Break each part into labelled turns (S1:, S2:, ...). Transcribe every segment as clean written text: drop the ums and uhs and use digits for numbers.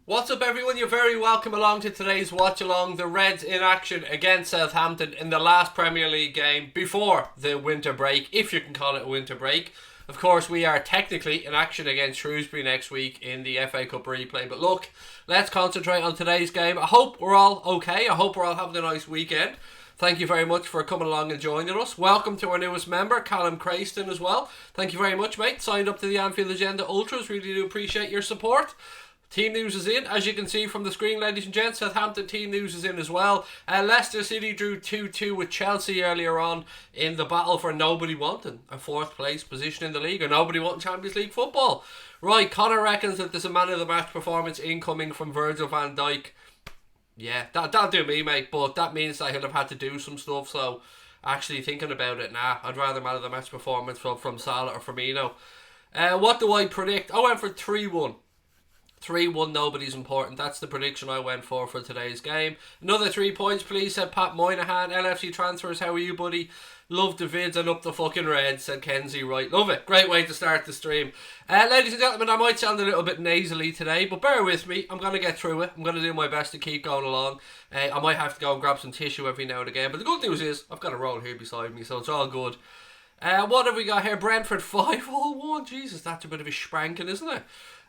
S1: What's up, everyone? You're very welcome along to today's Watchalong. The Reds in action against Southampton in the last Premier League game before the winter break, if you can call it a winter break. Of course, we are technically in action against Shrewsbury next week in the FA Cup replay. But look, let's concentrate on today's game. I hope we're all okay. I hope we're all having a nice weekend. Thank you very much for coming along and joining us. Welcome to our newest member, Callum Crayston, as well. Thank you very much, mate. Signed up to the Anfield Agenda Ultras. Really do appreciate your support. Team news is in, as you can see from the screen, ladies and gents. Southampton team news is in as well. Leicester City drew 2-2 with Chelsea earlier on in the battle for nobody wanting a fourth place position in the league, or nobody wanting Champions League football. Right, Connor reckons that there's a man of the match performance incoming from Virgil van Dijk. Yeah, that'll do me, mate, but that means that he'll have had to do some stuff, so actually thinking about it, I'd rather man of the match performance from Salah or Firmino. What do I predict? I went for 3-1. 3-1, nobody's important. That's the prediction I went for today's game. Another 3 points, please, said Pat Moynihan. LFC Transfers, how are you, buddy? Love the vids and up the fucking Reds, said Kenzie Wright. Love it. Great way to start the stream. Ladies and gentlemen, I might sound a little bit nasally today, but bear with me. I'm going to get through it. I'm going to do my best to keep going along. I might have to go and grab some tissue every now and again, but the good news is I've got a roll here beside me, so it's all good. What have we got here? Brentford 5-1. Jesus, that's a bit of a spanking, isn't it?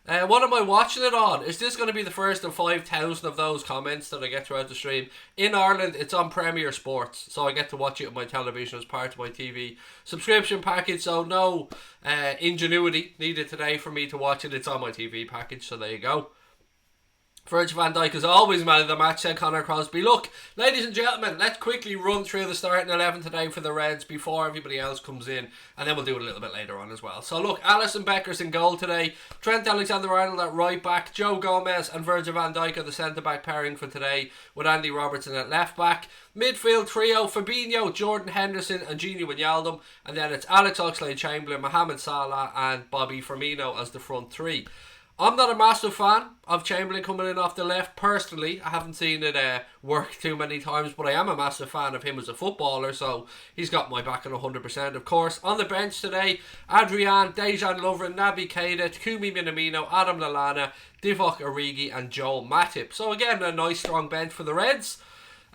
S1: What am I watching it on? Is this going to be the first of 5,000 of those comments that I get throughout the stream? In Ireland, it's on Premier Sports, so I get to watch it on my television as part of my TV subscription package, so no ingenuity needed today for me to watch it. It's on my TV package, so there you go. Virgil van Dijk is always man of the match, said Connor Crosby. Look, ladies and gentlemen, let's quickly run through the starting 11 today for the Reds before everybody else comes in, and then we'll do it a little bit later on as well. So look, Alisson Becker's in goal today, Trent Alexander-Arnold at right back, Joe Gomez and Virgil van Dijk are the centre-back pairing for today, with Andy Robertson at left back. Midfield trio, Fabinho, Jordan Henderson and Gini Wijnaldum, and then it's Alex Oxlade-Chamberlain, Mohamed Salah and Bobby Firmino as the front three. I'm not a massive fan of Chamberlain coming in off the left. Personally, I haven't seen it work too many times, but I am a massive fan of him as a footballer, so he's got my back on 100%, of course. On the bench today, Adrian, Dejan Lovren, Naby Keita, Takumi Minamino, Adam Lallana, Divock Origi and Joel Matip. So again, a nice strong bench for the Reds.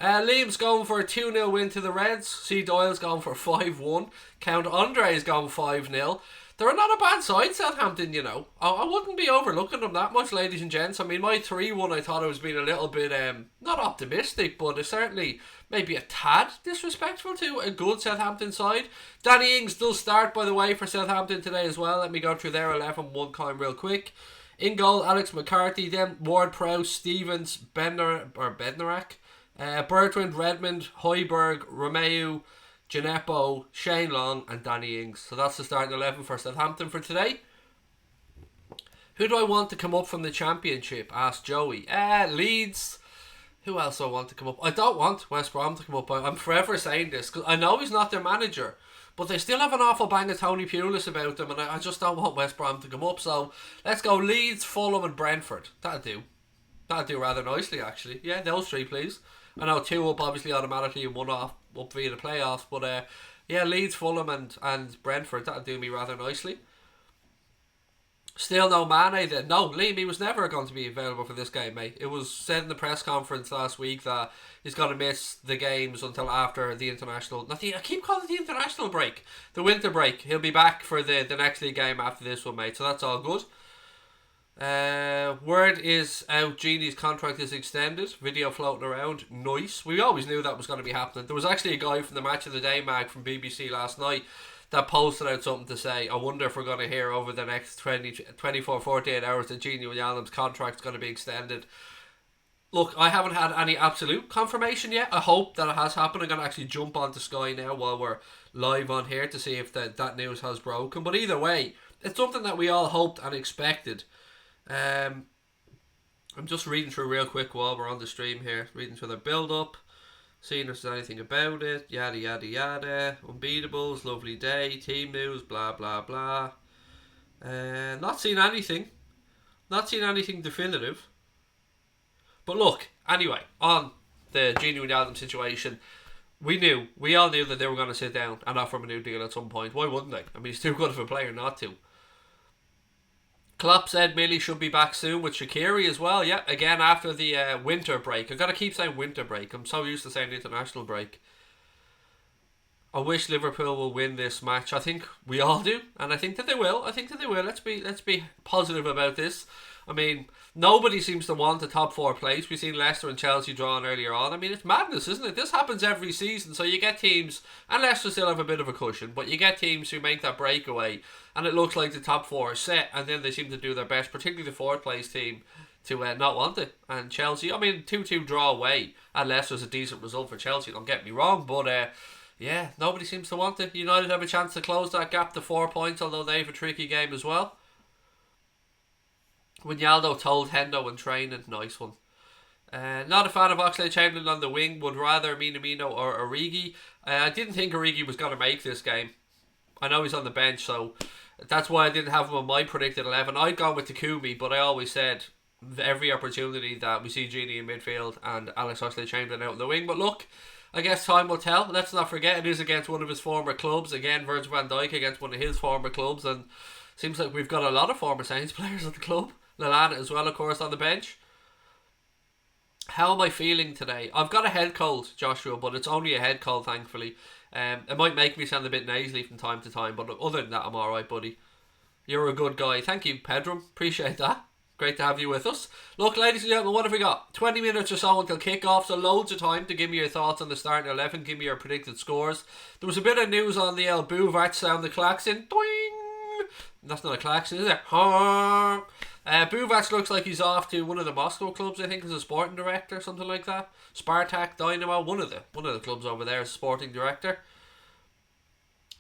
S1: Liam's going for a 2-0 win to the Reds. C. Doyle's going for 5-1. Count Andre's going 5-0. They're not a bad side, Southampton, you know. I wouldn't be overlooking them that much, ladies and gents. I mean, my 3-1, I thought I was being a little bit, not optimistic, but certainly maybe a tad disrespectful to a good Southampton side. Danny Ings does start, by the way, for Southampton today as well. Let me go through their 11 one time real quick. In goal, Alex McCarthy, then Ward-Prowse, Stevens, Bednarak, Bertrand, Redmond, Højbjerg, Romeu, Gineppo, Shane Long and Danny Ings. So that's the starting 11 for Southampton for today. Who do I want to come up from the Championship? Asked Joey. Leeds. Who else do I want to come up? I don't want West Brom to come up. I'm forever saying this because I know he's not their manager, but they still have an awful bang of Tony Pulis about them, and I just don't want West Brom to come up. So let's go Leeds, Fulham and Brentford. That'll do. That'll do rather nicely, actually. Yeah, those three, please. I know 2 up obviously automatically and 1 off up via the playoffs, but yeah, Leeds, Fulham and Brentford, that'll do me rather nicely. Still no Mane then. No, Liam, he was never going to be available for this game, mate. It was said in the press conference last week that he's going to miss the games until after the international, I keep calling it the international break, the winter break. He'll be back for the next league game after this one, mate, so that's all good. Word is out, Genie's contract is extended. Video floating around. Nice. We always knew that was going to be happening. There was actually a guy from the Match of the Day mag from BBC last night that posted out something to say, I wonder if we're going to hear over the next 24, 48 hours that Gini Wijnaldum's contract is going to be extended. Look, I haven't had any absolute confirmation yet. I hope that it has happened. I'm going to actually jump onto Sky now while we're live on here to see if that news has broken. But either way, it's something that we all hoped and expected. I'm just reading through real quick while we're on the stream here, reading through the build up, seeing if there's anything about it, yada yada yada, unbeatables, lovely day, team news, blah blah blah. Not seen anything definitive. But look, anyway, on the Gini Wijnaldum situation, we all knew that they were going to sit down and offer him a new deal at some point. Why wouldn't they? I mean, he's too good of a player not to. Klopp said Millie should be back soon with Shaqiri as well. Yeah, again after the winter break. I've got to keep saying winter break. I'm so used to saying international break. I wish Liverpool will win this match. I think we all do, and I think that they will. Let's be positive about this. I mean, nobody seems to want the top 4 place. We've seen Leicester and Chelsea drawn earlier on. I mean, it's madness, isn't it? This happens every season. So you get teams, and Leicester still have a bit of a cushion, but you get teams who make that breakaway, and it looks like the top 4 are set, and then they seem to do their best, particularly the 4th place team, to not want it. And Chelsea, I mean, 2-2 draw away at Leicester's a decent result for Chelsea, don't get me wrong, but yeah, nobody seems to want it. United have a chance to close that gap to 4 points, although they have a tricky game as well. Wijnaldum told Hendo in training, nice one. Not a fan of Oxlade-Chamberlain on the wing, would rather Minamino or Origi. I didn't think Origi was going to make this game. I know he's on the bench, so that's why I didn't have him on my predicted 11. I'd gone with Takumi, but I always said every opportunity that we see Gini in midfield and Alex Oxlade-Chamberlain out in the wing. But look, I guess time will tell. Let's not forget it is against one of his former clubs. Again, Virgil van Dijk against one of his former clubs, and seems like we've got a lot of former Saints players at the club. Lallana as well, of course, on the bench. How am I feeling today? I've got a head cold, Joshua, but it's only a head cold, thankfully. It might make me sound a bit nasally from time to time, but other than that, I'm alright, buddy. You're a good guy. Thank you, Pedram. Appreciate that. Great to have you with us. Look, ladies and gentlemen, what have we got? 20 minutes or so until kick-off, so loads of time to give me your thoughts on the starting 11, give me your predicted scores. There was a bit of news on the El Bouvart sound, the klaxon. Doing! That's not a klaxon, is it? Buvac looks like he's off to one of the Moscow clubs, I think, as a sporting director, something like that. Spartak, Dynamo, one of the clubs over there as sporting director.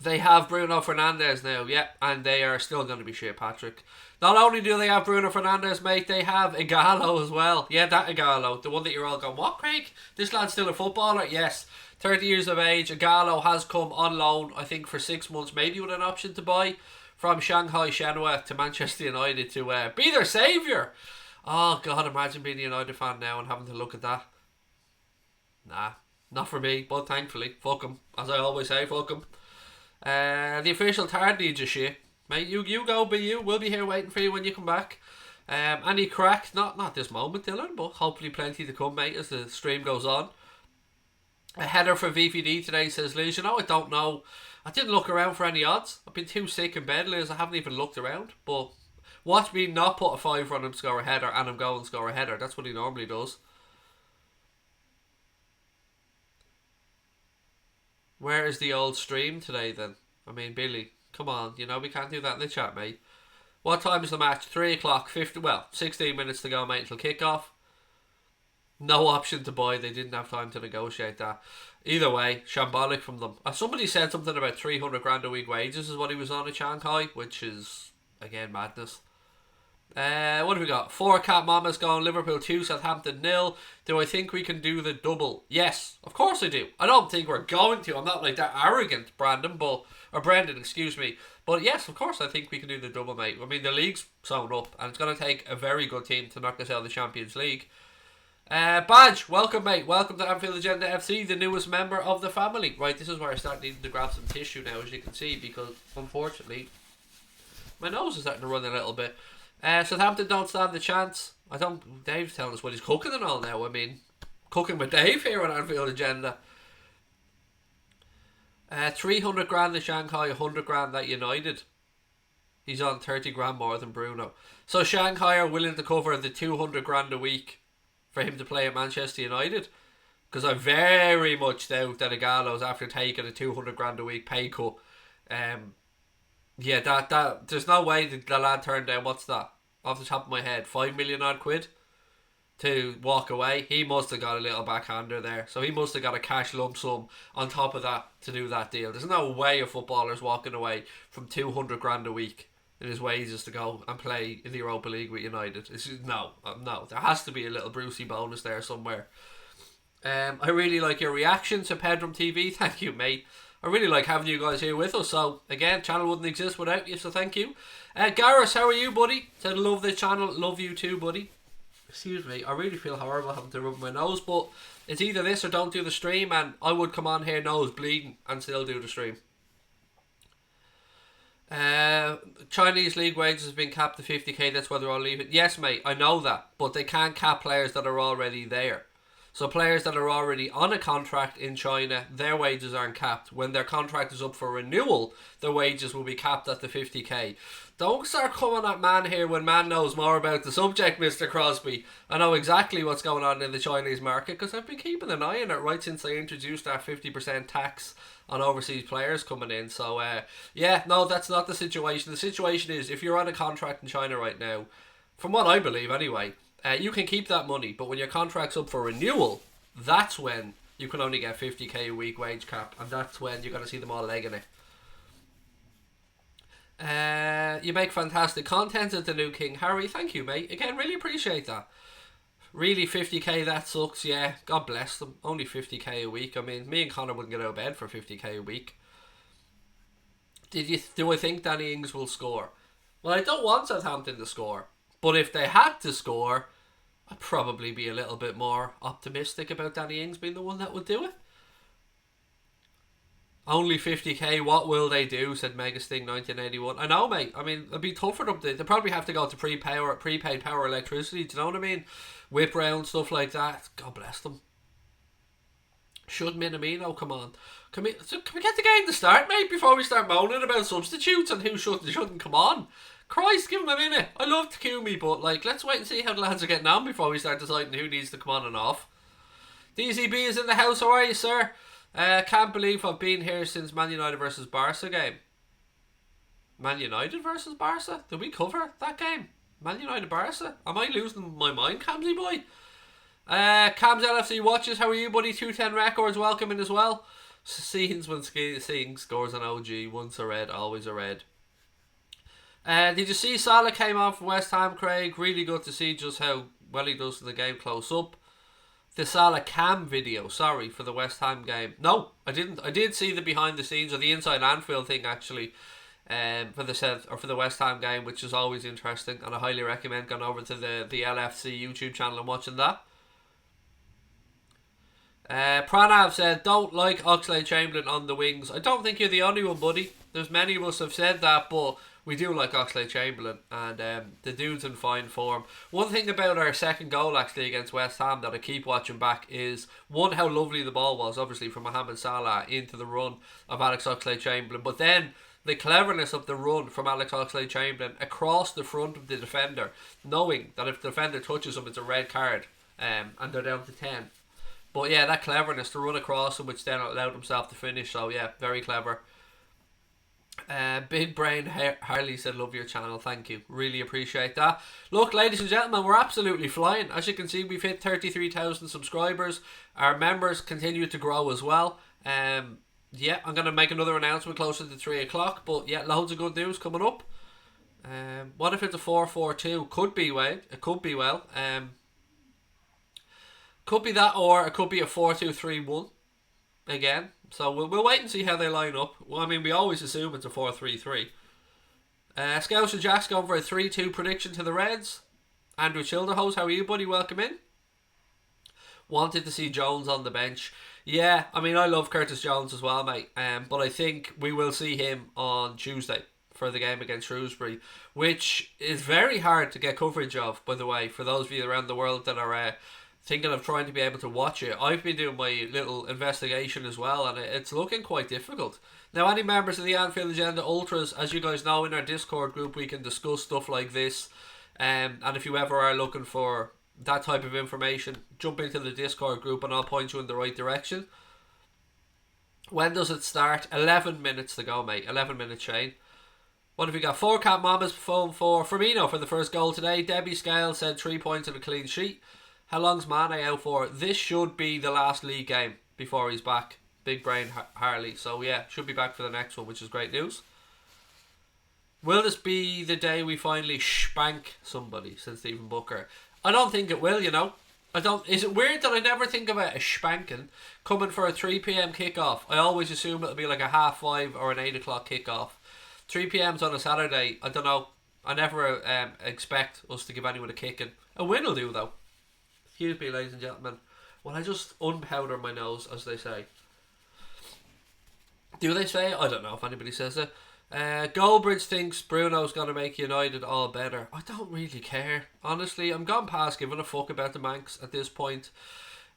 S1: They have Bruno Fernandes now, yeah, and they are still going to be shit, Patrick. Not only do they have Bruno Fernandes, mate, they have Igalo as well. Yeah, that Igalo, the one that you're all going, what, Craig? This lad's still a footballer? Yes, 30 years of age. Igalo has come on loan, I think, for 6 months, maybe with an option to buy, from Shanghai Shenhua to Manchester United to be their saviour. Oh, God, imagine being a United fan now and having to look at that. Nah, not for me, but thankfully, fuck him. As I always say, fuck him. The official card needs a shit. Mate, you go, be you. We'll be here waiting for you when you come back. Any crack? Not this moment, Dylan, but hopefully plenty to come, mate, as the stream goes on. A header for VVD today, says Liz. You know, I don't know. I didn't look around for any odds. I've been too sick in bed, Liz. I haven't even looked around. But watch me not put a 5 on him score a header and him go and score a header. That's what he normally does. Where is the old stream today then? I mean, Billy, come on. You know, we can't do that in the chat, mate. What time is the match? 3 o'clock, 16 minutes to go, mate, until kick-off. No option to buy. They didn't have time to negotiate that. Either way, shambolic from them. Somebody said something about 300 grand a week wages is what he was on at Shanghai, which is, again, madness. What have we got? 4 Cat Mamas going, Liverpool 2, Southampton 0. Do I think we can do the double? Yes, of course I do. I don't think we're going to. I'm not like that arrogant, Brendan, excuse me. But yes, of course I think we can do the double, mate. I mean, the league's sewn up, and it's going to take a very good team to knock us out of the Champions League. Badge, welcome, mate. Welcome to Anfield Agenda FC, the newest member of the family. Right, this is where I start needing to grab some tissue now, as you can see, because unfortunately my nose is starting to run a little bit. Southampton don't stand a chance. Dave's telling us what he's cooking and all now. I mean, cooking with Dave here on Anfield Agenda. 300 grand at Shanghai, 100 grand at United. He's on 30 grand more than Bruno. So Shanghai are willing to cover the 200 grand a week for him to play at Manchester United, because I very much doubt that Igalo's after taking a 200 grand a week pay cut. Yeah, that there's no way the lad turned down, what's that, off the top of my head, 5 million odd quid to walk away. He must have got a little backhander there, so he must have got a cash lump sum on top of that to do that deal. There's no way a footballer's walking away from 200 grand a week in his wages to go and play in the Europa League with United. No. There has to be a little Brucey bonus there somewhere. I really like your reaction to Pedram TV. Thank you, mate. I really like having you guys here with us. So, again, channel wouldn't exist without you, so thank you. Garrus, how are you, buddy? Said, love the channel. Love you too, buddy. Excuse me. I really feel horrible having to rub my nose, but it's either this or don't do the stream, and I would come on here nose bleeding and still do the stream. Chinese league wages has been capped to 50k. That's why they're all leaving. Yes, mate, I know that, but they can't cap players that are already there. So players that are already on a contract in China, their wages aren't capped. When their contract is up for renewal, their wages will be capped at the 50k. Don't start coming at man here when man knows more about the subject, Mr. Crosby. I know exactly what's going on in the Chinese market because I've been keeping an eye on it right since they introduced that 50% tax on overseas players coming in. So, yeah, no, that's not the situation. The situation is if you're on a contract in China right now, from what I believe anyway, you can keep that money, but when your contract's up for renewal, that's when you can only get 50k a week wage cap, and that's when you're going to see them all legging it. You make fantastic content at the new King Harry. Thank you, mate. Again, really appreciate that. Really, 50k, that sucks, yeah. God bless them. Only 50k a week. I mean, me and Connor wouldn't get out of bed for 50k a week. Do I think Danny Ings will score? Well, I don't want Southampton to score. But if they had to score, I'd probably be a little bit more optimistic about Danny Ings being the one that would do it. Only 50k, what will they do? Said Megasting 1981. I know, mate. I mean, it'd be tough for them. They probably have to go to prepaid power electricity. Do you know what I mean? Whip round, stuff like that. God bless them. Should Minamino come on? Can we get the game to start, mate, before we start moaning about substitutes and who shouldn't come on? Christ, give him a minute. I love Takumi, but let's wait and see how the lads are getting on before we start deciding who needs to come on and off. DZB is in the house. How are you, sir? Can't believe I've been here since Man United versus Barca game. Man United versus Barca? Did we cover that game? Man United Barca? Am I losing my mind, Camsy boy? Cams LFC watches. How are you, buddy? 210 records. Welcome in as well. Scenes when seeing scores on OG. Once a red, always a red. Did you see Salah came on from West Ham, Craig? Really good to see just how well he does in the game close up. The Salah cam video, sorry, for the West Ham game. No, I didn't. I did see the behind the scenes or the inside Anfield thing actually, for the West Ham game, which is always interesting, and I highly recommend going over to the LFC YouTube channel and watching that. Pranav said, don't like Oxlade-Chamberlain on the wings. I don't think you're the only one, buddy. There's many of us have said that, but we do like Oxlade-Chamberlain, and the dude's in fine form. One thing about our second goal actually against West Ham that I keep watching back is, one, how lovely the ball was, obviously from Mohamed Salah into the run of Alex Oxlade-Chamberlain, but then the cleverness of the run from Alex Oxlade-Chamberlain across the front of the defender, knowing that if the defender touches him it's a red card, and they're down to 10. But yeah, that cleverness to run across him, which then allowed himself to finish. So yeah, very clever. Big Brain Harley said, love your channel. Thank you, really appreciate that. Look, ladies and gentlemen, we're absolutely flying. As you can see, we've hit 33,000 subscribers. Our members continue to grow as well. Yeah, I'm going to make another announcement closer to 3 o'clock. But yeah, loads of good news coming up. What if it's a 4-4-2? Could be, Wade. It could be, well. Could be that, or it could be a 4-2-3-1 again. So we'll wait and see how they line up. Well, I mean, we always assume it's a 4-3-3. Scouts and Jack's going for a 3-2 prediction to the Reds. Andrew Childerhose, how are you, buddy? Welcome in. Wanted to see Jones on the bench. Yeah, I mean, I love Curtis Jones as well, mate. But I think we will see him on Tuesday for the game against Shrewsbury, which is very hard to get coverage of, by the way, for those of you around the world that are thinking of trying to be able to watch it. I've been doing my little investigation as well, and it's looking quite difficult. Now, any members of the Anfield Agenda Ultras, as you guys know, in our Discord group we can discuss stuff like this, and if you ever are looking for that type of information, jump into the Discord group and I'll point you in the right direction. When does it start? 11 minutes to go, mate. 11 minutes, Shane. What have we got? 4 Cat Mamas phone for Firmino for the first goal today. Debbie Scale said 3 points and a clean sheet. How long's Mane out for? This should be the last league game before he's back. Big Brain Harley. So yeah, should be back for the next one, which is great news. Will this be the day we finally spank somebody? Said Stephen Booker. I don't think it will, you know. Is it weird that I never think about a spanking coming for a 3 p.m. kickoff? I always assume it'll be like a 5:30 or an 8 o'clock kickoff. 3 p.m.'s on a Saturday. I don't know. I never expect us to give anyone a kicking. A win will do, though. Excuse me, ladies and gentlemen. Well, I just unpowder my nose, as they say. Do they say? I don't know if anybody says it. Goldbridge thinks Bruno's going to make United all better. I don't really care. Honestly, I'm gone past giving a fuck about the Manx at this point.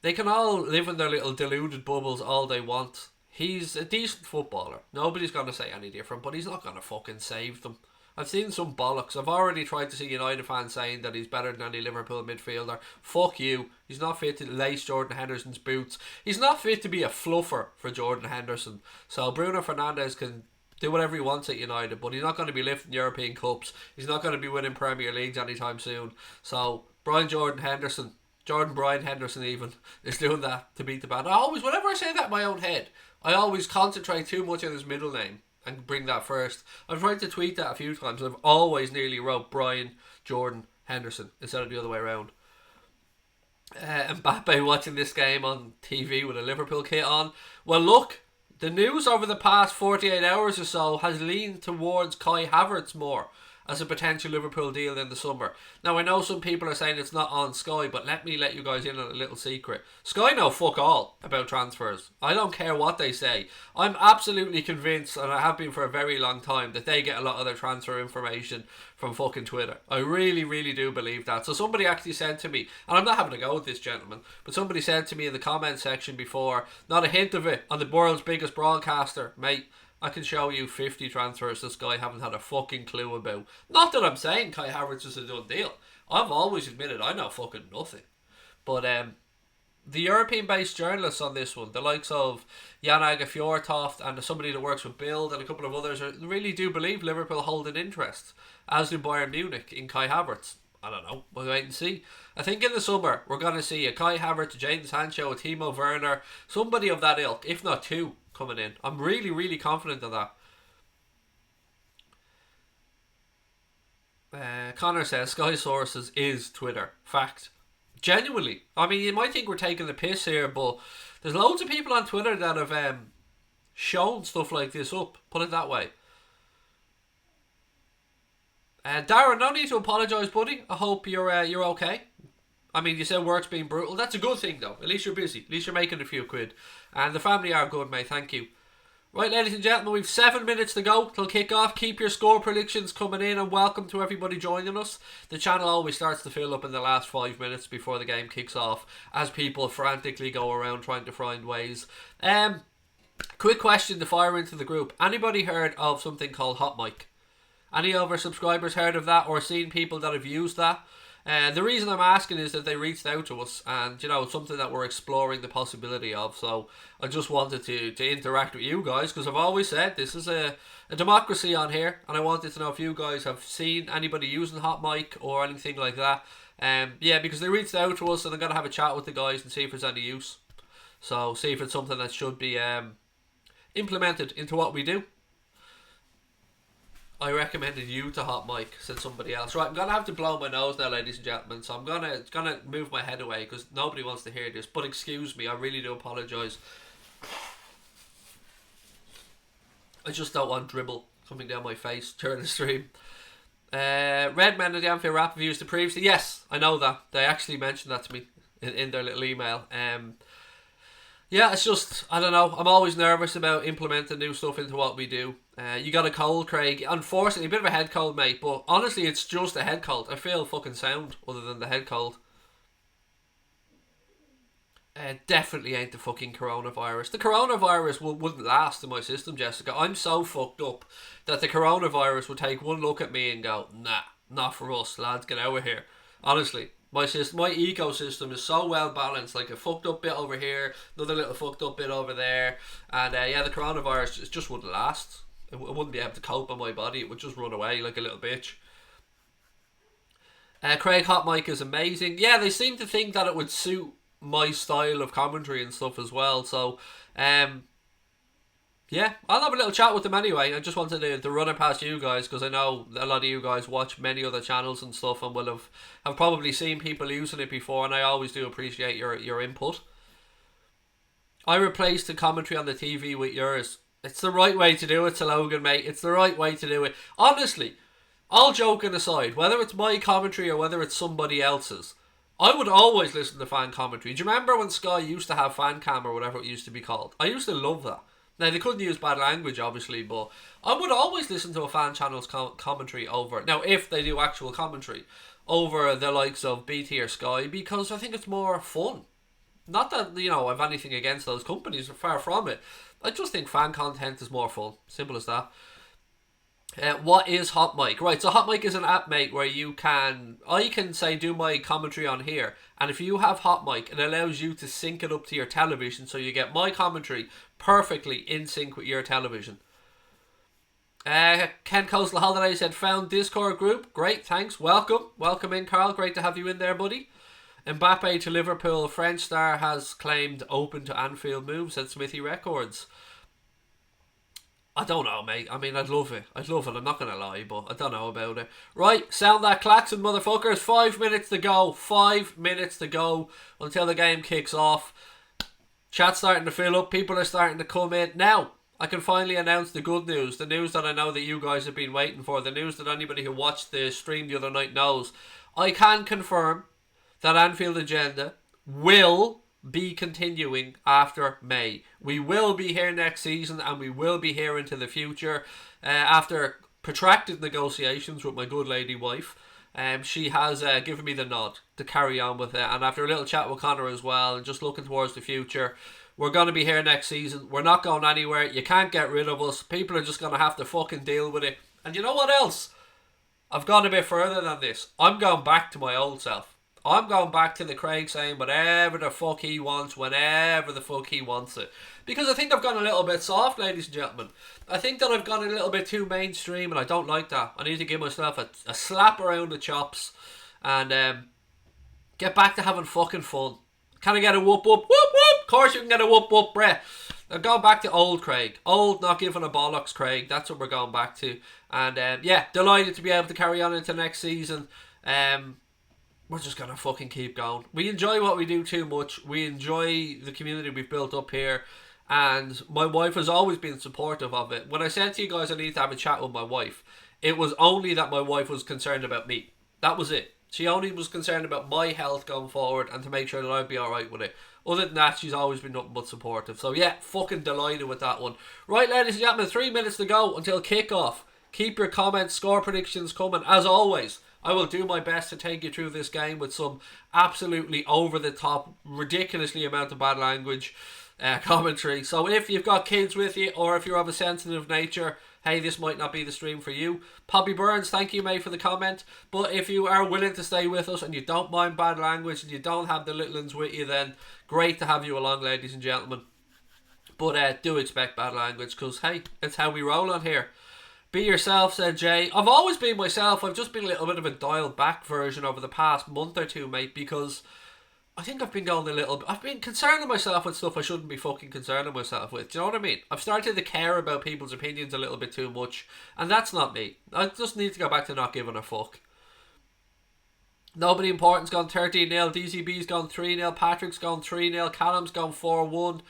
S1: They can all live in their little deluded bubbles all they want. He's a decent footballer. Nobody's going to say any different, but he's not going to fucking save them. I've seen some bollocks. I've already tried to see United fans saying that he's better than any Liverpool midfielder. Fuck you. He's not fit to lace Jordan Henderson's boots. He's not fit to be a fluffer for Jordan Henderson. So Bruno Fernandes can do whatever he wants at United, but he's not going to be lifting European Cups. He's not going to be winning Premier Leagues anytime soon. So Jordan Brian Henderson even, is doing that to beat the band. Whenever I say that in my own head, I always concentrate too much on his middle name and bring that first. I've tried to tweet that a few times and I've always nearly wrote Brian Jordan Henderson instead of the other way around. Mbappe watching this game on TV with a Liverpool kit on. Well, look, the news over the past 48 hours or so has leaned towards Kai Havertz more as a potential Liverpool deal in the summer. Now, I know some people are saying it's not on Sky, but let me let you guys in on a little secret. Sky know fuck all about transfers. I don't care what they say. I'm absolutely convinced, and I have been for a very long time, that they get a lot of their transfer information from fucking Twitter. I really, really do believe that. So somebody actually said to me, and I'm not having a go with this gentleman, but somebody said to me in the comment section before, not a hint of it on the world's biggest broadcaster, mate. I can show you 50 transfers this guy haven't had a fucking clue about. Not that I'm saying Kai Havertz is a done deal. I've always admitted I know fucking nothing. But the European-based journalists on this one, the likes of Jan Åge Fjørtoft and somebody that works with Bild and a couple of others, really do believe Liverpool hold an interest, as do Bayern Munich, in Kai Havertz. I don't know. We'll wait and see. I think in the summer we're going to see a Kai Havertz, a Jadon Sancho, a Timo Werner, somebody of that ilk, if not two, coming in. I'm really, really confident of that. Connor says Sky Sources is Twitter. Fact. Genuinely. I mean, you might think we're taking the piss here, but there's loads of people on Twitter that have shown stuff like this up. Put it that way. Darren, no need to apologise, buddy. I hope you're okay. I mean, you said work's been brutal. That's a good thing, though. At least you're busy. At least you're making a few quid. And the family are good, mate. Thank you. Right, ladies and gentlemen, we've 7 minutes to go till kick-off. Keep your score predictions coming in, and welcome to everybody joining us. The channel always starts to fill up in the last 5 minutes before the game kicks off, as people frantically go around trying to find ways. Quick question to fire into the group. Anybody heard of something called Hot Mic? Any of our subscribers heard of that or seen people that have used that? The reason I'm asking is that they reached out to us, and it's something that we're exploring the possibility of. So I just wanted to interact with you guys, because I've always said this is a democracy on here, and I wanted to know if you guys have seen anybody using Hot Mic or anything like that. Because they reached out to us, and I'm going to have a chat with the guys and see if there's any use. So see if it's something that should be implemented into what we do. I recommended you to Hot Mic, said somebody else. Right, I'm going to have to blow my nose now, ladies and gentlemen, so I'm going to move my head away because nobody wants to hear this. But excuse me, I really do apologise. I just don't want dribble coming down my face during the stream. Red Men of the Anfield Rap Reviews the previously. Yes, I know that. They actually mentioned that to me in their little email. Yeah, it's just, I don't know. I'm always nervous about implementing new stuff into what we do. You got a cold, Craig. Unfortunately, a bit of a head cold, mate. But honestly, it's just a head cold. I feel fucking sound other than the head cold. Definitely ain't the fucking coronavirus. The coronavirus wouldn't last in my system, Jessica. I'm so fucked up that the coronavirus would take one look at me and go, nah, not for us, lads, get out of here. Honestly. My ecosystem is so well balanced, like a fucked up bit over here, another little fucked up bit over there, and the coronavirus just wouldn't last. It wouldn't be able to cope on my body. It would just run away like a little bitch. Craig, Hot Mic is amazing. Yeah, they seem to think that it would suit my style of commentary and stuff as well. So, yeah, I'll have a little chat with them anyway. I just wanted to run it past you guys because I know a lot of you guys watch many other channels and stuff and will have probably seen people using it before, and I always do appreciate your input. I replaced the commentary on the TV with yours. It's the right way to do it, to Logan, mate. It's the right way to do it. Honestly, all joking aside, whether it's my commentary or whether it's somebody else's, I would always listen to fan commentary. Do you remember when Sky used to have fan cam or whatever it used to be called? I used to love that. Now, they couldn't use bad language, obviously, but I would always listen to a fan channel's commentary over, now, if they do actual commentary, over the likes of BT or Sky, because I think it's more fun. Not that, I've anything against those companies, far from it. I just think fan content is more fun. Simple as that. What is Hot Mic? Right, so Hot Mic is an app, mate, where I can say do my commentary on here, and if you have Hot Mic, it allows you to sync it up to your television, so you get my commentary perfectly in sync with your television. Ken Coastal Holiday said, found Discord group. Great, thanks. Welcome in, Carl. Great to have you in there, buddy. Mbappe to Liverpool. French star has claimed open to Anfield move, said Smithy Records. I don't know, mate. I mean, I'd love it. I'm not going to lie, but I don't know about it. Right, sound that klaxon, motherfuckers. 5 minutes to go. 5 minutes to go until the game kicks off. Chat's starting to fill up. People are starting to come in. Now, I can finally announce the good news. The news that I know that you guys have been waiting for. The news that anybody who watched the stream the other night knows. I can confirm that Anfield Agenda will be continuing after May. We will be here next season, and we will be here into the future. After protracted negotiations with my good lady wife, she has given me the nod to carry on with it, and after a little chat with Connor as well, and just looking towards the future, we're going to be here next season. We're not going anywhere. You can't get rid of us. People are just going to have to fucking deal with it. And you know what else? I've gone a bit further than this. I'm going back to my old self. I'm going back to the Craig saying whatever the fuck he wants, whenever the fuck he wants it. Because I think I've gone a little bit soft, ladies and gentlemen. I think that I've gone a little bit too mainstream, and I don't like that. I need to give myself a slap around the chops and get back to having fucking fun. Can I get a whoop whoop? Whoop whoop! Of course you can get a whoop whoop, Brett. I'm going back to old Craig. Old, not giving a bollocks Craig. That's what we're going back to. And yeah, delighted to be able to carry on into next season. We're just going to fucking keep going. We enjoy what we do too much. We enjoy the community we've built up here. And my wife has always been supportive of it. When I said to you guys I need to have a chat with my wife, it was only that my wife was concerned about me. That was it. She only was concerned about my health going forward and to make sure that I'd be alright with it. Other than that, she's always been nothing but supportive. So yeah, fucking delighted with that one. Right, ladies and gentlemen, 3 minutes to go until kick-off. Keep your comments, score predictions coming. As always, I will do my best to take you through this game with some absolutely over-the-top, ridiculously amount of bad language commentary. So if you've got kids with you, or if you're of a sensitive nature, hey, this might not be the stream for you. Poppy Burns, thank you, mate, for the comment. But if you are willing to stay with us and you don't mind bad language and you don't have the little ones with you, then great to have you along, ladies and gentlemen. But do expect bad language, because, hey, it's how we roll on here. Be yourself, said Jay. I've always been myself. I've just been a little bit of a dialed back version over the past month or two, mate, because I think I've been going a little... I've been concerning myself with stuff I shouldn't be fucking concerning myself with. Do you know what I mean? I've started to care about people's opinions a little bit too much, and that's not me. I just need to go back to not giving a fuck. Nobody important's gone 13-0. DCB's gone 3-0. Patrick's gone 3-0. Callum's gone 4-1.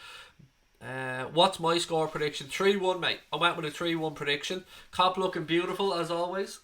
S1: What's my score prediction? 3-1, mate. I went with a 3-1 prediction. Klopp looking beautiful as always.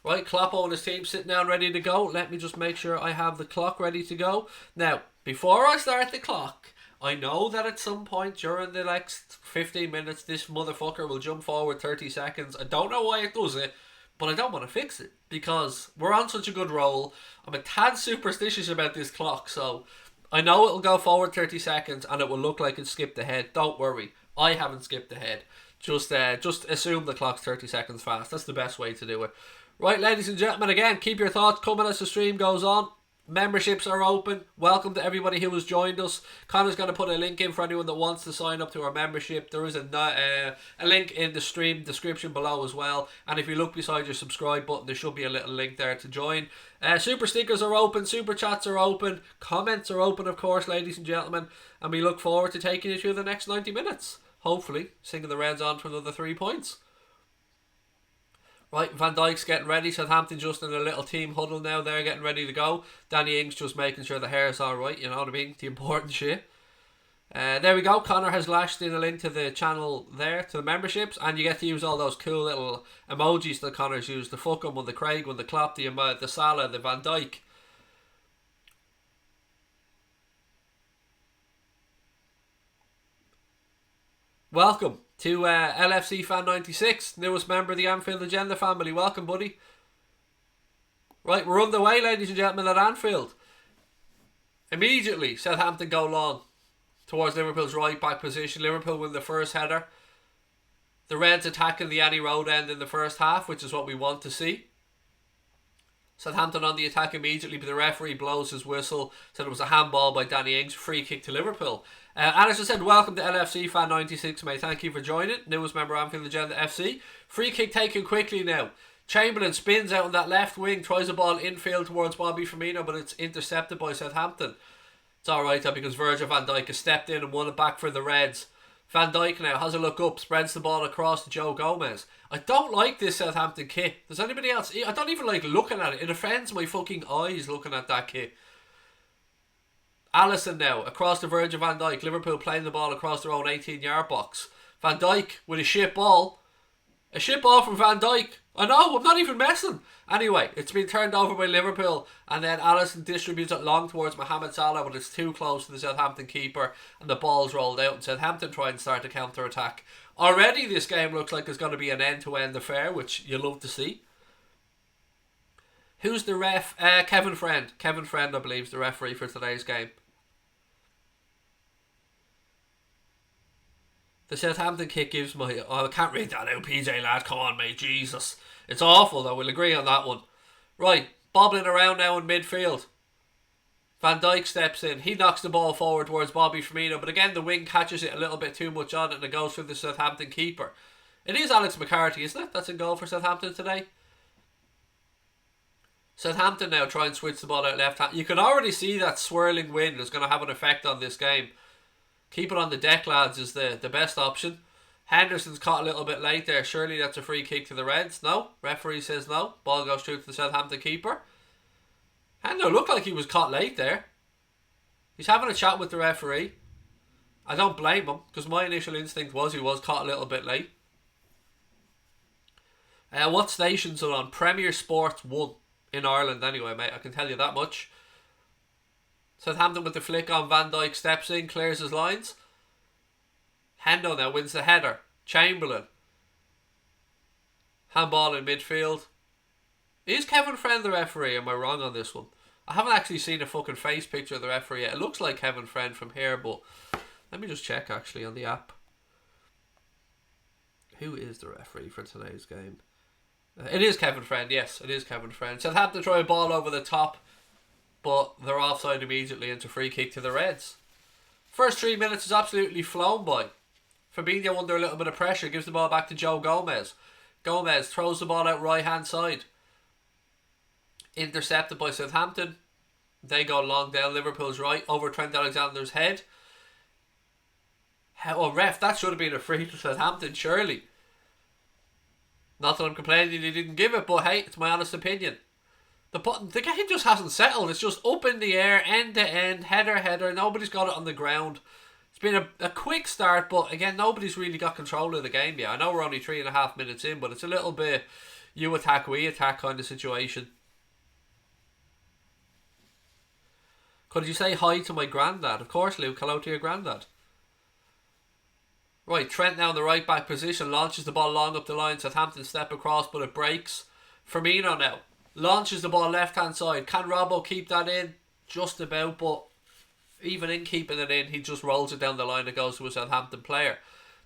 S1: Right, Klopp and his team sitting down ready to go. Let me just make sure I have the clock ready to go. Now, before I start the clock, I know that at some point during the next 15 minutes this motherfucker will jump forward 30 seconds. I don't know why it does it, but I don't want to fix it because we're on such a good roll. I'm a tad superstitious about this clock, so I know it'll go forward 30 seconds and it will look like it skipped ahead. Don't worry, I haven't skipped ahead. Just assume the clock's 30 seconds fast. That's the best way to do it. Right, ladies and gentlemen, again, keep your thoughts coming as the stream goes on. Memberships are open. Welcome to everybody who has joined us. Connor's going to put a link in for anyone that wants to sign up to our membership. There is a link in the stream description below as well. And if you look beside your subscribe button, there should be a little link there to join. Super stickers are open. Super chats are open. Comments are open, of course, ladies and gentlemen. And we look forward to taking you through the next 90 minutes. Hopefully, singing the Reds on for another 3 points. Right, Van Dijk's getting ready. Southampton just in a little team huddle now. They're getting ready to go. Danny Ings just making sure the hair's alright. You know what I mean? The important shit. There we go. Connor has lashed in a link to the channel there, to the memberships. And you get to use all those cool little emojis that Connor's used. The fuck 'em, one the Craig, one the Klopp, the Salah, the Van Dijk. welcome to LFC Fan 96, newest member of the Anfield Agenda family. Welcome, buddy. Right, we're underway, ladies and gentlemen, at Anfield. Immediately, Southampton go long towards Liverpool's right back position. Liverpool win the first header. The Reds attacking the Annie Road end in the first half, which is what we want to see. Southampton on the attack immediately, but the referee blows his whistle. Said it was a handball by Danny Ings. Free kick to Liverpool. As I said, welcome to LFC Fan 96, mate. Thank you for joining. Newest member of Anfield Agenda FC. Free kick taken quickly now. Chamberlain spins out on that left wing, tries a ball infield towards Bobby Firmino, but it's intercepted by Southampton. It's alright though, because Virgil van Dijk has stepped in and won it back for the Reds. Van Dijk now has a look up, spreads the ball across to Joe Gomez. I don't like this Southampton kit. Does anybody else? I don't even like looking at it. It offends my fucking eyes looking at that kit. Alisson now across to Virgil van Dijk. Liverpool playing the ball across their own 18-yard box. Van Dijk with a shit ball. A shit ball from Van Dijk. I know, I'm not even messing. Anyway, it's been turned over by Liverpool, and then Alisson distributes it long towards Mohamed Salah, but it's too close to the Southampton keeper, and the ball's rolled out, and Southampton try and start a counter-attack. Already this game looks like it's going to be an end-to-end affair, which you love to see. Who's the ref? Kevin Friend. Kevin Friend, I believe, is the referee for today's game. The Southampton kick gives my... Oh, I can't read that out, PJ lad. Come on, mate. Jesus. It's awful, though. We'll agree on that one. Right. Bobbling around now in midfield. Van Dijk steps in. He knocks the ball forward towards Bobby Firmino. But again, the wing catches it a little bit too much on it, and it goes through the Southampton keeper. It is Alex McCarthy, isn't it? That's in goal for Southampton today. Southampton now try and switch the ball out left hand. You can already see that swirling wind is going to have an effect on this game. Keep it on the deck, lads, is the best option. Henderson's caught a little bit late there. Surely that's a free kick to the Reds. No. Referee says no. Ball goes through to the Southampton keeper. Hendo looked like he was caught late there. He's having a chat with the referee. I don't blame him, because my initial instinct was he was caught a little bit late. What station's it on? Premier Sports 1 in Ireland anyway, mate. I can tell you that much. Southampton with the flick on. Van Dijk steps in, clears his lines. Hendo now wins the header. Chamberlain. Handball in midfield. Is Kevin Friend the referee? Am I wrong on this one? I haven't actually seen a fucking face picture of the referee yet. It looks like Kevin Friend from here, but let me just check actually on the app. Who is the referee for today's game? It is Kevin Friend, yes, it is Kevin Friend. Southampton try a ball over the top, but they're offside immediately into free kick to the Reds. First 3 minutes is absolutely flown by. Firmino under a little bit of pressure, gives the ball back to Joe Gomez. Gomez throws the ball out right hand side. Intercepted by Southampton. They go long down Liverpool's right over Trent Alexander's head. Oh, ref, that should have been a free to Southampton, surely. Not that I'm complaining he didn't give it, but hey, it's my honest opinion. The game just hasn't settled. It's just up in the air, end to end, header. Nobody's got it on the ground. It's been a quick start, but again, nobody's really got control of the game yet. I know we're only 3.5 minutes in, but it's a little bit you attack, we attack kind of situation. Could you say hi to my granddad? Of course, Luke. Hello to your granddad. Right, Trent now in the right back position. Launches the ball long up the line. Southampton step across, but it breaks. Firmino now launches the ball left hand side. Can Robbo keep that in? Just about, but even in keeping it in, he just rolls it down the line. It goes to a Southampton player.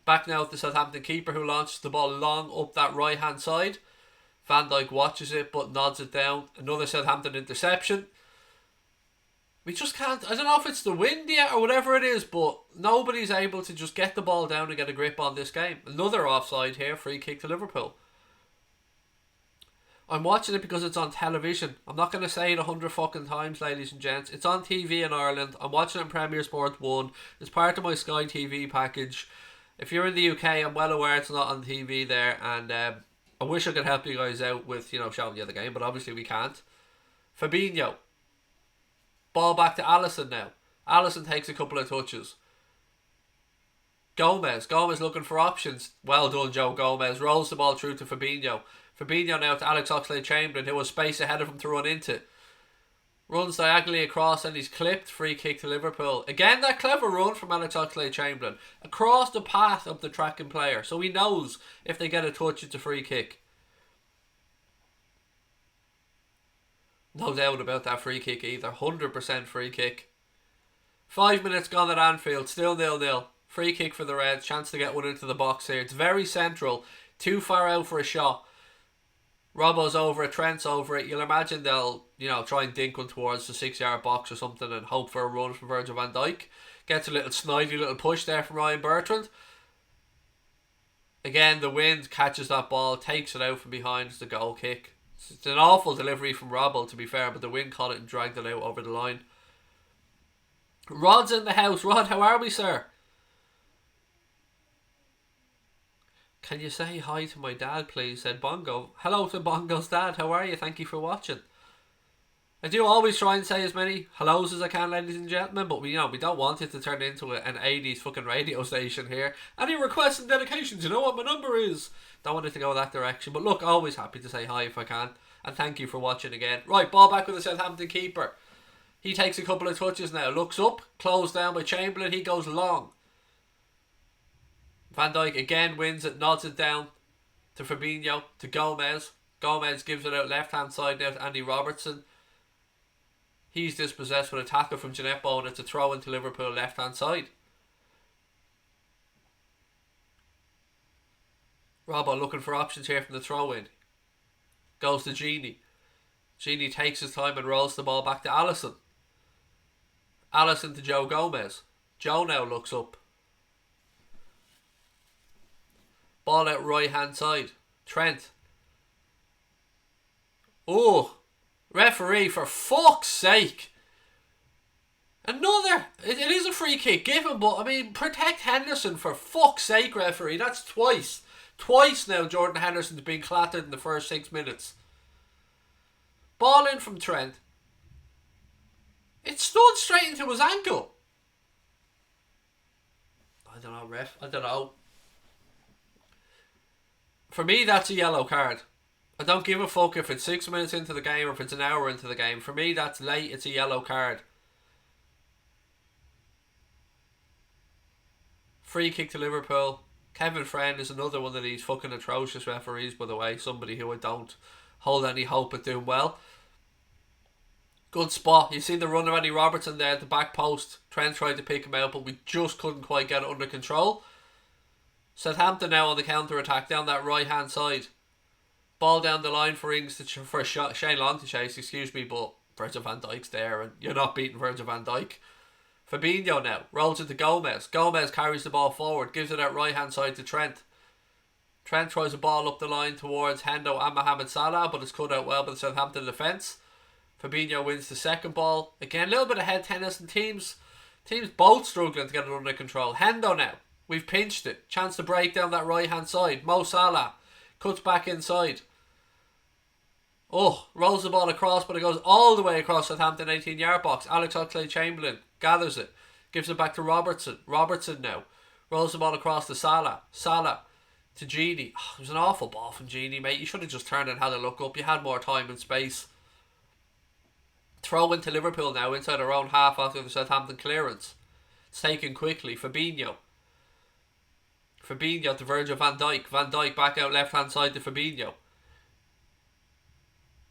S1: Back now with the Southampton keeper, who launches the ball long up that right hand side. Van Dijk watches it but nods it down. Another Southampton interception. We just can't... I don't know if it's the wind yet or whatever it is, but nobody's able to just get the ball down and get a grip on this game. Another offside here, free kick to Liverpool. I'm watching it because it's on television. I'm not going to say it 100 fucking times, ladies and gents. It's on TV in Ireland. I'm watching it in Premier Sport 1. It's part of my Sky TV package. If you're in the UK, I'm well aware it's not on TV there, and I wish I could help you guys out with, showing you the game, but obviously we can't. Fabinho. Ball back to Alisson now. Alisson takes a couple of touches. Gomez looking for options. Well done, Joe Gomez. Rolls the ball through to Fabinho. Fabinho now to Alex Oxlade-Chamberlain, who has space ahead of him to run into. Runs diagonally across and he's clipped. Free kick to Liverpool. Again, that clever run from Alex Oxlade-Chamberlain across the path of the tracking player. So he knows if they get a touch, it's a free kick. No doubt about that free kick either. 100% free kick. 5 minutes gone at Anfield. Still 0-0. Free kick for the Reds. Chance to get one into the box here. It's very central. Too far out for a shot. Robbo's over it, Trent's over it. You'll imagine they'll, try and dink one towards the 6-yard box or something and hope for a run from Virgil van Dijk. Gets a little snidely little push there from Ryan Bertrand. Again, the wind catches that ball, takes it out from behind. It's the goal kick. It's an awful delivery from Robbo, to be fair, but the wind caught it and dragged it out over the line. Rod's in the house. Rod, how are we, sir? Can you say hi to my dad, please? Said Bongo. Hello to Bongo's dad. How are you? Thank you for watching. I do always try and say as many hellos as I can, ladies and gentlemen, but we don't want it to turn into an 80s fucking radio station here. Any requests and dedications, you know what my number is. Don't want it to go that direction, but look, always happy to say hi if I can, and thank you for watching again. Right, ball back with the Southampton keeper. He takes a couple of touches now, looks up, closed down by Chamberlain, he goes long. Van Dijk again wins it, nods it down to Firmino, to Gomez. Gomez gives it out left hand side now to Andy Robertson. He's dispossessed with a tackle from Gineppo, and it's a throw into Liverpool left hand side. Robbo looking for options here from the throw in. Goes to Genie. Genie takes his time and rolls the ball back to Alisson. Alisson to Joe Gomez. Joe now looks up. Ball out right hand side. Trent. Oh, referee, for fuck's sake. Another. It is a free kick given, but I mean, protect Henderson for fuck's sake, referee. That's twice. Twice now Jordan Henderson's been clattered in the first 6 minutes. Ball in from Trent. It stood straight into his ankle. I don't know, ref. I don't know. For me, that's a yellow card. I don't give a fuck if it's 6 minutes into the game or if it's an hour into the game. For me, that's late. It's a yellow card. Free kick to Liverpool. Kevin Friend is another one of these fucking atrocious referees, by the way. Somebody who I don't hold any hope at doing well. Good spot. You see the run of Andy Robertson there at the back post. Trent tried to pick him out, but we just couldn't quite get it under control. Southampton now on the counter-attack down that right-hand side. Ball down the line for Shane Long to chase, but Virgil van Dijk's there and you're not beating Virgil van Dijk. Fabinho now rolls into Gomez. Gomez carries the ball forward, gives it out right-hand side to Trent. Trent tries a ball up the line towards Hendo and Mohamed Salah, but it's cut out well by the Southampton defence. Fabinho wins the second ball. Again, a little bit of head tennis and teams both struggling to get it under control. Hendo now. We've pinched it. Chance to break down that right hand side. Mo Salah cuts back inside. Oh, rolls the ball across, but it goes all the way across Southampton 18-yard box. Alex Oxlade-Chamberlain gathers it. Gives it back to Robertson. Robertson now. Rolls the ball across to Salah. Salah to Genie. Oh, it was an awful ball from Genie, mate. You should have just turned and had a look up. You had more time and space. Throw into Liverpool now inside their own half after the Southampton clearance. It's taken quickly. Fabinho to Virgil van Dijk. Van Dijk back out left hand side to Fabinho.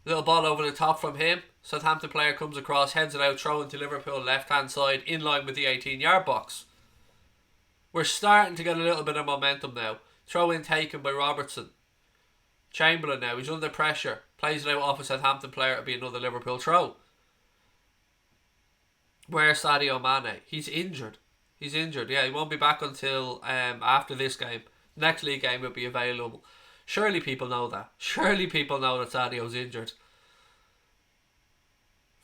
S1: Little ball over the top from him. Southampton player comes across, heads it out, throw into Liverpool left hand side in line with the 18-yard box. We're starting to get a little bit of momentum now. Throw in taken by Robertson. Chamberlain now, he's under pressure. Plays it out off a Southampton player. It'll be another Liverpool throw. Where's Sadio Mane? He's injured. Yeah, he won't be back until after this game. Next league game will be available. Surely people know that. Surely people know that Sadio's injured.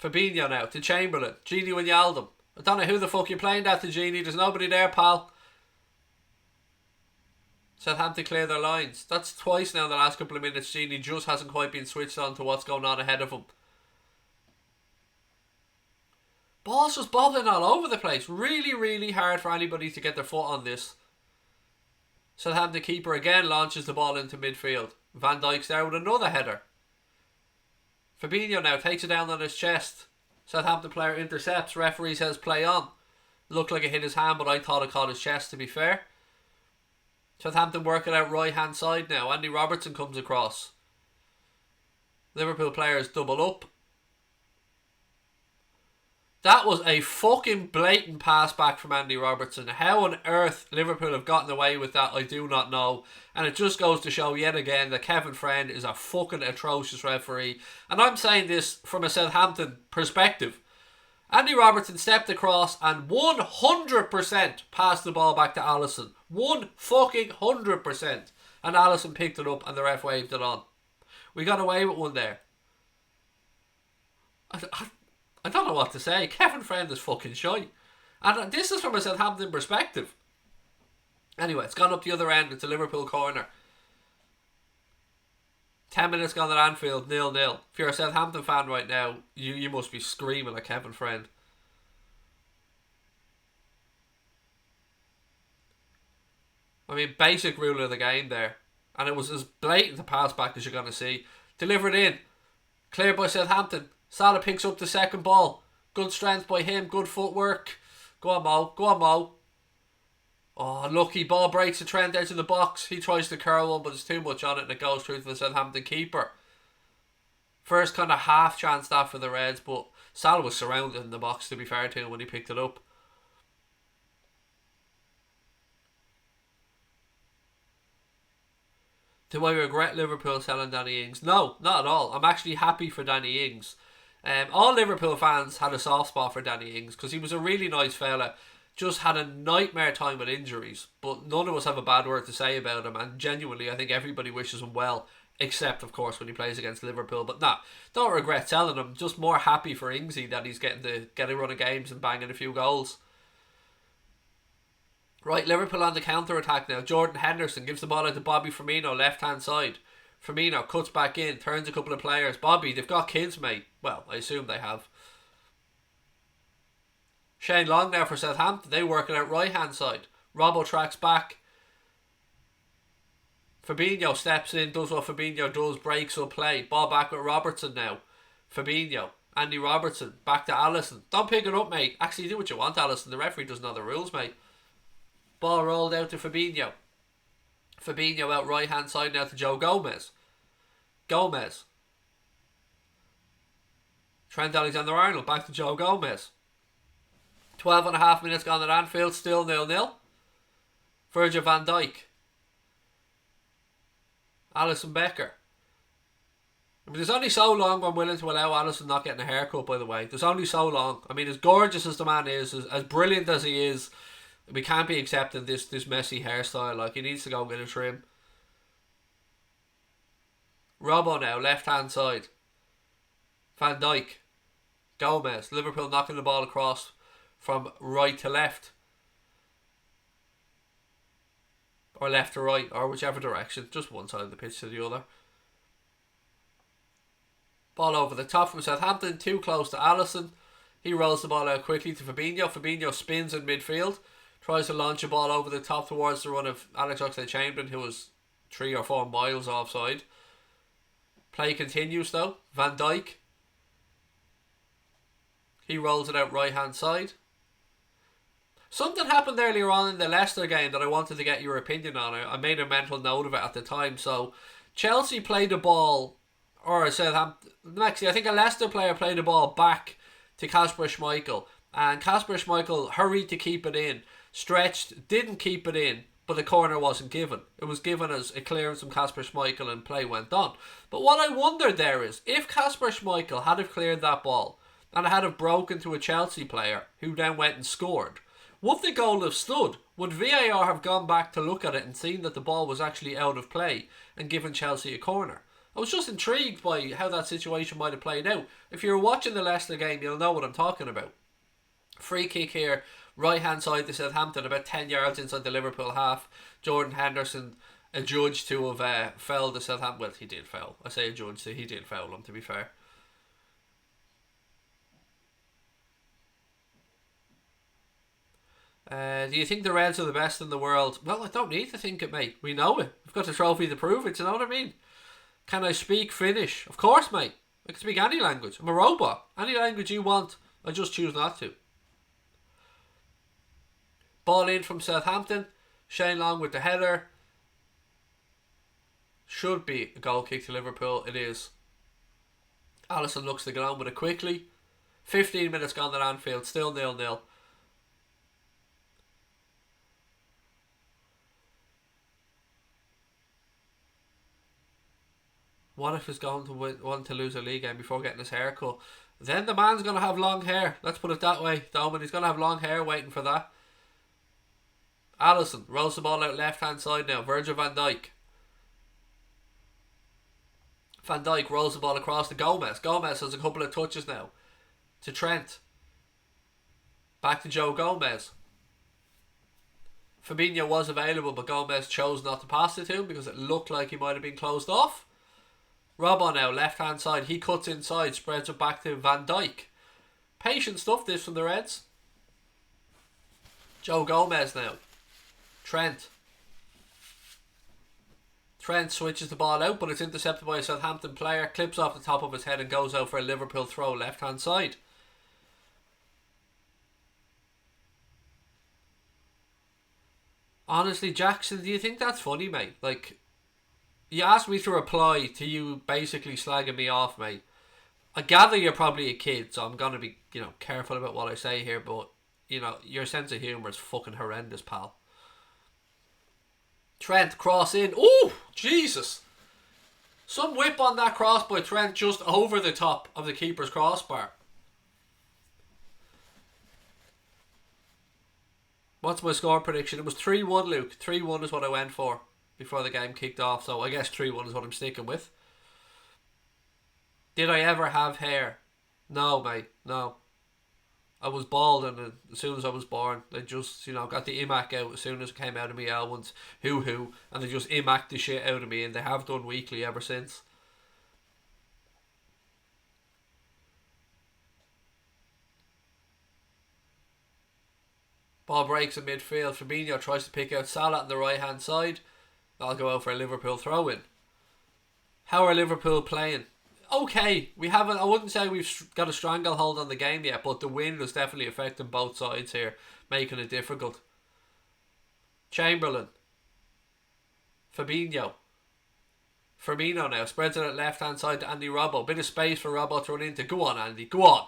S1: Fabinho now to Chamberlain. Genie Wijnaldum. I don't know who the fuck you're playing that to, Genie. There's nobody there, pal. Southampton clear their lines. That's twice now in the last couple of minutes. Genie just hasn't quite been switched on to what's going on ahead of him. Ball's just bobbling all over the place. Really, really hard for anybody to get their foot on this. Southampton keeper again launches the ball into midfield. Van Dijk's there with another header. Fabinho now takes it down on his chest. Southampton player intercepts. Referee says play on. Looked like it hit his hand, but I thought it caught his chest, to be fair. Southampton working out right hand side now. Andy Robertson comes across. Liverpool players double up. That was a fucking blatant pass back from Andy Robertson. How on earth Liverpool have gotten away with that, I do not know. And it just goes to show yet again that Kevin Friend is a fucking atrocious referee. And I'm saying this from a Southampton perspective. Andy Robertson stepped across and 100% passed the ball back to Alisson. 100%. And Alisson picked it up and the ref waved it on. We got away with one there. I don't know what to say. Kevin Friend is fucking shy. And this is from a Southampton perspective. Anyway, it's gone up the other end. It's a Liverpool corner. 10 minutes gone at Anfield, 0-0. If you're a Southampton fan right now, you must be screaming at Kevin Friend. I mean, basic rule of the game there. And it was as blatant a pass back as you're going to see. Delivered in. Cleared by Southampton. Salah picks up the second ball. Good strength by him. Good footwork. Go on, Mo. Go on, Mo. Oh, lucky. Ball breaks to Trent out of the box. He tries to curl one, but there's too much on it and it goes through to the Southampton keeper. First kind of half chance that for the Reds, but Salah was surrounded in the box, to be fair to him, when he picked it up. Do I regret Liverpool selling Danny Ings? No, not at all. I'm actually happy for Danny Ings. All Liverpool fans had a soft spot for Danny Ings because he was a really nice fella. Just had a nightmare time with injuries, but none of us have a bad word to say about him, and genuinely I think everybody wishes him well, except of course when he plays against Liverpool. But nah, don't regret selling him. Just more happy for Ingsy that he's getting to get a run of games and banging a few goals. Right, Liverpool on the counter-attack now. Jordan Henderson gives the ball out to Bobby Firmino, left-hand side. Firmino cuts back in, turns a couple of players. Bobby, they've got kids, mate. Well, I assume they have. Shane Long now for Southampton. They work it out right-hand side. Robbo tracks back. Fabinho steps in, does what Fabinho does, breaks up play. Ball back with Robertson now. Fabinho. Andy Robertson. Back to Alisson. Don't pick it up, mate. Actually, do what you want, Alisson. The referee doesn't know the rules, mate. Ball rolled out to Fabinho. Fabinho out right hand side now to Joe Gomez. Gomez. Trent Alexander-Arnold back to Joe Gomez. 12.5 minutes gone at Anfield, still 0-0. Virgil van Dijk. Alisson Becker. I mean, there's only so long I'm willing to allow Alisson not getting a haircut, by the way. There's only so long. I mean, as gorgeous as the man is, as brilliant as he is, we can't be accepting this messy hairstyle. Like, he needs to go and get a trim. Robbo now, left hand side. Van Dijk. Gomez. Liverpool knocking the ball across from right to left. Or left to right, or whichever direction. Just one side of the pitch to the other. Ball over the top from Southampton. Too close to Alisson. He rolls the ball out quickly to Fabinho. Fabinho spins in midfield. Tries to launch a ball over the top towards the run of Alex Oxlade-Chamberlain, who was 3 or 4 miles offside. Play continues though. Van Dijk. He rolls it out right hand side. Something happened earlier on in the Leicester game that I wanted to get your opinion on. I made a mental note of it at the time. So Chelsea played the ball, or Southampton, actually I think a Leicester player played the ball back to Kasper Schmeichel, and Kasper Schmeichel hurried to keep it in. Stretched, didn't keep it in, but the corner wasn't given. It was given as a clearance from Kasper Schmeichel and play went on. But what I wondered there is, if Kasper Schmeichel had have cleared that ball and had have broken to a Chelsea player who then went and scored, would the goal have stood? Would VAR have gone back to look at it and seen that the ball was actually out of play and given Chelsea a corner? I was just intrigued by how that situation might have played out. If you're watching the Leicester game, you'll know what I'm talking about. Free kick here. Right hand side to Southampton, about 10 yards inside the Liverpool half. Jordan Henderson adjudged to have fouled the Southampton. Well, he did foul. I say adjudged, he did foul him, to be fair. Do you think the Reds are the best in the world? Well, I don't need to think it, mate. We know it. We've got the trophy to prove it, you know what I mean? Can I speak Finnish? Of course, mate. I can speak any language. I'm a robot. Any language you want, I just choose not to. Ball in from Southampton. Shane Long with the header. Should be a goal kick to Liverpool. It is. Alisson looks to get on with it quickly. 15 minutes gone at Anfield. Still 0-0. What if he's going to want to lose a league game before getting his hair cut? Then the man's going to have long hair. Let's put it that way. Doman, he's going to have long hair waiting for that. Alisson rolls the ball out left hand side now. Virgil van Dijk. Van Dijk rolls the ball across to Gomez. Gomez has a couple of touches now. To Trent. Back to Joe Gomez. Firmino was available, but Gomez chose not to pass it to him because it looked like he might have been closed off. Robbo now, left hand side. He cuts inside, spreads it back to Van Dijk. Patient stuff this from the Reds. Joe Gomez now. Trent. Trent switches the ball out, but it's intercepted by a Southampton player. Clips off the top of his head and goes out for a Liverpool throw, left hand side. Honestly, Jackson, do you think that's funny, mate? Like, you asked me to reply to you basically slagging me off, mate. I gather you're probably a kid, so I'm going to be, careful about what I say here, but, your sense of humour is fucking horrendous, pal. Trent, cross in. Ooh, Jesus. Some whip on that cross by Trent just over the top of the keeper's crossbar. What's my score prediction? It was 3-1, Luke. 3-1 is what I went for before the game kicked off, so I guess 3-1 is what I'm sticking with. Did I ever have hair? No, mate, no. I was bald, and as soon as I was born, they just, got the imac out as soon as it came out of me albums, and they just imac the shit out of me, and they have done weekly ever since. Ball breaks in midfield. Firmino tries to pick out Salah on the right hand side. That'll go out for a Liverpool throw in. How are Liverpool playing? Okay, I wouldn't say we've got a stranglehold on the game yet, but the wind is definitely affecting both sides here, making it difficult. Chamberlain. Firmino now spreads it at left hand side to Andy Robbo. Bit of space for Robbo to run into. Go on, Andy, go on.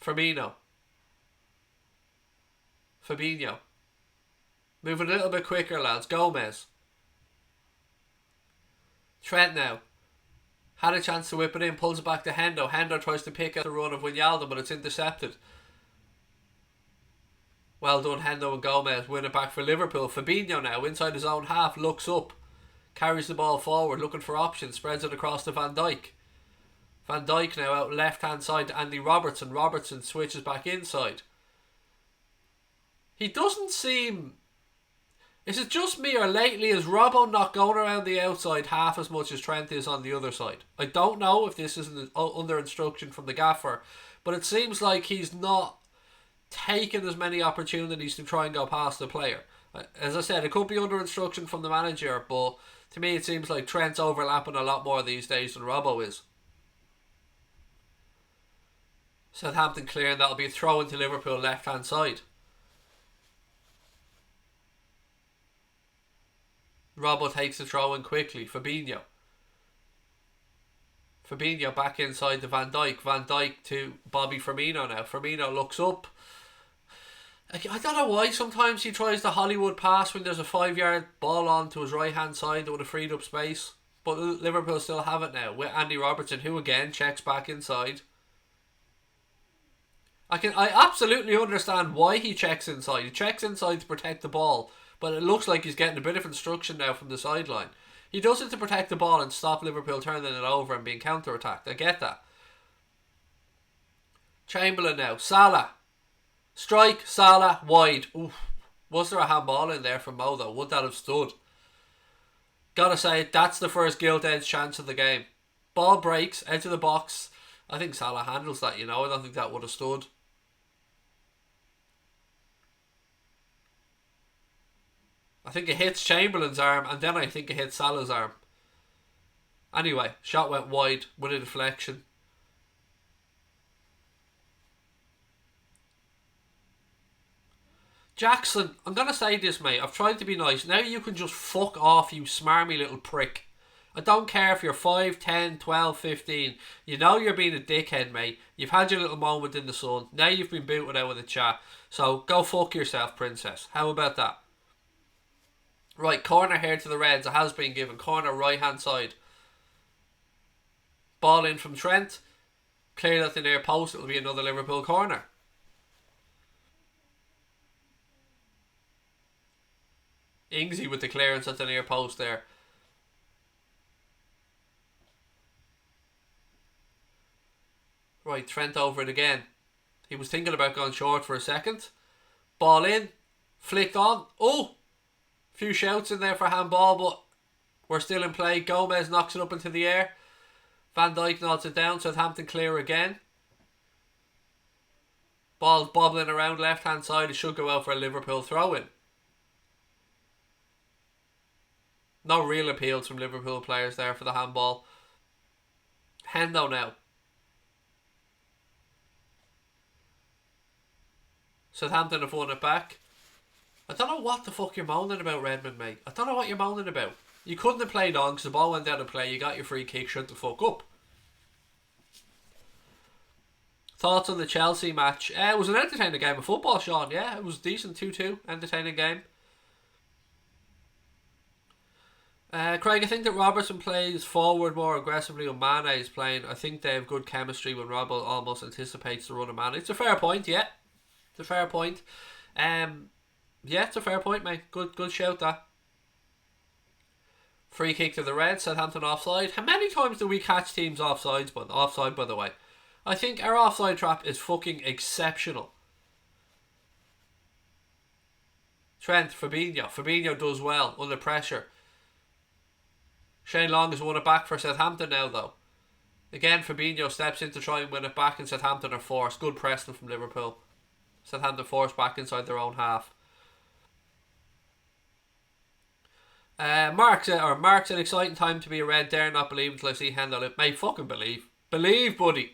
S1: Firmino. Moving a little bit quicker, lads. Gomez. Trent now. Had a chance to whip it in, pulls it back to Hendo. Hendo tries to pick out the run of Wijnaldum, but it's intercepted. Well done, Hendo and Gomez. Win it back for Liverpool. Firmino now, inside his own half, looks up. Carries the ball forward, looking for options. Spreads it across to Van Dijk. Van Dijk now out left hand side to Andy Robertson. Robertson switches back inside. He doesn't seem... Is it just me, or lately is Robbo not going around the outside half as much as Trent is on the other side? I don't know if this is under instruction from the gaffer, but it seems like he's not taking as many opportunities to try and go past the player. As I said, it could be under instruction from the manager, but to me it seems like Trent's overlapping a lot more these days than Robbo is. Southampton clearing, that'll be a throw into Liverpool left hand side. Robbo takes the throw in quickly. Firmino back inside to Van Dijk. Van Dijk to Bobby Firmino now. Firmino looks up. I don't know why sometimes he tries the Hollywood pass when there's a 5-yard ball on to his right hand side with a freed up space. But Liverpool still have it now with Andy Robertson, who again checks back inside. I absolutely understand why he checks inside. He checks inside to protect the ball, but it looks like he's getting a bit of instruction now from the sideline. He does it to protect the ball and stop Liverpool turning it over and being counter-attacked. I get that. Chamberlain now. Salah. Strike. Salah. Wide. Oof. Was there a handball in there from Mo though? Would that have stood? Gotta say, that's the first gilt-edged chance of the game. Ball breaks. Out of the box. I think Salah handles that, I don't think that would have stood. I think it hits Chamberlain's arm, and then I think it hits Salah's arm. Anyway, shot went wide with a deflection. Jackson, I'm going to say this, mate. I've tried to be nice. Now you can just fuck off, you smarmy little prick. I don't care if you're 5, 10, 12, 15. You know you're being a dickhead, mate. You've had your little moment in the sun. Now you've been booted out of the chat. So go fuck yourself, princess. How about that? Right, corner here to the Reds. It has been given. Corner right hand side. Ball in from Trent. Cleared at the near post. It'll be another Liverpool corner. Ingsy with the clearance at the near post there. Right, Trent over it again. He was thinking about going short for a second. Ball in. Flicked on. Oh! Few shouts in there for handball, but we're still in play. Gomez knocks it up into the air. Van Dijk nods it down. Southampton clear again. Ball's bobbling around left hand side. It should go out for a Liverpool throw in. No real appeals from Liverpool players there for the handball. Hendo now. Southampton have won it back. I don't know what the fuck you're moaning about, Redmond, mate. I don't know what you're moaning about. You couldn't have played on because the ball went down to play. You got your free kick. Shut the fuck up. Thoughts on the Chelsea match? It was an entertaining game of football, Sean. Yeah, it was decent 2-2. Entertaining game. Craig, I think that Robertson plays forward more aggressively when Mane is playing. I think they have good chemistry when Robbo almost anticipates the run of Mane. It's a fair point, yeah. It's a fair point. Yeah, it's a fair point, mate. Good shout, that. Free kick to the Reds. Southampton offside. How many times do we catch teams offside, by the way? I think our offside trap is fucking exceptional. Trent, Fabinho. Fabinho does well under pressure. Shane Long has won it back for Southampton now, though. Again, Fabinho steps in to try and win it back, and Southampton are forced. Good pressing from Liverpool. Southampton forced back inside their own half. Mark's an exciting time to be a Red. Dare not believe until I see Hendo live. Mate, fucking believe. Believe, buddy.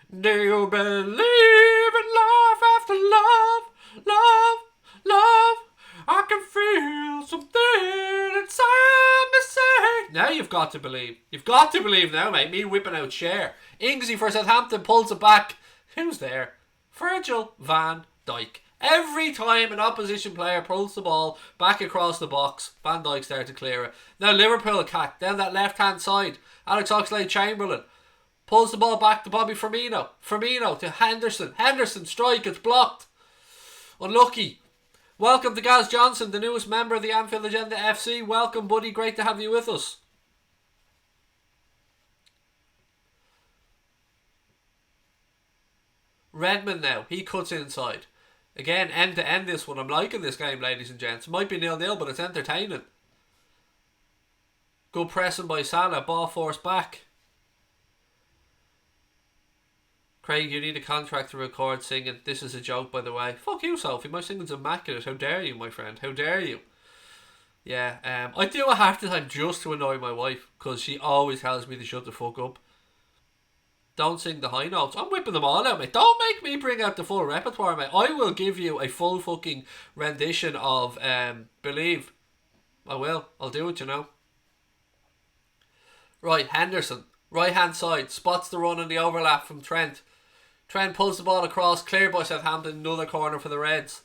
S1: Do you believe in life after love? Love, love. I can feel something inside me say. Now you've got to believe. You've got to believe now, mate. Me whipping out Cher. Ingsy for Southampton pulls it back. Who's there? Virgil van Dijk. Every time an opposition player pulls the ball back across the box, Van Dijk starts to clear it. Now Liverpool attack down that left hand side. Alex Oxlade-Chamberlain pulls the ball back to Bobby Firmino. Firmino to Henderson. Henderson strike, it's blocked. Unlucky. Welcome to Gaz Johnson, the newest member of the Anfield Agenda FC. Welcome, buddy. Great to have you with us. Redmond now. He cuts inside. Again, end to end this one. I'm liking this game, ladies and gents. It might be 0-0, but it's entertaining. Good pressing by Salah. Ball forced back. Craig, you need a contract to record singing. This is a joke, by the way. Fuck you, Sophie. My singing's immaculate. How dare you, my friend? How dare you? Yeah, I do it half the time just to annoy my wife, because she always tells me to shut the fuck up. Don't sing the high notes. I'm whipping them all out, mate. Don't make me bring out the full repertoire, mate. I will give you a full fucking rendition of Believe. I will. I'll do it, you know. Right, Henderson. Right hand side. Spots the run and the overlap from Trent. Trent pulls the ball across. Cleared by Southampton. Another corner for the Reds.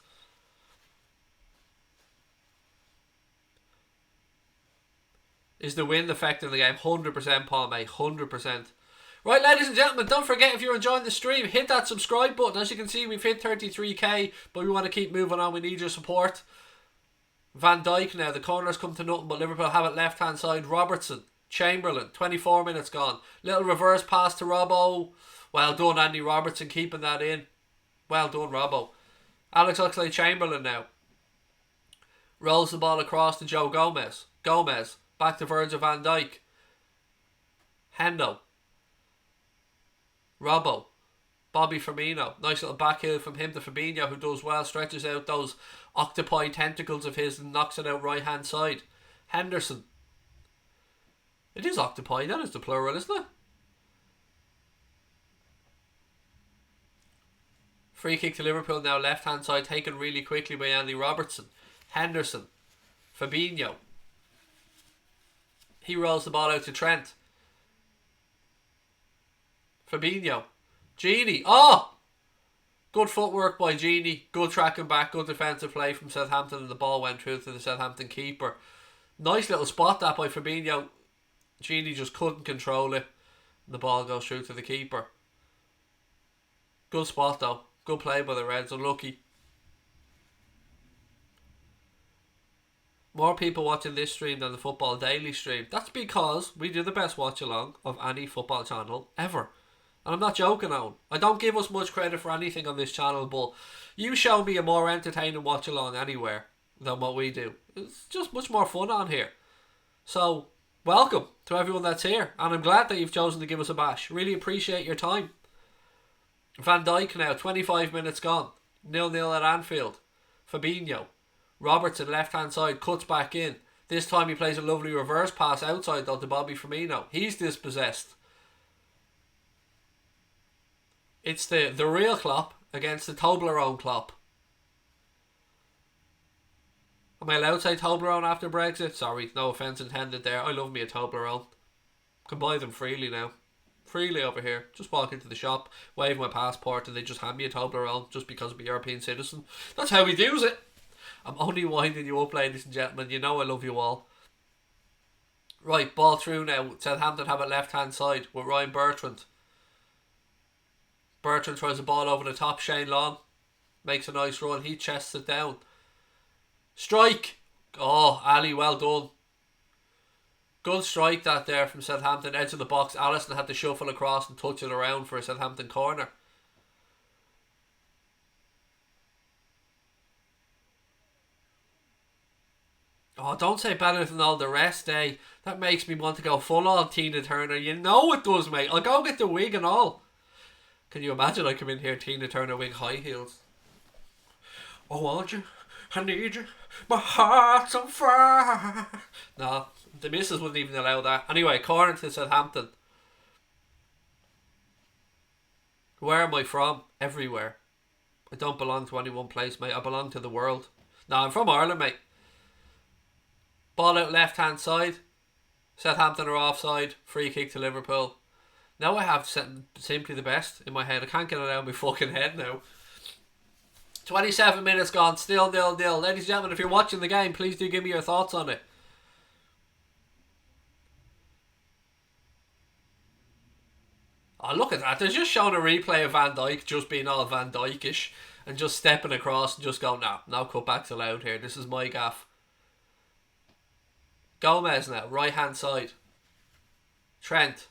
S1: Is the wind affecting the game? 100%, Paul, mate. 100%. Right, ladies and gentlemen, don't forget, if you're enjoying the stream, hit that subscribe button. As you can see, we've hit 33k, but we want to keep moving on. We need your support. Van Dijk now. The corners come to nothing, but Liverpool have it left hand side. Robertson, Chamberlain, 24 minutes gone. Little reverse pass to Robbo. Well done, Andy Robertson, keeping that in. Well done, Robbo. Alex Oxlade-Chamberlain now. Rolls the ball across to Joe Gomez. Gomez, back to Virgil van Dijk. Hendo. Robbo. Bobby Firmino. Nice little back heel from him to Fabinho, who does well. Stretches out those octopi tentacles of his and knocks it out right hand side. Henderson. It is octopi, that is the plural, isn't it? Free kick to Liverpool now, left hand side, taken really quickly by Andy Robertson. Henderson. Fabinho. He rolls the ball out to Trent. Fabinho. Genie. Oh! Good footwork by Genie. Good tracking back. Good defensive play from Southampton, and the ball went through to the Southampton keeper. Nice little spot that by Fabinho. Genie just couldn't control it. The ball goes through to the keeper. Good spot though. Good play by the Reds. Unlucky. More people watching this stream than the Football Daily stream. That's because we do the best watch along of any football channel ever. And I'm not joking, Owen. I don't give us much credit for anything on this channel, but you show me a more entertaining watch along anywhere than what we do. It's just much more fun on here. So, welcome to everyone that's here. And I'm glad that you've chosen to give us a bash. Really appreciate your time. Van Dijk now, 25 minutes gone. 0-0 at Anfield. Fabinho. Robertson, left hand side, cuts back in. This time he plays a lovely reverse pass outside though to Bobby Firmino. He's dispossessed. It's the real Klopp against the Toblerone Klopp. Am I allowed to say Toblerone after Brexit? Sorry, no offence intended there. I love me a Toblerone. Can buy them freely now. Freely over here. Just walk into the shop, wave my passport, and they just hand me a Toblerone just because I'm a European citizen. That's how we do it. I'm only winding you up, ladies and gentlemen. You know I love you all. Right, ball through now. Southampton have it left hand side with Ryan Bertrand. Bertrand throws the ball over the top. Shane Long makes a nice run. He chests it down. Strike. Oh, Ali, well done. Good strike that there from Southampton. Edge of the box. Alisson had to shuffle across and touch it around for a Southampton corner. Oh, don't say better than all the rest, eh? That makes me want to go full on Tina Turner. You know it does, mate. I'll go get the wig and all. Can you imagine I come in here, Tina Turner wig, high heels? I want you. I need you. My heart's on fire. No, the missus wouldn't even allow that. Anyway, corner to Southampton. Where am I from? Everywhere. I don't belong to any one place, mate. I belong to the world. No, I'm from Ireland, mate. Ball out left hand side. Southampton are offside. Free kick to Liverpool. Now I have simply the best in my head. I can't get it out of my fucking head now. 27 minutes gone. Still 0-0. Ladies and gentlemen, if you're watching the game, please do give me your thoughts on it. Oh, look at that. They're just showing a replay of Van Dijk just being all Van Dijk-ish and just stepping across and just going, nah, no cutbacks allowed here. This is my gaff. Gomez now, right hand side. Trent.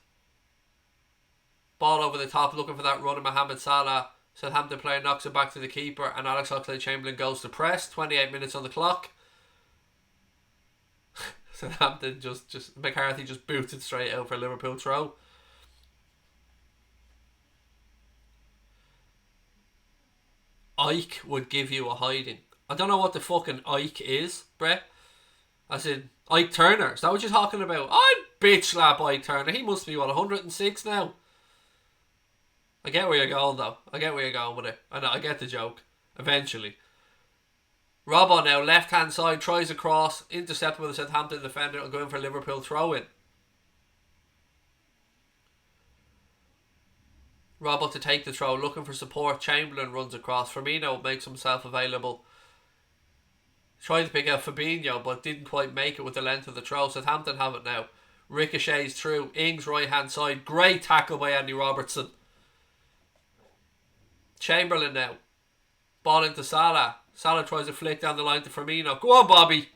S1: Ball over the top, looking for that run of Mohamed Salah. Southampton player knocks it back to the keeper, and Alex Oxlade-Chamberlain goes to press. 28 minutes on the clock. Southampton just McCarthy just boots it straight out for a Liverpool throw. Ike would give you a hiding. I don't know what the fucking Ike is, Brett. As in Ike Turner. Is that what you're talking about? I'd bitch slap Ike Turner. He must be, what, 106 now? I get where you're going, though. I get where you're going with it. I get the joke. Eventually. Robbo now, left hand side, tries a cross, intercepted with a Southampton defender, and going for a Liverpool throw in. Robbo to take the throw, looking for support. Chamberlain runs across. Firmino makes himself available. Tried to pick out Fabinho, but didn't quite make it with the length of the throw. Southampton have it now. Ricochets through. Ings right hand side. Great tackle by Andy Robertson. Chamberlain now. Ball into Salah. Salah tries to flick down the line to Firmino. Go on, Bobby.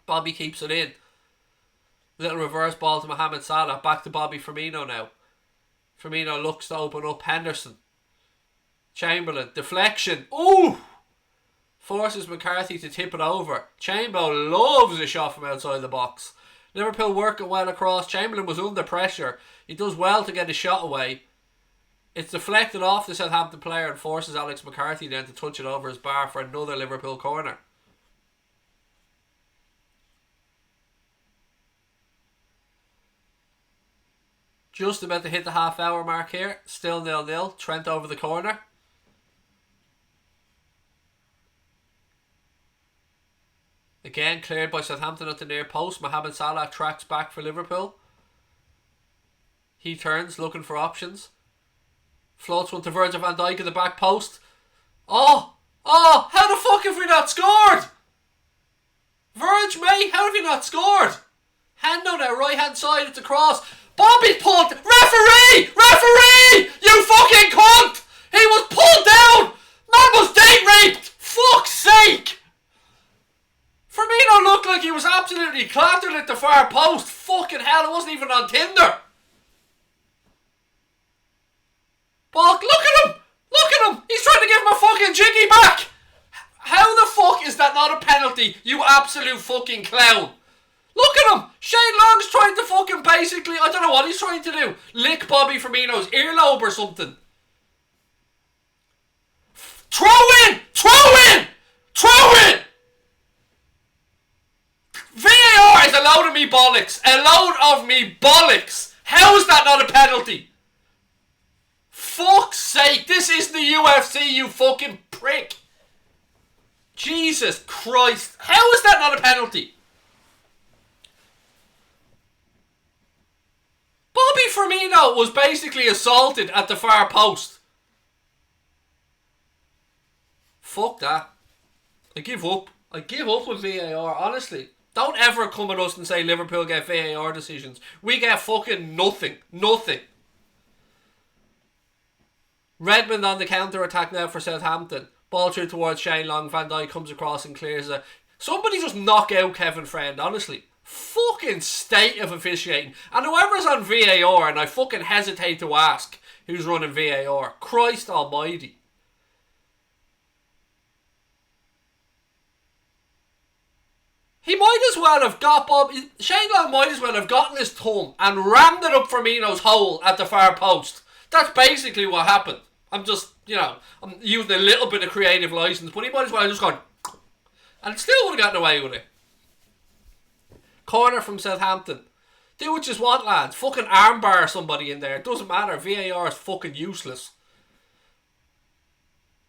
S1: Bobby keeps it in. Little reverse ball to Mohamed Salah. Back to Bobby Firmino now. Firmino looks to open up Henderson. Chamberlain. Deflection. Ooh! Forces McCarthy to tip it over. Chambo loves a shot from outside the box. Liverpool work it well across. Chamberlain was under pressure. He does well to get his shot away. It's deflected off the Southampton player and forces Alex McCarthy then to touch it over his bar for another Liverpool corner. Just about to hit the half-hour mark here. Still 0-0. Trent over the corner. Again, cleared by Southampton at the near post. Mohamed Salah tracks back for Liverpool. He turns, looking for options. Floats one to Virgil van Dijk in the back post. Oh, how the fuck have we not scored? Virg, mate, how have you not scored? Hand on our right hand side at the cross. Bobby pulled. Referee! Referee! You fucking cunt! He was pulled down! Man was date raped! Fuck's sake! Firmino looked like he was absolutely clattered at the far post. Fucking hell, it wasn't even on Tinder. Bulk, look at him! Look at him! He's trying to give him a fucking jiggy back! How the fuck is that not a penalty, you absolute fucking clown? Look at him! Shane Long's trying to fucking basically, I don't know what he's trying to do. Lick Bobby Firmino's earlobe or something. Throw in! Throw in! Throw in! VAR is a load of me bollocks. A load of me bollocks. How is that not a penalty? Fuck's sake, this isn't the UFC, you fucking prick. Jesus Christ. How is that not a penalty? Bobby Firmino was basically assaulted at the far post. Fuck that. I give up. I give up with VAR, honestly. Don't ever come at us and say Liverpool get VAR decisions. We get fucking nothing. Nothing. Redmond on the counter-attack now for Southampton. Ball through towards Shane Long. Van Dijk comes across and clears it. Somebody just knock out Kevin Friend, honestly. Fucking state of officiating. And whoever's on VAR, and I fucking hesitate to ask who's running VAR. Christ almighty. He might as well have got Shane Long might as well have gotten his thumb and rammed it up Firmino's hole at the far post. That's basically what happened. I'm just, I'm using a little bit of creative license, but he might as well have just gone, and still would have gotten away with it. Corner from Southampton. Do what you want, lads. Fucking armbar somebody in there. It doesn't matter. VAR is fucking useless.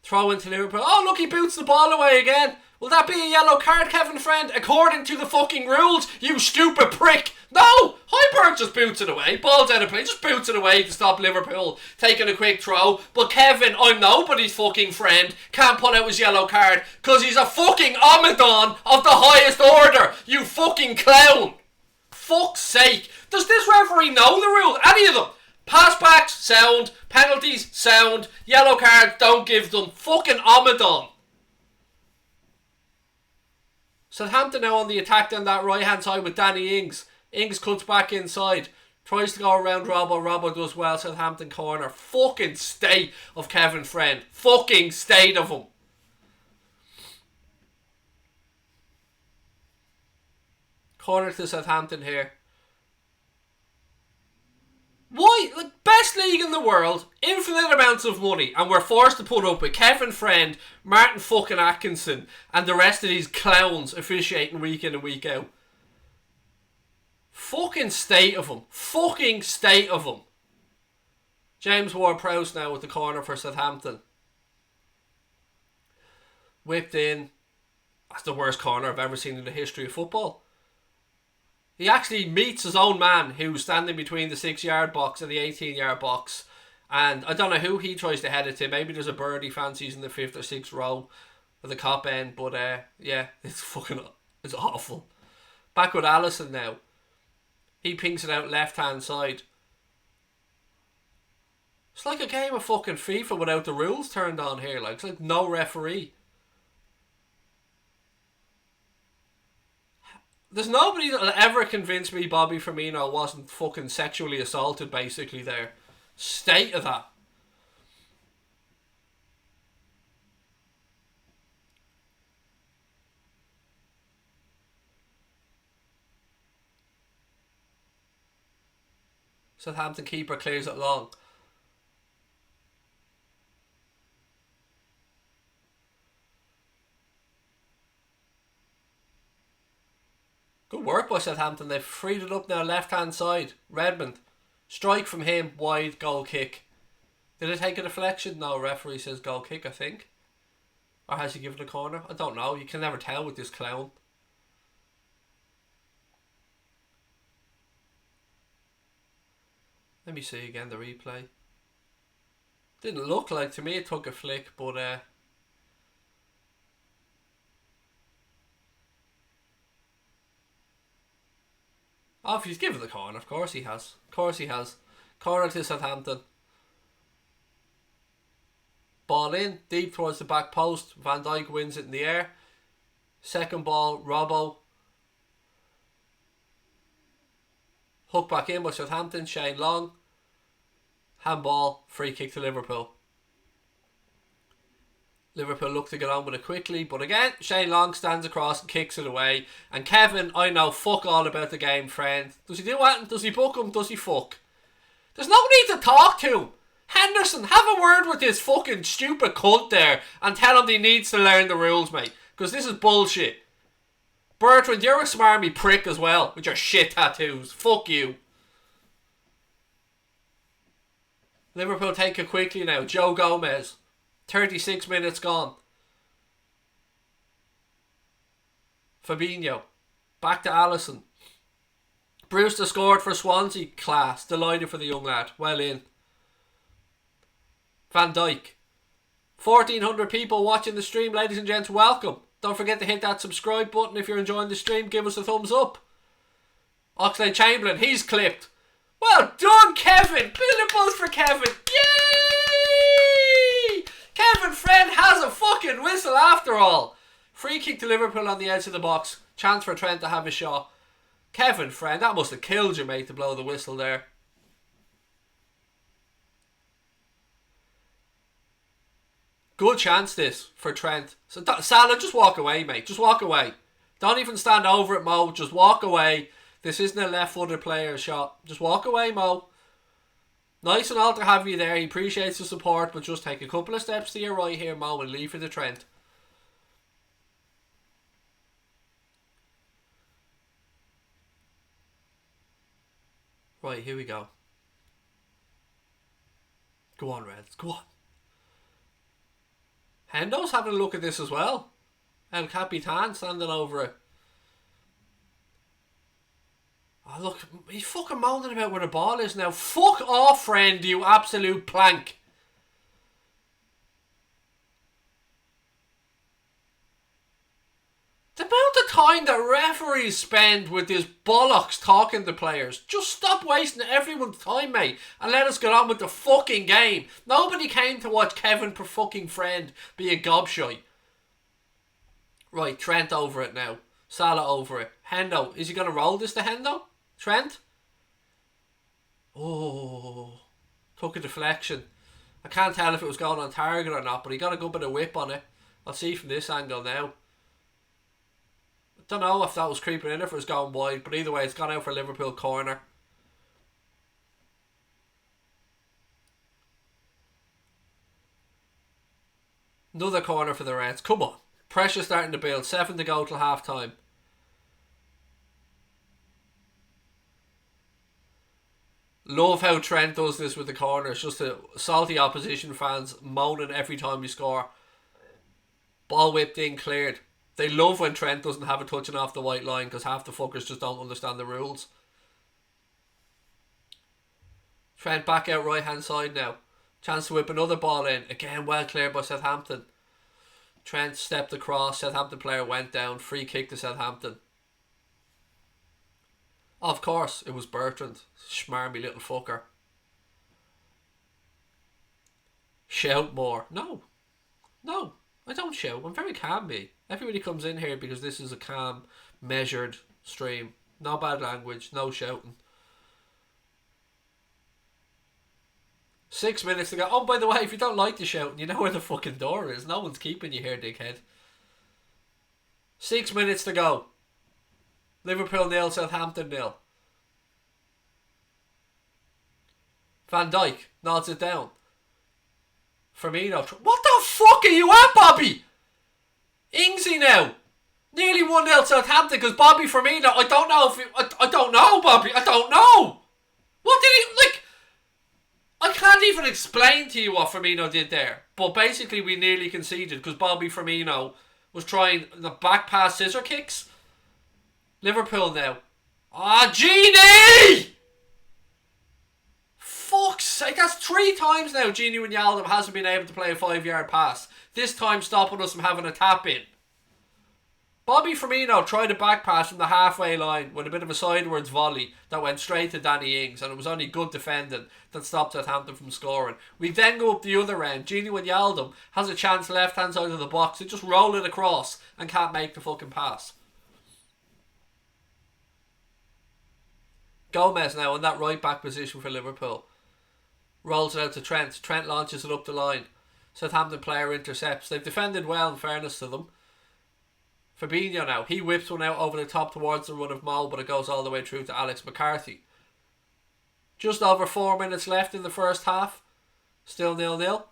S1: Throw into Liverpool. Oh, look, he boots the ball away again. Will that be a yellow card, Kevin Friend? According to the fucking rules, you stupid prick. No! Højbjerg just boots it away. Ball's out of play. Just boots it away to stop Liverpool taking a quick throw. But Kevin, I'm nobody's fucking friend, can't pull out his yellow card because he's a fucking Omadon of the highest order. You fucking clown. Fuck's sake. Does this referee know the rules? Any of them? Passbacks, sound. Penalties, sound. Yellow cards, don't give them. Fucking Omadon. Southampton now on the attack down that right hand side with Danny Ings. Ings cuts back inside. Tries to go around Robbo. Robbo does well. Southampton corner. Fucking state of Kevin Friend. Fucking state of him. Corner to Southampton here. Why? Like, best league in the world, infinite amounts of money, and we're forced to put up with Kevin Friend, Martin fucking Atkinson, and the rest of these clowns officiating week in and week out. Fucking state of them. Fucking state of them. James Ward-Prowse now with the corner for Southampton. Whipped in. That's the worst corner I've ever seen in the history of football. He actually meets his own man who's standing between the 6-yard box and the 18-yard box. And I don't know who he tries to head it to. Maybe there's a bird he fancies in the 5th or 6th row of the cop end. But yeah, it's awful. Back with Allison now. He pings it out left-hand side. It's like a game of fucking FIFA without the rules turned on here. It's like no referee. There's nobody that'll ever convince me Bobby Firmino wasn't fucking sexually assaulted basically there. State of that. Southampton keeper clears it long. Good work by Southampton. They've freed it up now left hand side. Redmond. Strike from him, wide, goal kick. Did it take a deflection? No, referee says goal kick, I think. Or has he given a corner? I don't know. You can never tell with this clown. Let me see again the replay. Didn't look like, to me it took a flick, but oh, if he's given the corner, of course he has. Of course he has. Corner to Southampton. Ball in, deep towards the back post. Van Dijk wins it in the air. Second ball, Robbo. Hook back in by Southampton, Shane Long. Handball, free kick to Liverpool. Liverpool look to get on with it quickly, but again, Shane Long stands across and kicks it away. And Kevin, I know fuck all about the game, friend. Does he do what? Does he book him? Does he fuck? There's no need to talk to him. Henderson, have a word with this fucking stupid cunt there and tell him he needs to learn the rules, mate. Because this is bullshit. Bertrand, you're a smarmy prick as well with your shit tattoos. Fuck you. Liverpool take it quickly now. Joe Gomez. 36 minutes gone. Fabinho. Back to Alisson. Brewster scored for Swansea. Class. Delighted for the young lad. Well in. Van Dijk. 1,400 people watching the stream, ladies and gents. Welcome. Don't forget to hit that subscribe button if you're enjoying the stream. Give us a thumbs up. Oxlade-Chamberlain. He's clipped. Well done, Kevin. Billion balls for Kevin. Yay! Kevin Friend has a fucking whistle after all. Free kick to Liverpool on the edge of the box. Chance for Trent to have a shot. Kevin Friend, that must have killed you, mate, to blow the whistle there. Good chance this for Trent. So Salah, just walk away, mate. Just walk away. Don't even stand over it, Mo. Just walk away. This isn't a left-footed player shot. Just walk away, Mo. Nice and all to have you there. He appreciates the support, but just take a couple of steps to your right here, Mo, and leave for the Trent. Right, here we go. Go on, Reds. Go on. Hendo's having a look at this as well. El Capitan standing over it. Oh, look, he's fucking moaning about where the ball is now. Fuck off, friend, you absolute plank. The amount of time that referees spend with this bollocks talking to players. Just stop wasting everyone's time, mate, and let us get on with the fucking game. Nobody came to watch Kevin per fucking Friend be a gobshite. Right, Trent over it now. Salah over it. Hendo, is he going to roll this to Hendo? Trent? Oh, took a deflection. I can't tell if it was going on target or not, but he got a good bit of whip on it. I'll see from this angle now. Don't know if that was creeping in, if it was going wide, but either way, it's gone out for Liverpool corner. Another corner for the Reds. Come on. Pressure starting to build. 7 to go till half time. Love how Trent does this with the corners. Just a salty opposition fans moaning every time we score. Ball whipped in, cleared. They love when Trent doesn't have a touching off the white line because half the fuckers just don't understand the rules. Trent back out right hand side now. Chance to whip another ball in. Again, well cleared by Southampton. Trent stepped across. Southampton player went down. Free kick to Southampton. Of course, it was Bertrand. Schmarmy little fucker. Shout more. No. No. I don't shout. I'm very calm, me. Everybody comes in here because this is a calm, measured stream. No bad language, no shouting. 6 minutes to go. Oh, by the way, if you don't like the shouting, you know where the fucking door is. No one's keeping you here, dickhead. 6 minutes to go. Liverpool 0, Southampton 0. Van Dijk nods it down. Firmino. What the fuck are you at, Bobby? Ingsy now. Nearly 1-0 Southampton because Bobby Firmino. I don't know if it, I don't know, Bobby. I don't know. What did he... Like, I can't even explain to you what Firmino did there. But basically we nearly conceded because Bobby Firmino was trying the back pass scissor kicks. Liverpool now. Ah, Genie! Fuck's sake, that's 3 times now Genie Wijnaldum hasn't been able to play a 5-yard pass. This time stopping us from having a tap in. Bobby Firmino tried a back pass from the halfway line with a bit of a sidewards volley that went straight to Danny Ings, and it was only good defending that stopped Southampton from scoring. We then go up the other end. Genie Wijnaldum has a chance left hand side of the box to just roll it across and can't make the fucking pass. Gomez now in that right back position for Liverpool. Rolls it out to Trent. Trent launches it up the line. Southampton player intercepts. They've defended well in fairness to them. Firmino now. He whips one out over the top towards the run of Mo, but it goes all the way through to Alex McCarthy. Just over 4 minutes left in the first half. Still 0-0.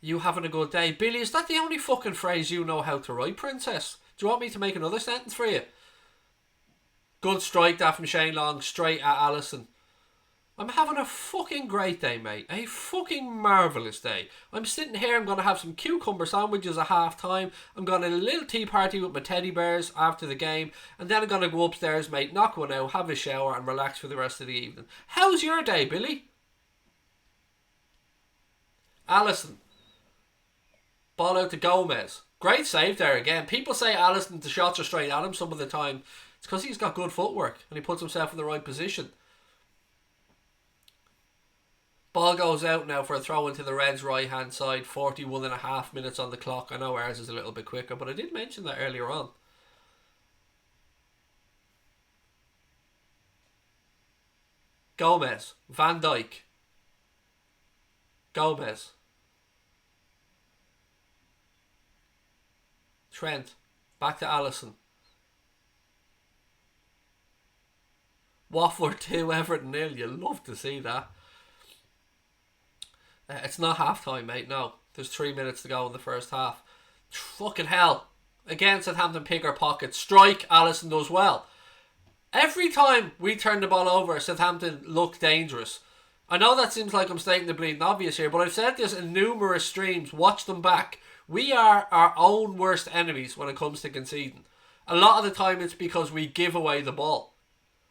S1: You having a good day. Billy, is that the only fucking phrase you know how to write, princess? Do you want me to make another sentence for you? Good strike that from Shane Long straight at Alisson. I'm having a fucking great day, mate. A fucking marvellous day. I'm sitting here, I'm going to have some cucumber sandwiches at half time. I'm going to a little tea party with my teddy bears after the game. And then I'm going to go upstairs, mate, knock one out, have a shower and relax for the rest of the evening. How's your day, Billy? Alisson. Ball out to Gomez. Great save there again. People say Alisson, the shots are straight at him some of the time. It's because he's got good footwork and he puts himself in the right position. Ball goes out now for a throw into the Reds' right hand side. 41.5 minutes on the clock. I know ours is a little bit quicker, but I did mention that earlier on. Gomez. Van Dijk. Gomez. Trent. Back to Alisson. Watford 2, Everton 0. You love to see that. It's not half time, mate. No. There's 3 minutes to go in the first half. Fucking hell. Again, Southampton pick our pockets. Strike, Alisson does well. Every time we turn the ball over, Southampton look dangerous. I know that seems like I'm stating the bleeding obvious here, but I've said this in numerous streams. Watch them back. We are our own worst enemies when it comes to conceding. A lot of the time it's because we give away the ball.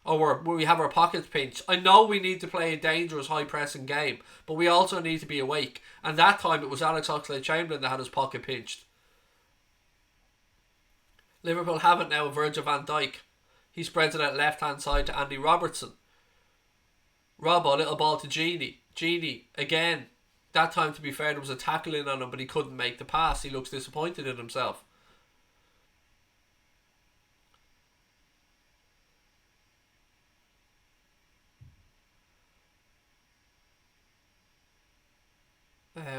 S1: Or we have our pockets pinched. I know we need to play a dangerous high pressing game, but we also need to be awake. And that time it was Alex Oxlade-Chamberlain that had his pocket pinched. Liverpool have it now with Virgil van Dijk. He spreads it out left hand side to Andy Robertson. Robbo, little ball to Genie. Genie, again. That time, to be fair, there was a tackle in on him, but he couldn't make the pass. He looks disappointed in himself.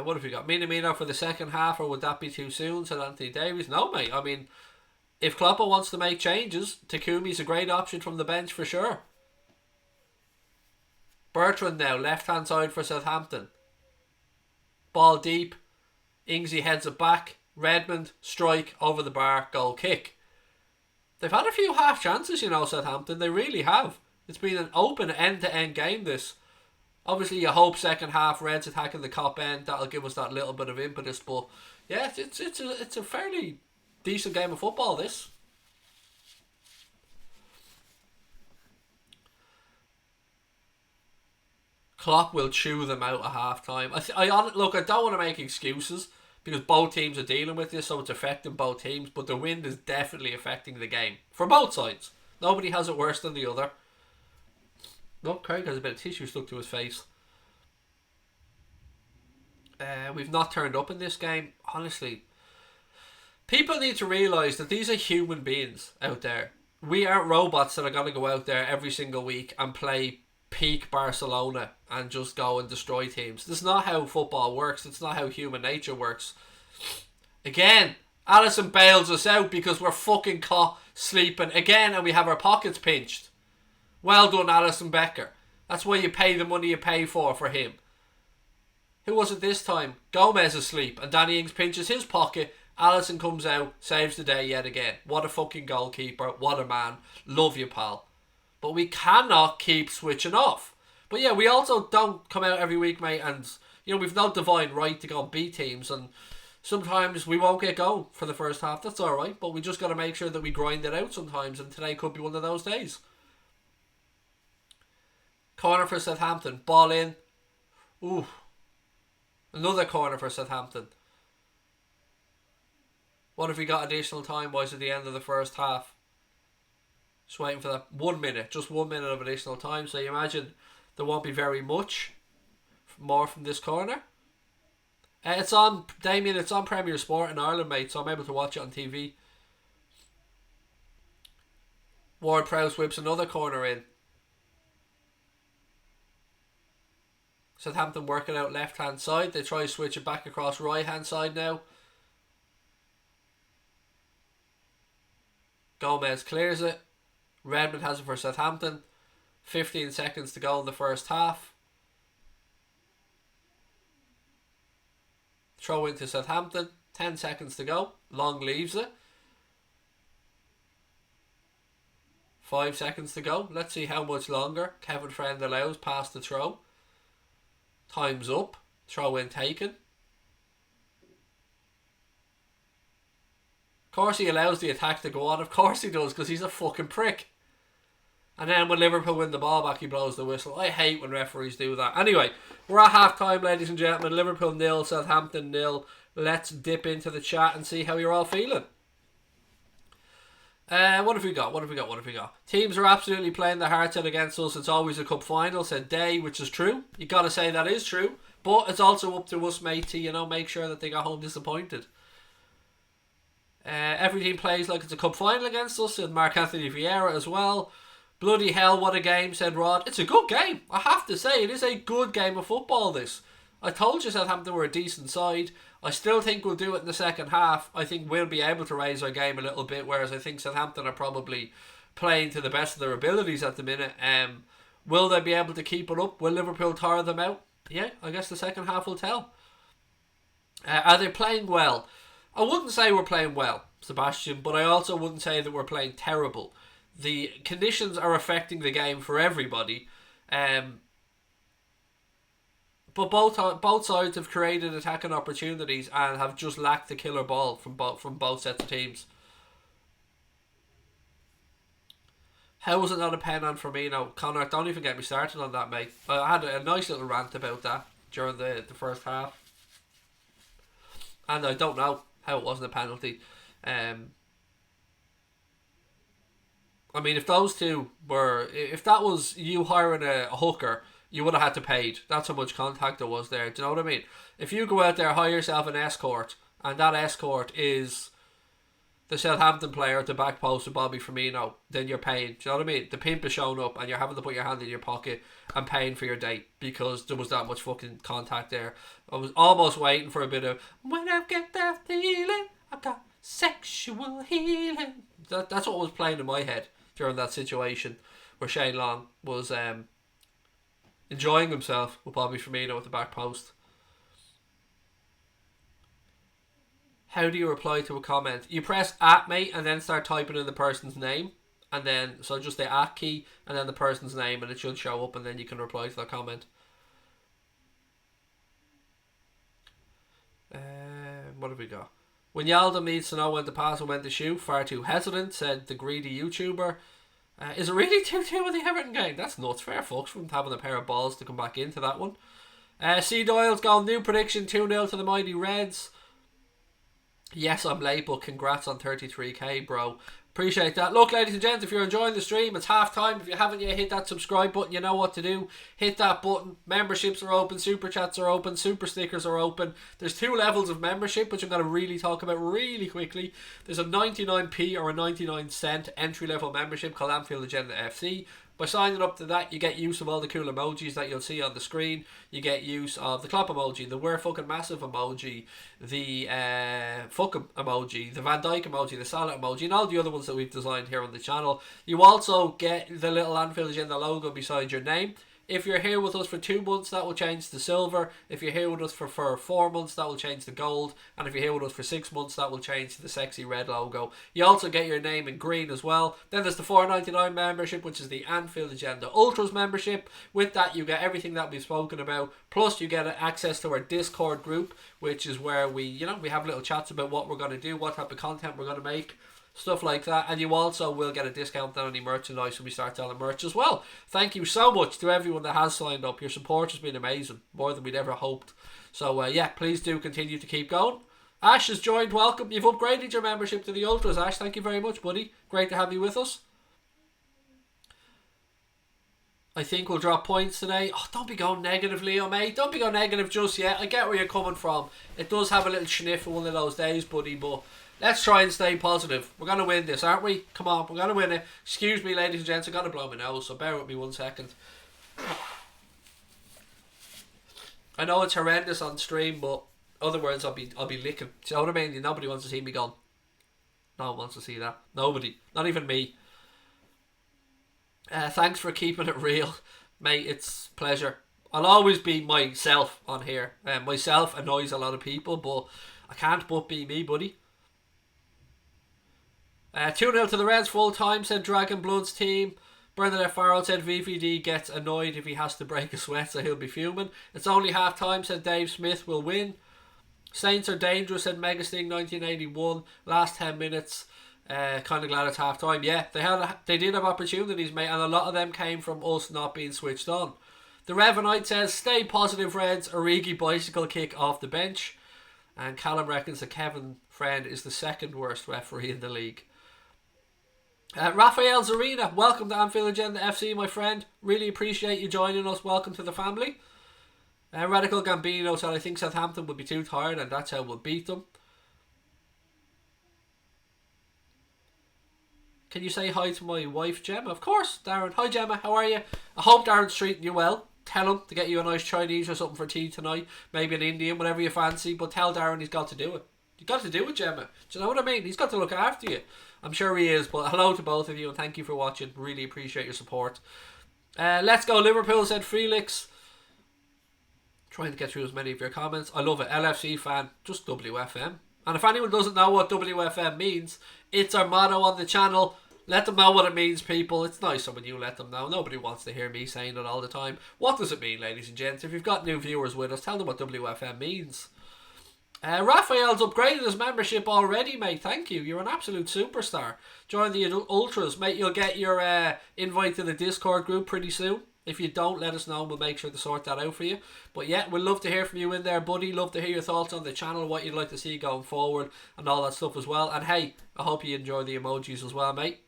S1: What have we got? Minamino for the second half, or would that be too soon? Said Anthony Davies. No, mate. I mean, if Klopp wants to make changes, Takumi's a great option from the bench for sure. Bertrand now, left hand side for Southampton. Ball deep. Ingsy heads it back. Redmond, strike, over the bar, goal kick. They've had a few half chances, you know, Southampton. They really have. It's been an open end-to-end game, this. Obviously, you hope second half Reds attacking the top end. That'll give us that little bit of impetus. But yeah, it's a fairly decent game of football, this. Klopp will chew them out at half time. Look, I don't want to make excuses because both teams are dealing with this, so it's affecting both teams. But the wind is definitely affecting the game for both sides. Nobody has it worse than the other. Look, Craig has a bit of tissue stuck to his face. We've not turned up in this game. Honestly, people need to realise that these are human beings out there. We aren't robots that are going to go out there every single week and play peak Barcelona and just go and destroy teams. This is not how football works. It's not how human nature works. Again, Alisson bails us out because we're fucking caught sleeping again and we have our pockets pinched. Well done, Alisson Becker. That's why you pay the money you pay for him. Who was it this time? Gomez asleep and Danny Ings pinches his pocket Alisson comes out, saves the day yet again. What a fucking goalkeeper. What a man. Love you, pal. But we cannot keep switching off. But yeah, we also don't come out every week, mate, and we've no divine right to go and beat teams, and sometimes we won't get going for the first half. That's alright, but we just got to make sure that we grind it out sometimes, and today could be one of those days. Corner for Southampton. Ball in. Ooh. Another corner for Southampton. What if we got additional time wise at the end of the first half? Just waiting for that 1 minute. Just 1 minute of additional time. So you imagine there won't be very much more from this corner. It's on, Damien, it's on Premier Sport in Ireland, mate, so I'm able to watch it on TV. Ward-Prowse whips another corner in. Southampton working out left-hand side. They try to switch it back across right-hand side now. Gomez clears it. Redmond has it for Southampton. 15 seconds to go in the first half. Throw into Southampton. 10 seconds to go. Long leaves it. 5 seconds to go. Let's see how much longer Kevin Friend allows past the throw. Time's up. Throw in taken. Of course he allows the attack to go on. Of course he does, because he's a fucking prick. And then when Liverpool win the ball back, he blows the whistle. I hate when referees do that. Anyway, we're at half time, ladies and gentlemen. Liverpool 0, Southampton 0. Let's dip into the chat and see how you're all feeling. What have we got? Teams are absolutely playing their hearts out against us. It's always a cup final, said Day, which is true. You got to say that is true. But it's also up to us, mate, to, make sure that they go home disappointed. Every team plays like it's a cup final against us, said Mark Anthony Vieira as well. Bloody hell, what a game, said Rod. It's a good game. I have to say, it is a good game of football, this. I told you Southampton were a decent side. I still think we'll do it in the second half. I think we'll be able to raise our game a little bit, whereas I think Southampton are probably playing to the best of their abilities at the minute. Will they be able to keep it up? Will Liverpool tire them out? Yeah, I guess the second half will tell. Are they playing well? I wouldn't say we're playing well, Sebastian, but I also wouldn't say that we're playing terrible. The conditions are affecting the game for everybody. But both sides have created attacking opportunities and have just lacked the killer ball from both sets of teams. How was it not a pen on Firmino? Connor, don't even get me started on that, mate. I had a nice little rant about that during the first half. And I don't know how it wasn't a penalty. I mean, if those two were... If that was you hiring a hooker, you would have had to paid. That's how much contact there was there. Do you know what I mean? If you go out there, hire yourself an escort, and that escort is the Southampton player at the back post with Bobby Firmino, then you're paying. Do you know what I mean? The pimp is showing up and you're having to put your hand in your pocket and paying for your date because there was that much fucking contact there. I was almost waiting for a bit of, when I get that feeling, I got sexual healing. That's what was playing in my head during that situation where Shane Long was enjoying himself with Bobby Firmino at the back post. How do you reply to a comment? You press at, mate, and then start typing in the person's name. And then, so just the at key and then the person's name, and it should show up, and then you can reply to that comment. What have we got? Wijnaldum needs to know when to pass and when to shoot. Far too hesitant, said the greedy YouTuber. Is it really 2-2 with the Everton game? That's nuts. Fair fucks from having a pair of balls to come back into that one. C. Doyle's gone. New prediction 2-0 to the mighty Reds. Yes, I'm late, but congrats on 33k, bro. Appreciate that. Look, ladies and gents, if you're enjoying the stream, it's half time. If you haven't yet hit that subscribe button, you know what to do. Hit that button. Memberships are open, super chats are open, super stickers are open. There's 2 levels of membership, which I'm going to really talk about really quickly. There's a 99p or a 99 cent entry level membership called Anfield Agenda FC. By signing up to that, you get use of all the cool emojis that you'll see on the screen. You get use of the clap emoji, the we're fucking massive emoji, the fucking emoji, the Van Dijk emoji, the Salah emoji, and all the other ones that we've designed here on the channel. You also get the little Anfield Agenda logo beside your name. If you're here with us for 2 months, that will change to silver. If you're here with us for 4 months, that will change to gold. And if you're here with us for 6 months, that will change to the sexy red logo. You also get your name in green as well. Then there's the $4.99 membership, which is the Anfield Agenda Ultras membership. With that, you get everything that we've spoken about. Plus, you get access to our Discord group, which is where we have little chats about what we're going to do, what type of content we're going to make. Stuff like that. And you also will get a discount on any merchandise when we start selling merch as well. Thank you so much to everyone that has signed up. Your support has been amazing, more than we'd ever hoped. So yeah, please do continue to keep going. Ash has joined. Welcome. You've upgraded your membership to the Ultras, Ash. Thank you very much, buddy. Great to have you with us. I think we'll drop points today. Oh, don't be going negative, Leo, mate. Don't be going negative just yet. I get where you're coming from. It does have a little sniff one of those days, buddy, but let's try and stay positive. We're going to win this, aren't we? Come on, we're going to win it. Excuse me, ladies and gents, I've got to blow my nose, so bear with me 1 second. I know it's horrendous on stream, but other words, I'll be licking. Do you know what I mean? Nobody wants to see me gone. No one wants to see that. Nobody. Not even me. Thanks for keeping it real, mate. It's a pleasure. I'll always be myself on here. Myself annoys a lot of people, but I can't but be me, buddy. 2-0 to the Reds full time, said Dragon Blood's team. Bernadette Farrell said VVD gets annoyed if he has to break a sweat, so he'll be fuming. It's only half time, said Dave Smith. Will win. Saints are dangerous, said Megasting 1981. Last 10 minutes. Kind of glad it's half time. Yeah, they did have opportunities, mate, and a lot of them came from us not being switched on. The Revenite says, stay positive, Reds. Origi bicycle kick off the bench. And Callum reckons that Kevin Friend is the second worst referee in the league. Raphael Zarina, welcome to Anfield Agenda FC, my friend. Really appreciate you joining us. Welcome to the family. Radical Gambino said, I think Southampton would be too tired and that's how we'll beat them. Can you say hi to my wife, Gemma? Of course, Darren. Hi, Gemma. How are you? I hope Darren's treating you well. Tell him to get you a nice Chinese or something for tea tonight. Maybe an Indian, whatever you fancy. But tell Darren he's got to do it. You've got to do it, Gemma. Do you know what I mean? He's got to look after you. I'm sure he is. But hello to both of you and thank you for watching. Really appreciate your support. Let's go Liverpool, said Felix. Trying to get through as many of your comments. I love it. LFC fan. Just WFM. And if anyone doesn't know what WFM means, it's our motto on the channel. Let them know what it means, people. It's nicer when you let them know. Nobody wants to hear me saying it all the time. What does it mean, ladies and gents? If you've got new viewers with us, tell them what WFM means. Raphael's upgraded his membership already, mate. Thank you. You're an absolute superstar. Join the Ultras, mate. You'll get your invite to the Discord group pretty soon. If you don't, let us know and we'll make sure to sort that out for you. But yeah, we'd love to hear from you in there, buddy. Love to hear your thoughts on the channel, what you'd like to see going forward and all that stuff as well. And hey, I hope you enjoy the emojis as well, mate.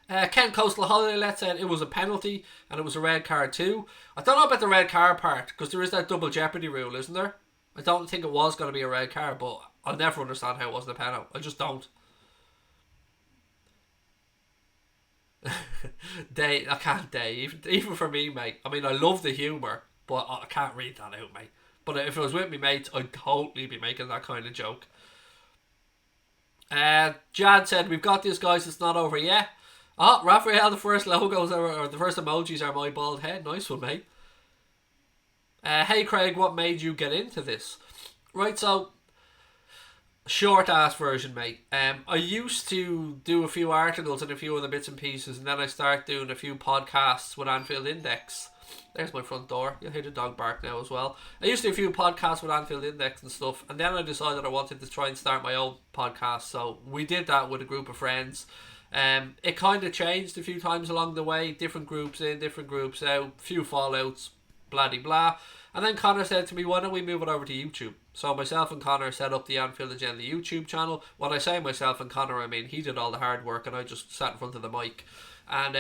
S1: Kent Coastal Holiday Let said it was a penalty and it was a red card too. I don't know about the red card part because there is that double jeopardy rule, isn't there? I don't think it was going to be a red card, but I'll never understand how it wasn't a penalty. I just don't. I can't even for me, mate. I mean, I love the humour, but I can't read that out, mate. But if it was with me mates, I'd totally be making that kind of joke. Jan said, we've got this, guys, it's not over yet. Oh, Raphael, the first logos or the first emojis are my bald head. Nice one, mate. Hey Craig, what made you get into this? Right, so short ass version, mate. I used to do a few articles and a few other bits and pieces, and then I started doing a few podcasts with Anfield Index. There's my front door. You'll hear the dog bark now as well. I used to do a few podcasts with Anfield Index and stuff, and then I decided I wanted to try and start my own podcast. So we did that with a group of friends. It kind of changed a few times along the way. Different groups in, different groups out, few fallouts, blah de blah. And then Connor said to me, why don't we move it over to YouTube? So myself and Connor set up the Anfield Agenda YouTube channel. When I say myself and Connor, I mean he did all the hard work and I just sat in front of the mic. And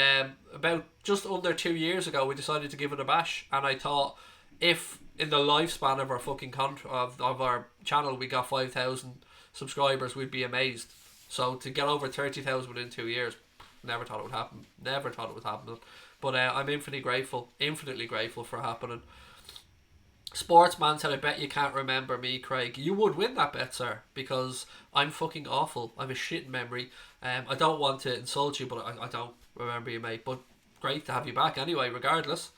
S1: about just under 2 years ago, we decided to give it a bash. And I thought, if in the lifespan of our fucking of our channel we got 5,000 subscribers, we'd be amazed. So to get over 30,000 within 2 years, never thought it would happen. Never thought it would happen. But I'm infinitely grateful for happening. Sportsman said, I bet you can't remember me, Craig. You would win that bet, sir, because I'm fucking awful. I have a shit memory. I don't want to insult you, but I don't remember you, mate. But great to have you back anyway, regardless.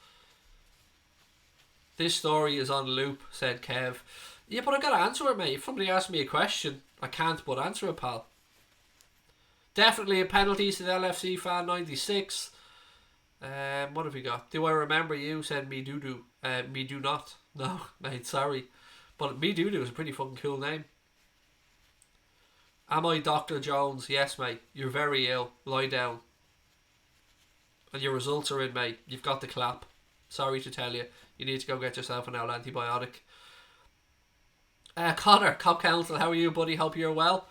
S1: This story is on loop, said Kev. Yeah, but I gotta answer it, mate. If somebody asks me a question, I can't but answer it, pal. Definitely a penalty, said LFC fan 96. What have we got? Do I remember you? Said me doo-doo. Me do not. No, mate, sorry. But me doo-doo is a pretty fucking cool name. Am I Dr. Jones? Yes, mate. You're very ill. Lie down. And your results are in, mate. You've got the clap. Sorry to tell you. You need to go get yourself an old antibiotic. Connor, Cop Council, how are you, buddy? Hope you're well.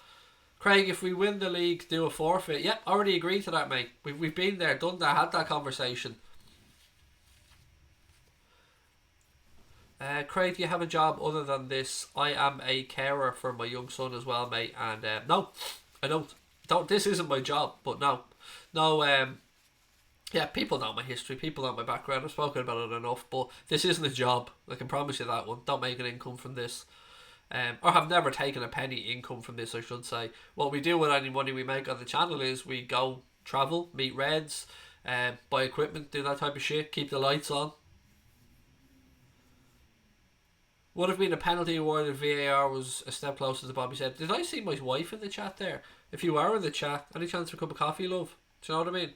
S1: Craig, if we win the league, do a forfeit. Yep, already agreed to that, mate. We've been there, done that, had that conversation. Craig, do you have a job other than this? I am a carer for my young son as well, mate. And no, I don't. This isn't my job, but no. Yeah, people know my history, people know my background. I've spoken about it enough, but this isn't a job. I can promise you that one. Don't make an income from this. Or have never taken a penny income from this, I should say. What we do with any money we make on the channel is we go travel, meet Reds, buy equipment, do that type of shit, keep the lights on. Would have been a penalty award if VAR was a step closer to Bobby said. Did I see my wife in the chat there? If you are in the chat, any chance for a cup of coffee, love? Do you know what I mean?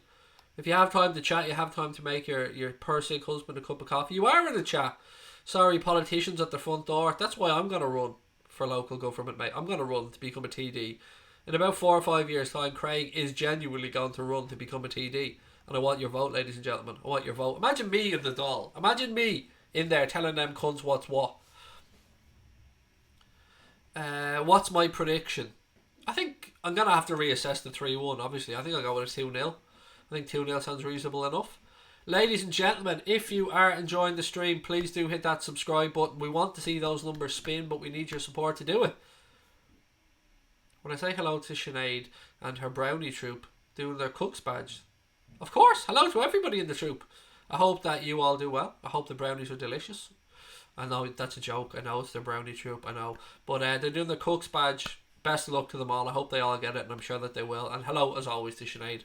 S1: If you have time to chat, you have time to make your per-sick husband a cup of coffee. You are in the chat. Sorry, politicians at the front door. That's why I'm going to run for local government, mate. I'm going to run to become a TD. In about 4 or 5 years' time, Craig is genuinely going to run to become a TD. And I want your vote, ladies and gentlemen. I want your vote. Imagine me in the doll. Imagine me in there telling them cunts what's what. What's my prediction? I think I'm going to have to reassess the 3-1, obviously. I think I'll go with a 2-0. I think 2-0 sounds reasonable enough. Ladies and gentlemen, if you are enjoying the stream, please do hit that subscribe button. We want to see those numbers spin, but we need your support to do it. When I say hello to Sinead and her brownie troop doing their cook's badge, of course, hello to everybody in the troop. I hope that you all do well. I hope the brownies are delicious. I know that's a joke. I know it's the brownie troop. I know. But they're doing the cook's badge. Best of luck to them all. I hope they all get it, and I'm sure that they will. And hello, as always, to Sinead.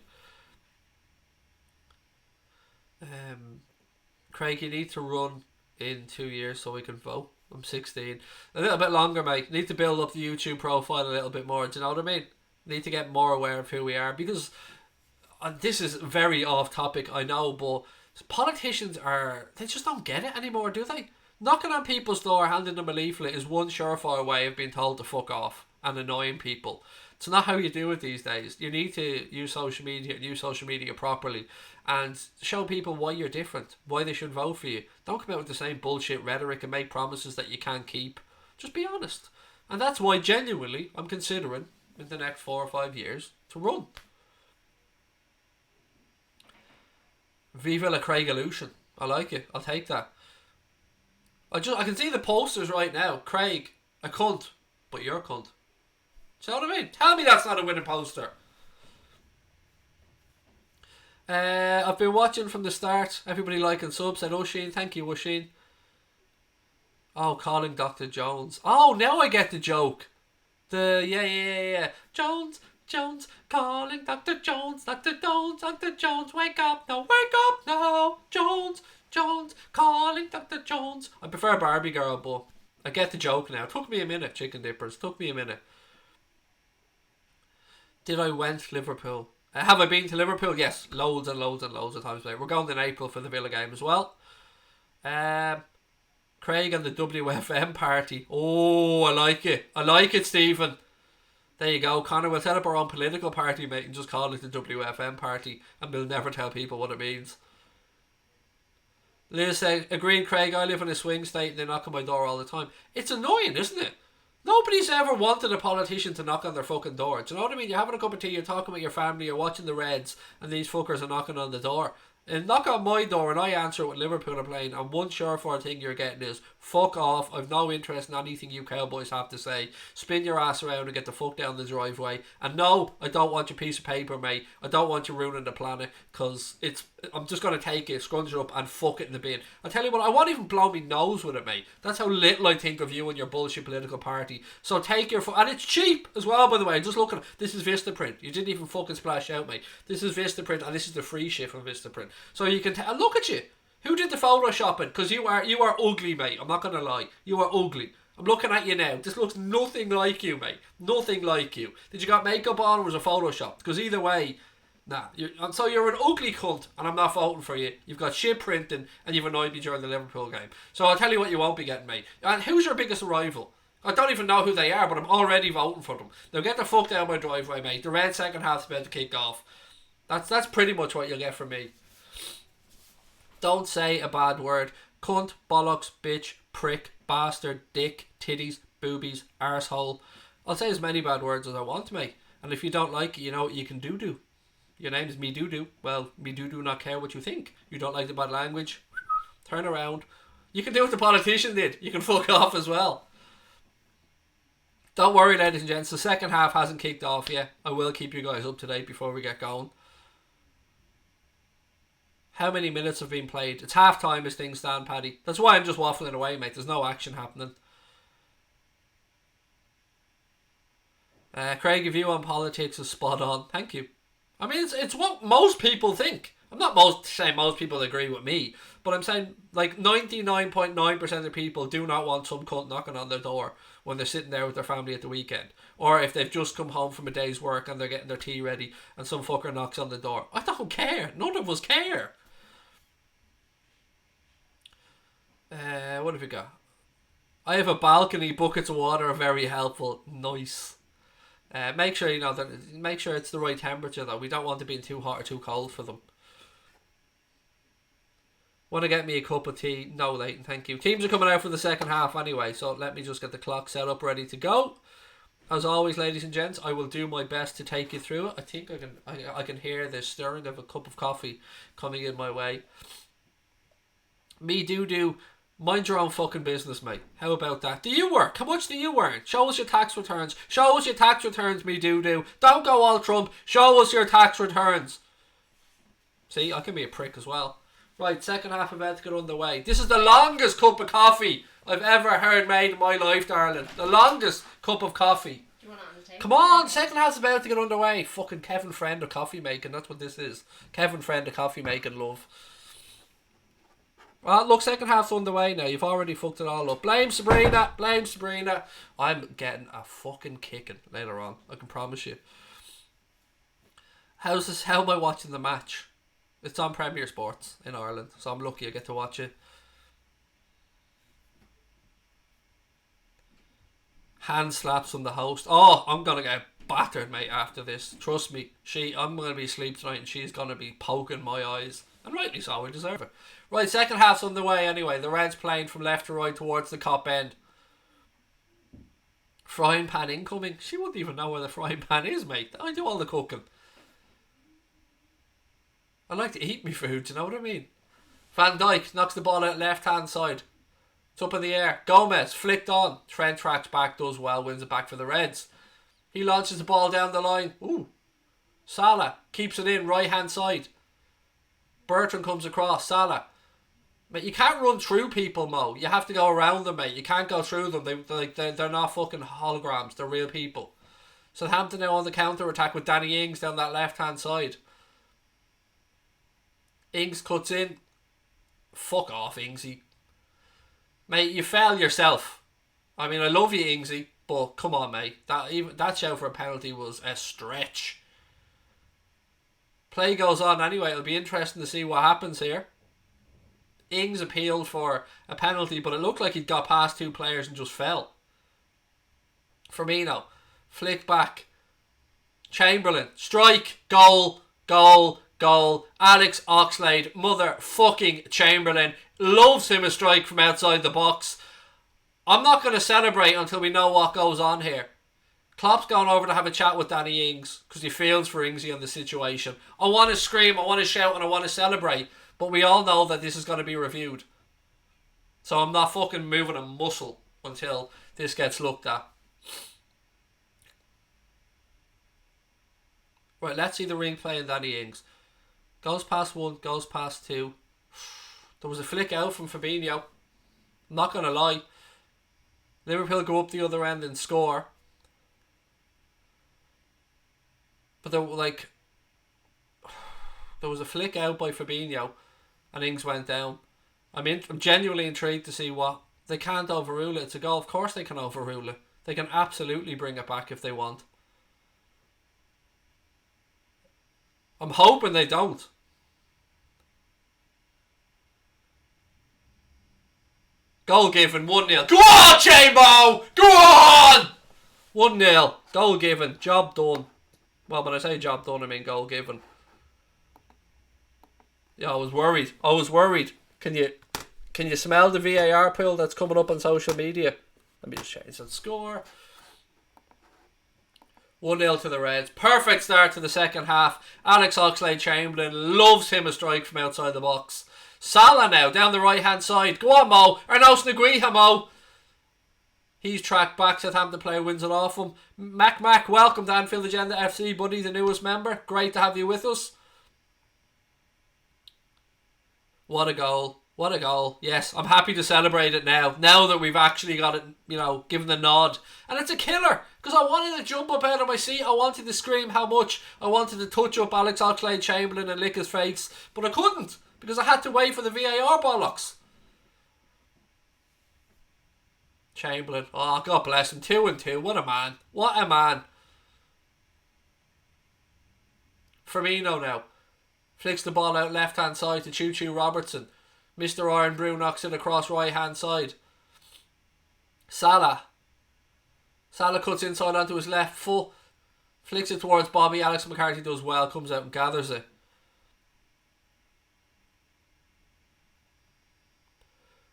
S1: Craig, you need to run in 2 years so we can vote. I'm 16. A little bit longer, mate. Need to build up the YouTube profile a little bit more. Do you know what I mean? Need to get more aware of who we are, because this is very off topic, I know, but politicians they just don't get it anymore, do they? Knocking on people's door, handing them a leaflet is one surefire way of being told to fuck off and annoying people. It's not how you do it these days. You need to use social media properly and show people why you're different, why they should vote for you. Don't come out with the same bullshit rhetoric and make promises that you can't keep. Just be honest. And that's why genuinely I'm considering in the next 4 or 5 years to run. Viva la Craig-olution. I like it. I'll take that. I can see the posters right now. Craig, a cunt, but you're a cunt. Do you know what I mean? Tell me that's not a winning poster. I've been watching from the start. Everybody liking subs, said Oisin. Thank you, Oisin. Oh, calling Dr. Jones. Oh, now I get the joke. Yeah. Jones, calling Dr. Jones, Dr. Jones, wake up now, Jones, calling Dr. Jones. I prefer Barbie Girl, but I get the joke now. Took me a minute, chicken dippers. Took me a minute. Did I went Liverpool? Have I been to Liverpool? Yes, loads and loads of times. We're going in April for the Villa game as well. Craig and the WFM party. Oh, I like it, Stephen. There you go, Connor. We'll set up our own political party, mate, and just call it the WFM party, and we'll never tell people what it means. Liz said, agreed, Craig. I live in a swing state and they knock on my door all the time. It's annoying, isn't it? Nobody's ever wanted a politician to knock on their fucking door. Do you know what I mean? You're having a cup of tea, you're talking with your family, you're watching the Reds, and these fuckers are knocking on the door. And knock on my door and I answer what Liverpool are playing, and one surefire thing you're getting is fuck off, I've no interest in anything you cowboys have to say, spin your ass around and get the fuck down the driveway. And no, I don't want your piece of paper, mate. I don't want you ruining the planet, because I'm just going to take it, scrunch it up and fuck it in the bin. I tell you what, I won't even blow me nose with it, mate. That's how little I think of you and your bullshit political party. So take your and it's cheap as well, by the way. Just look at it. This is Vistaprint. You didn't even fucking splash out, mate. This is Vistaprint, and this is the free shit from Vistaprint. So you can tell. Look at you. Who did the photoshopping? Because you are ugly, mate. I'm not going to lie. You are ugly. I'm looking at you now. This looks nothing like you, mate. Nothing like you. Did you got makeup on or was it photoshopped? Because either way, nah. So you're an ugly cunt and I'm not voting for you. You've got shit printing and you've annoyed me during the Liverpool game. So I'll tell you what you won't be getting, mate. And who's your biggest rival? I don't even know who they are, but I'm already voting for them. Now get the fuck down my driveway, mate. The red second half's about to kick off. That's pretty much what you'll get from me. Don't say a bad word. Cunt, bollocks, bitch, prick, bastard, dick, titties, boobies, arsehole. I'll say as many bad words as I want, mate. And if you don't like it, you know what you can do. Your name is me do. Well, me do not care what you think. You don't like the bad language? Turn around. You can do what the politician did. You can fuck off as well. Don't worry, ladies and gents. The second half hasn't kicked off yet. I will keep you guys up to date before we get going. How many minutes have been played? It's half time as things stand, Paddy. That's why I'm just waffling away, mate. There's no action happening. Craig, your view on politics is spot on. Thank you. I mean, it's what most people think. I'm not saying most people agree with me, but I'm saying like 99.9% of people do not want some cunt knocking on their door when they're sitting there with their family at the weekend. Or if they've just come home from a day's work and they're getting their tea ready and some fucker knocks on the door. I don't care. None of us care. What have we got? I have a balcony. Buckets of water are very helpful. Nice. Make sure make sure it's the right temperature though. We don't want it being too hot or too cold for them. Want to get me a cup of tea? No, Leighton, thank you. Teams are coming out for the second half anyway, so let me just get the clock set up, ready to go. As always, ladies and gents, I will do my best to take you through it. I think I can hear the stirring of a cup of coffee coming in my way. Me do. Mind your own fucking business, mate. How about that? Do you work? How much do you earn? Show us your tax returns. Show us your tax returns, me do. Don't go all Trump. Show us your tax returns. See, I can be a prick as well. Right, second half about to get underway. This is the longest cup of coffee I've ever heard made in my life, darling. The longest cup of coffee. Do you want it on the table? Come on, second half's about to get underway. Fucking Kevin Friend of coffee making. That's what this is. Kevin Friend of coffee making, love. Well, look, second half's underway now. You've already fucked it all up. Blame Sabrina. Blame Sabrina. I'm getting a fucking kicking later on. I can promise you. How am I watching the match? It's on Premier Sports in Ireland, so I'm lucky I get to watch it. Hand slaps from the host. Oh, I'm going to get battered, mate, after this. Trust me. I'm going to be asleep tonight and she's going to be poking my eyes. And rightly so, we deserve it. Right, second half's underway anyway. The Reds playing from left to right towards the cop end. Frying pan incoming. She wouldn't even know where the frying pan is, mate. I do all the cooking. I like to eat me food, do you know what I mean? Van Dijk knocks the ball out left hand side. It's up in the air. Gomez flicked on. Trent tracks back, does well, wins it back for the Reds. He launches the ball down the line. Ooh. Salah keeps it in right hand side. Bertrand comes across. Salah. Mate, you can't run through people, Mo. You have to go around them, mate. You can't go through them. They're not fucking holograms. They're real people. Southampton now on the counter attack with Danny Ings down that left hand side. Ings cuts in. Fuck off, Ingsy. Mate, you fell yourself. I mean, I love you, Ingsy, but come on, mate. That shout for a penalty was a stretch. Play goes on anyway. It'll be interesting to see what happens here. Ings appealed for a penalty, but it looked like he'd got past two players and just fell. Firmino, flick back. Chamberlain, strike, goal. Alex Oxlade, motherfucking Chamberlain, loves him a strike from outside the box. I'm not going to celebrate until we know what goes on here. Klopp's gone over to have a chat with Danny Ings because he feels for Ingsy on the situation. I want to scream, I want to shout, and I want to celebrate, but we all know that this is going to be reviewed. So I'm not fucking moving a muscle until this gets looked at. Right, let's see the ring play in Danny Ings. Goes past one, goes past two. There was a flick out from Firmino. I'm not going to lie. Liverpool go up the other end and score. But they're like... There was a flick out by Firmino and Ings went down. I'm genuinely intrigued to see what... They can't overrule it. It's a goal. Of course they can overrule it. They can absolutely bring it back if they want. I'm hoping they don't. Goal given, 1-0. Go on, Chambo! Go on! 1-0. Goal given. Job done. Well, when I say job done, I mean goal given. Yeah, I was worried. Can you smell the VAR pool that's coming up on social media? Let me just change that score. 1-0 to the Reds. Perfect start to the second half. Alex Oxlade-Chamberlain loves him a strike from outside the box. Salah now down the right hand side. Go on, Mo. Ernos Naguiha, Mo. He's tracked back. Southampton player wins it off him. Mac, welcome to Anfield Agenda FC, buddy, the newest member. Great to have you with us. What a goal. What a goal. Yes, I'm happy to celebrate it now. Now that we've actually got it, given the nod. And it's a killer. Because I wanted to jump up out of my seat. I wanted to scream how much. I wanted to touch up Alex Oxlade-Chamberlain and lick his face. But I couldn't. Because I had to wait for the VAR bollocks. Chamberlain. Oh, God bless him. 2-2. What a man. What a man. Firmino now. Flicks the ball out left hand side to Choo Robertson. Mr. Iron Brew knocks it across right hand side. Salah cuts inside onto his left foot. Flicks it towards Bobby. Alex McCarthy does well. Comes out and gathers it.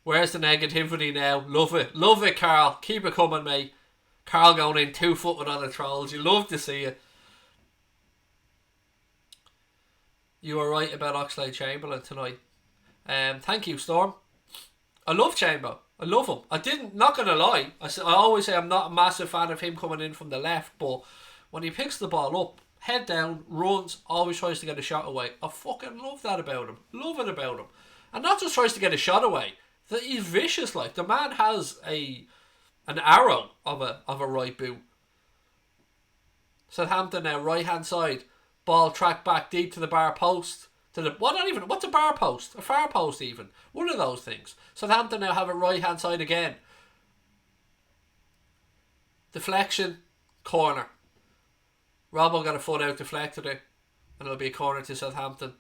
S1: Where's the negativity now? Love it. Love it, Carl. Keep it coming, mate. Carl going in 2-footed on the trolls. You love to see it. You were right about Oxlade-Chamberlain tonight. Thank you, Storm. I love Chambo. I love him. Not going to lie. I always say I'm not a massive fan of him coming in from the left, but when he picks the ball up, head down, runs, always tries to get a shot away. I fucking love that about him. Love it about him. And not just tries to get a shot away. He's vicious. Like, the man has an arrow of a right boot. Southampton now, right hand side. Ball tracked back deep to the bar post. What's a bar post? A far post even. One of those things. Southampton now have it right hand side again. Deflection. Corner. Robbo got a foot out, deflected it. And it'll be a corner to Southampton.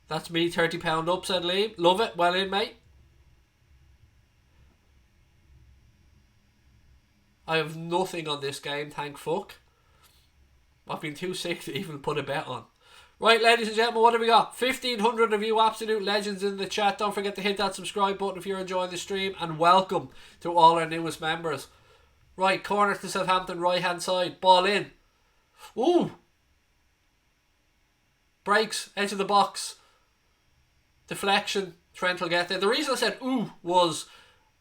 S1: That's me, £30 up, said Liam. Love it. Well in, mate. I have nothing on this game, thank fuck. I've been too sick to even put a bet on. Right, ladies and gentlemen, what have we got? 1,500 of you absolute legends in the chat. Don't forget to hit that subscribe button if you're enjoying the stream. And welcome to all our newest members. Right, corner to Southampton, right hand side. Ball in. Ooh. Breaks, edge of the box. Deflection. Trent will get there. The reason I said ooh was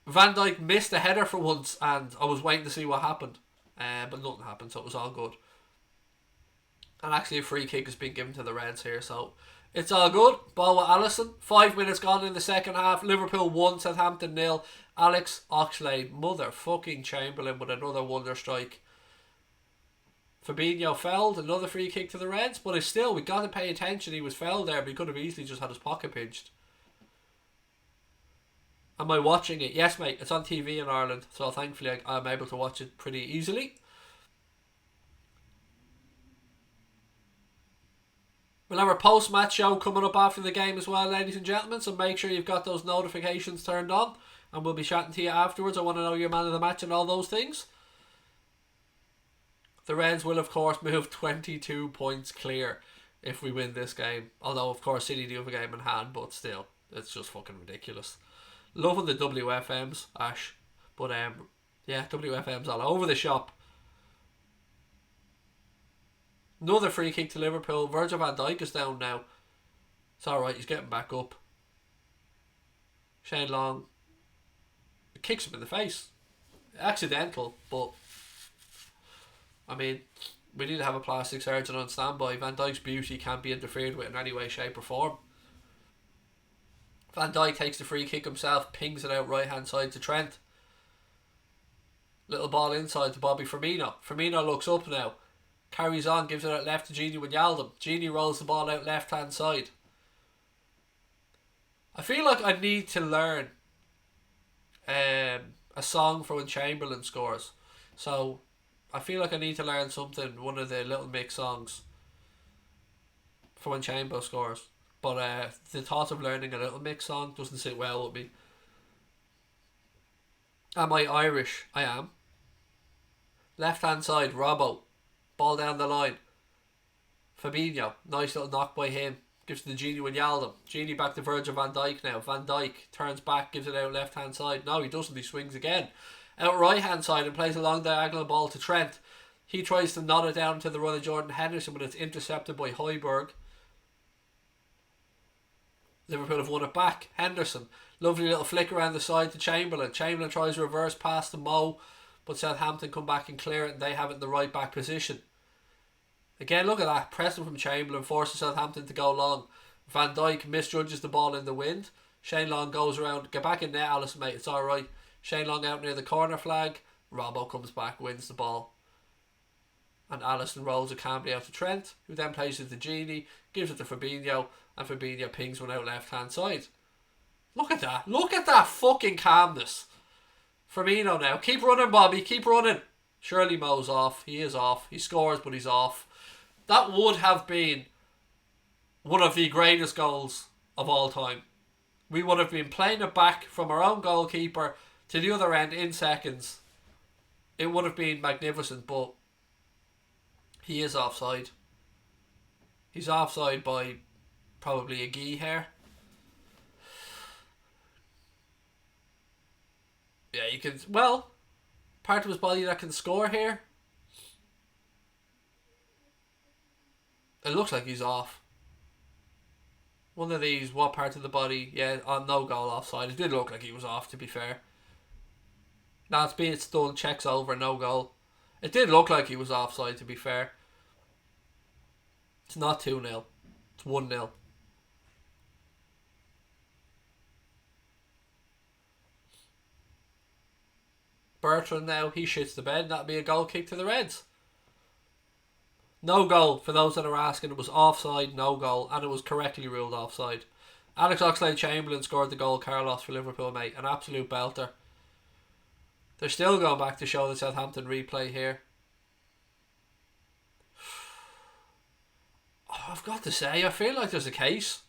S1: Van Dijk missed a header for once and I was waiting to see what happened. But nothing happened, so it was all good. And actually a free kick has been given to the Reds here, so it's all good. Ball with Alisson. 5 minutes gone in the second half. Liverpool 1, Southampton 0. Alex Oxlade, motherfucking Chamberlain with another wonder strike. Fabinho fouled, another free kick to the Reds, but it's still, we got to pay attention. He was fouled there, but he could have easily just had his pocket pinched. Am I watching it? Yes, mate. It's on TV in Ireland, so thankfully I'm able to watch it pretty easily. We'll have our post-match show coming up after the game as well, ladies and gentlemen, so make sure you've got those notifications turned on, and we'll be chatting to you afterwards. I want to know your man of the match and all those things. The Reds will, of course, move 22 points clear if we win this game. Although, of course, City do have a game in hand, but still, it's just fucking ridiculous. Loving the WFMs, Ash. But, yeah, WFMs all over the shop. Another free kick to Liverpool. Virgil van Dijk is down now. It's alright, he's getting back up. Shane Long. It kicks him in the face. Accidental, but I mean, we need to have a plastic surgeon on standby. Van Dijk's beauty can't be interfered with in any way, shape or form. Van Dijk takes the free kick himself, pings it out right hand side to Trent. Little ball inside to Bobby Firmino. Firmino looks up now. Carries on, gives it out left to Gini Wijnaldum. Gini rolls the ball out left hand side. I feel like I need to learn a song for when Chamberlain scores. So I feel like I need to learn something, one of the Little Mix songs for when Chambo scores. But the thought of learning a Little Mix song doesn't sit well with me. Am I Irish? I am. Left hand side, Robbo. Ball down the line. Fabinho. Nice little knock by him. Gives it to Gini Wijnaldum. Gini back to Virgil van Dijk now. Van Dijk turns back, gives it out left hand side. No, he doesn't. He swings again. Out right hand side and plays a long diagonal ball to Trent. He tries to nod it down to the run of Jordan Henderson, but it's intercepted by Højbjerg. Liverpool have won it back. Henderson. Lovely little flick around the side to Chamberlain. Chamberlain tries reverse pass to Mo, but Southampton come back and clear it, and they have it in the right back position. Again, look at that. Pressing from Chamberlain forces Southampton to go long. Van Dijk misjudges the ball in the wind. Shane Long goes around. Get back in there, Alisson, mate. It's alright. Shane Long out near the corner flag. Robbo comes back, wins the ball. And Alisson rolls it calmly out to Trent, who then plays it to Gini, gives it to Fabinho, and Fabinho pings one out left hand side. Look at that. Look at that fucking calmness. Firmino now. Keep running, Bobby. Keep running. Surely Mo's off. He is off. He scores, but he's off. That would have been one of the greatest goals of all time. We would have been playing it back from our own goalkeeper to the other end in seconds. It would have been magnificent, but he is offside. He's offside by probably a gee hair. Yeah, you can... Well, part of his body that can score here. It looks like he's off. One of these, what part of the body? Yeah, on no goal offside. It did look like he was off, to be fair. Now it's done, checks over, no goal. It did look like he was offside, to be fair. It's not 2-0. It's 1-0. Bertrand now, he shits the bed. That'll be a goal kick to the Reds. No goal, for those that are asking. It was offside, no goal, and it was correctly ruled offside. Alex Oxlade-Chamberlain scored the goal, Carlos, for Liverpool, mate. An absolute belter. They're still going back to show the Southampton replay here. Oh, I've got to say, I feel like there's a case.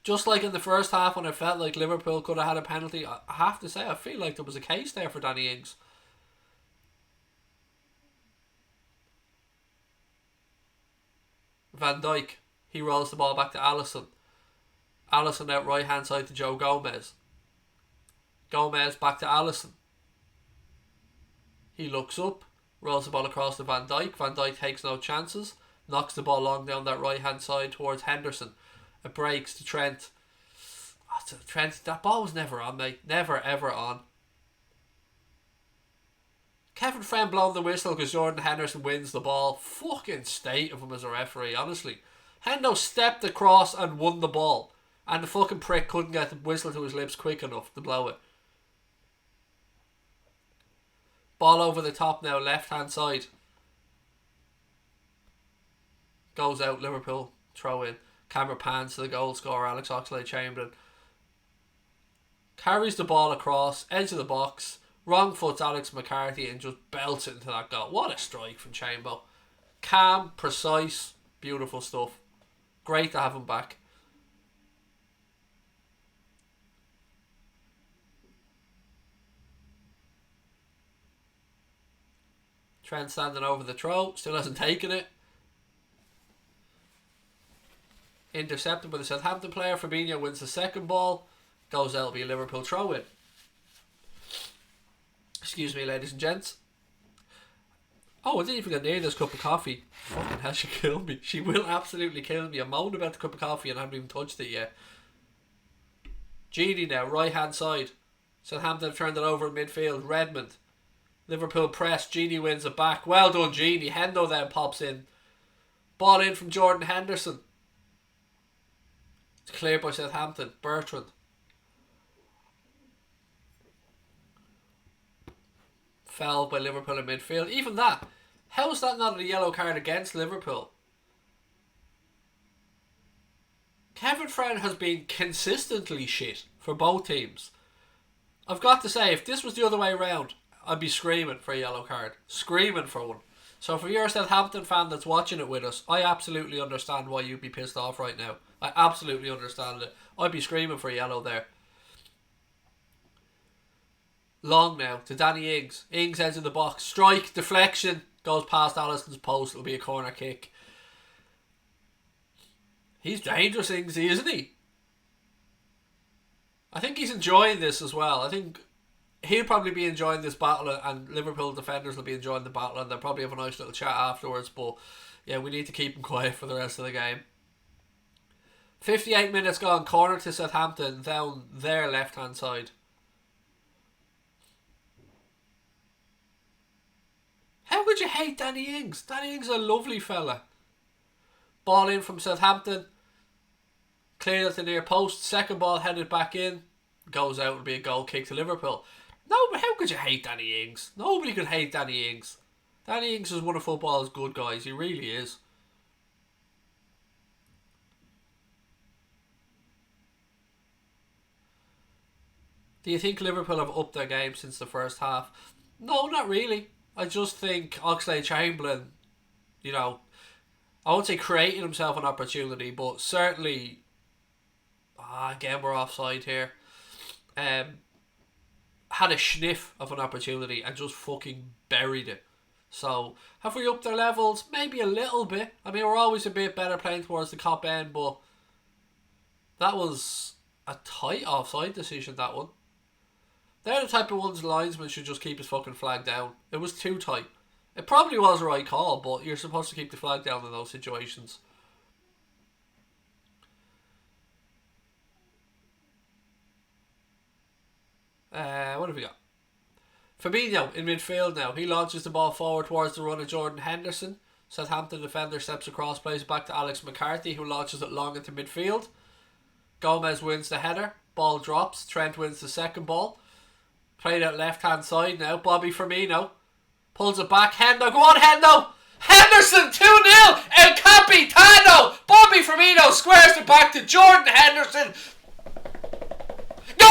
S1: Just like in the first half when I felt like Liverpool could have had a penalty, I have to say, I feel like there was a case there for Danny Ings. Van Dijk, he rolls the ball back to Alisson. Alisson out right hand side to Joe Gomez. Gomez back to Alisson. He looks up, rolls the ball across to Van Dijk. Van Dijk takes no chances, knocks the ball long down that right hand side towards Henderson. It breaks to Trent. Oh, Trent, that ball was never on, mate. Never ever on. Kevin Friend blowing the whistle because Jordan Henderson wins the ball. Fucking state of him as a referee, honestly. Hendo stepped across and won the ball, and the fucking prick couldn't get the whistle to his lips quick enough to blow it. Ball over the top now, left hand side. Goes out, Liverpool. Throw in. Camera pans to the goal scorer, Alex Oxlade-Chamberlain. Carries the ball across, edge of the box. Wrong foot's Alex McCarthy and just belts it into that goal. What a strike from Chambo. Calm, precise, beautiful stuff. Great to have him back. Trent standing over the throw, still hasn't taken it. Intercepted by the Southampton player. Firmino wins the second ball. Goes out, be a Liverpool throw in. Excuse me, ladies and gents. Oh, I didn't even get near this cup of coffee. Fucking hell, she'll kill me. She will absolutely kill me. I moaned about the cup of coffee and I haven't even touched it yet. Gini now, right hand side. Southampton have turned it over in midfield. Redmond. Liverpool press. Gini wins it back. Well done, Gini. Hendo then pops in. Ball in from Jordan Henderson. It's cleared by Southampton. Bertrand. Fouled by Liverpool in midfield. Even that, How is that not a yellow card against Liverpool? Kevin Trent has been consistently shit for both teams. I've got to say, if this was the other way around, I'd be screaming for a yellow card. Screaming for one. So if you're a Southampton fan that's watching it with us, I absolutely understand why you'd be pissed off right now. I absolutely understand it. I'd be screaming for a yellow there. Long now to Danny Ings. Ings heads in the box. Strike, deflection. Goes past Alisson's post. It'll be a corner kick. He's dangerous, Ingsy, isn't he? I think he's enjoying this as well. I think he'll probably be enjoying this battle, and Liverpool defenders will be enjoying the battle, and they'll probably have a nice little chat afterwards. But yeah, we need to keep him quiet for the rest of the game. 58 minutes gone. Corner to Southampton down their left hand side. How could you hate Danny Ings? Danny Ings is a lovely fella. Ball in from Southampton. Cleared at the near post. Second ball headed back in. Goes out. Will be a goal kick to Liverpool. No, but how could you hate Danny Ings? Nobody could hate Danny Ings. Danny Ings is one of football's good guys. He really is. Do you think Liverpool have upped their game since the first half? No, not really. I just think Oxlade-Chamberlain, you know, I won't say creating himself an opportunity, but certainly, again we're offside here, had a sniff of an opportunity and just fucking buried it. So, have we upped their levels? Maybe a little bit. I mean, we're always a bit better playing towards the top end, but that was a tight offside decision, that one. They're the type of ones linesmen should just keep his fucking flag down. It was too tight. It probably was the right call, but you're supposed to keep the flag down in those situations. What have we got? Firmino in midfield now. He launches the ball forward towards the run of Jordan Henderson. Southampton defender steps across, plays back to Alex McCarthy, who launches it long into midfield. Gomez wins the header. Ball drops. Trent wins the second ball. Played out left hand side now. Bobby Firmino pulls it back. Hendo, go on Hendo! Henderson 2-0! El Capitano! Bobby Firmino squares it back to Jordan Henderson. Goal!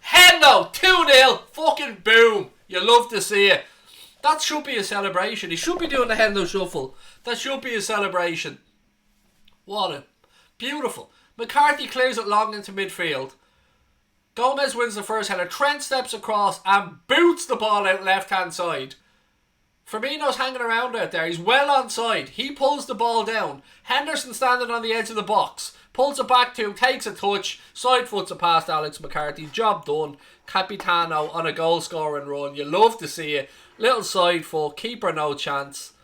S1: Hendo 2-0. Fucking boom. You love to see it. That should be a celebration. He should be doing the Hendo shuffle. That should be a celebration. What a beautiful. McCarthy clears it long into midfield. Gomez wins the first header. Trent steps across and boots the ball out left hand side. Firmino's hanging around out there. He's well onside. He pulls the ball down. Henderson standing on the edge of the box. Pulls it back to him. Takes a touch. Side foots it past Alex McCarthy. Job done. Capitano on a goal scoring run. You love to see it. Little side foot. Keeper no chance.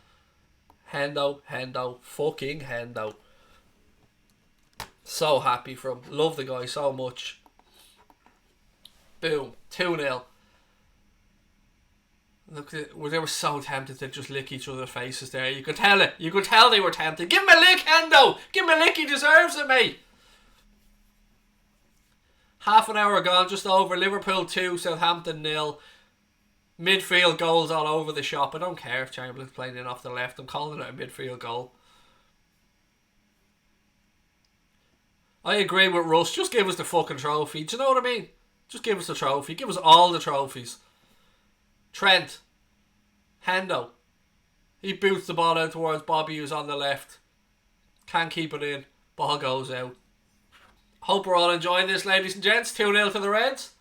S1: Hendo. Fucking Hendo. So happy for him. Love the guy so much. Boom. 2-0. Look, they were so tempted to just lick each other's faces there. You could tell it. You could tell they were tempted. Give him a lick, Hendo. Give him a lick. He deserves it, mate. Half an hour gone, just over. Liverpool 2, Southampton 0. Midfield goals all over the shop. I don't care if Chamberlain's playing in off the left. I'm calling it a midfield goal. I agree with Russ. Just give us the fucking trophy. Do you know what I mean? Just give us the trophy. Give us all the trophies. Trent. Hendo. He boots the ball out towards Bobby, who's on the left. Can't keep it in. Ball goes out. Hope we're all enjoying this, ladies and gents. 2-0 to the Reds.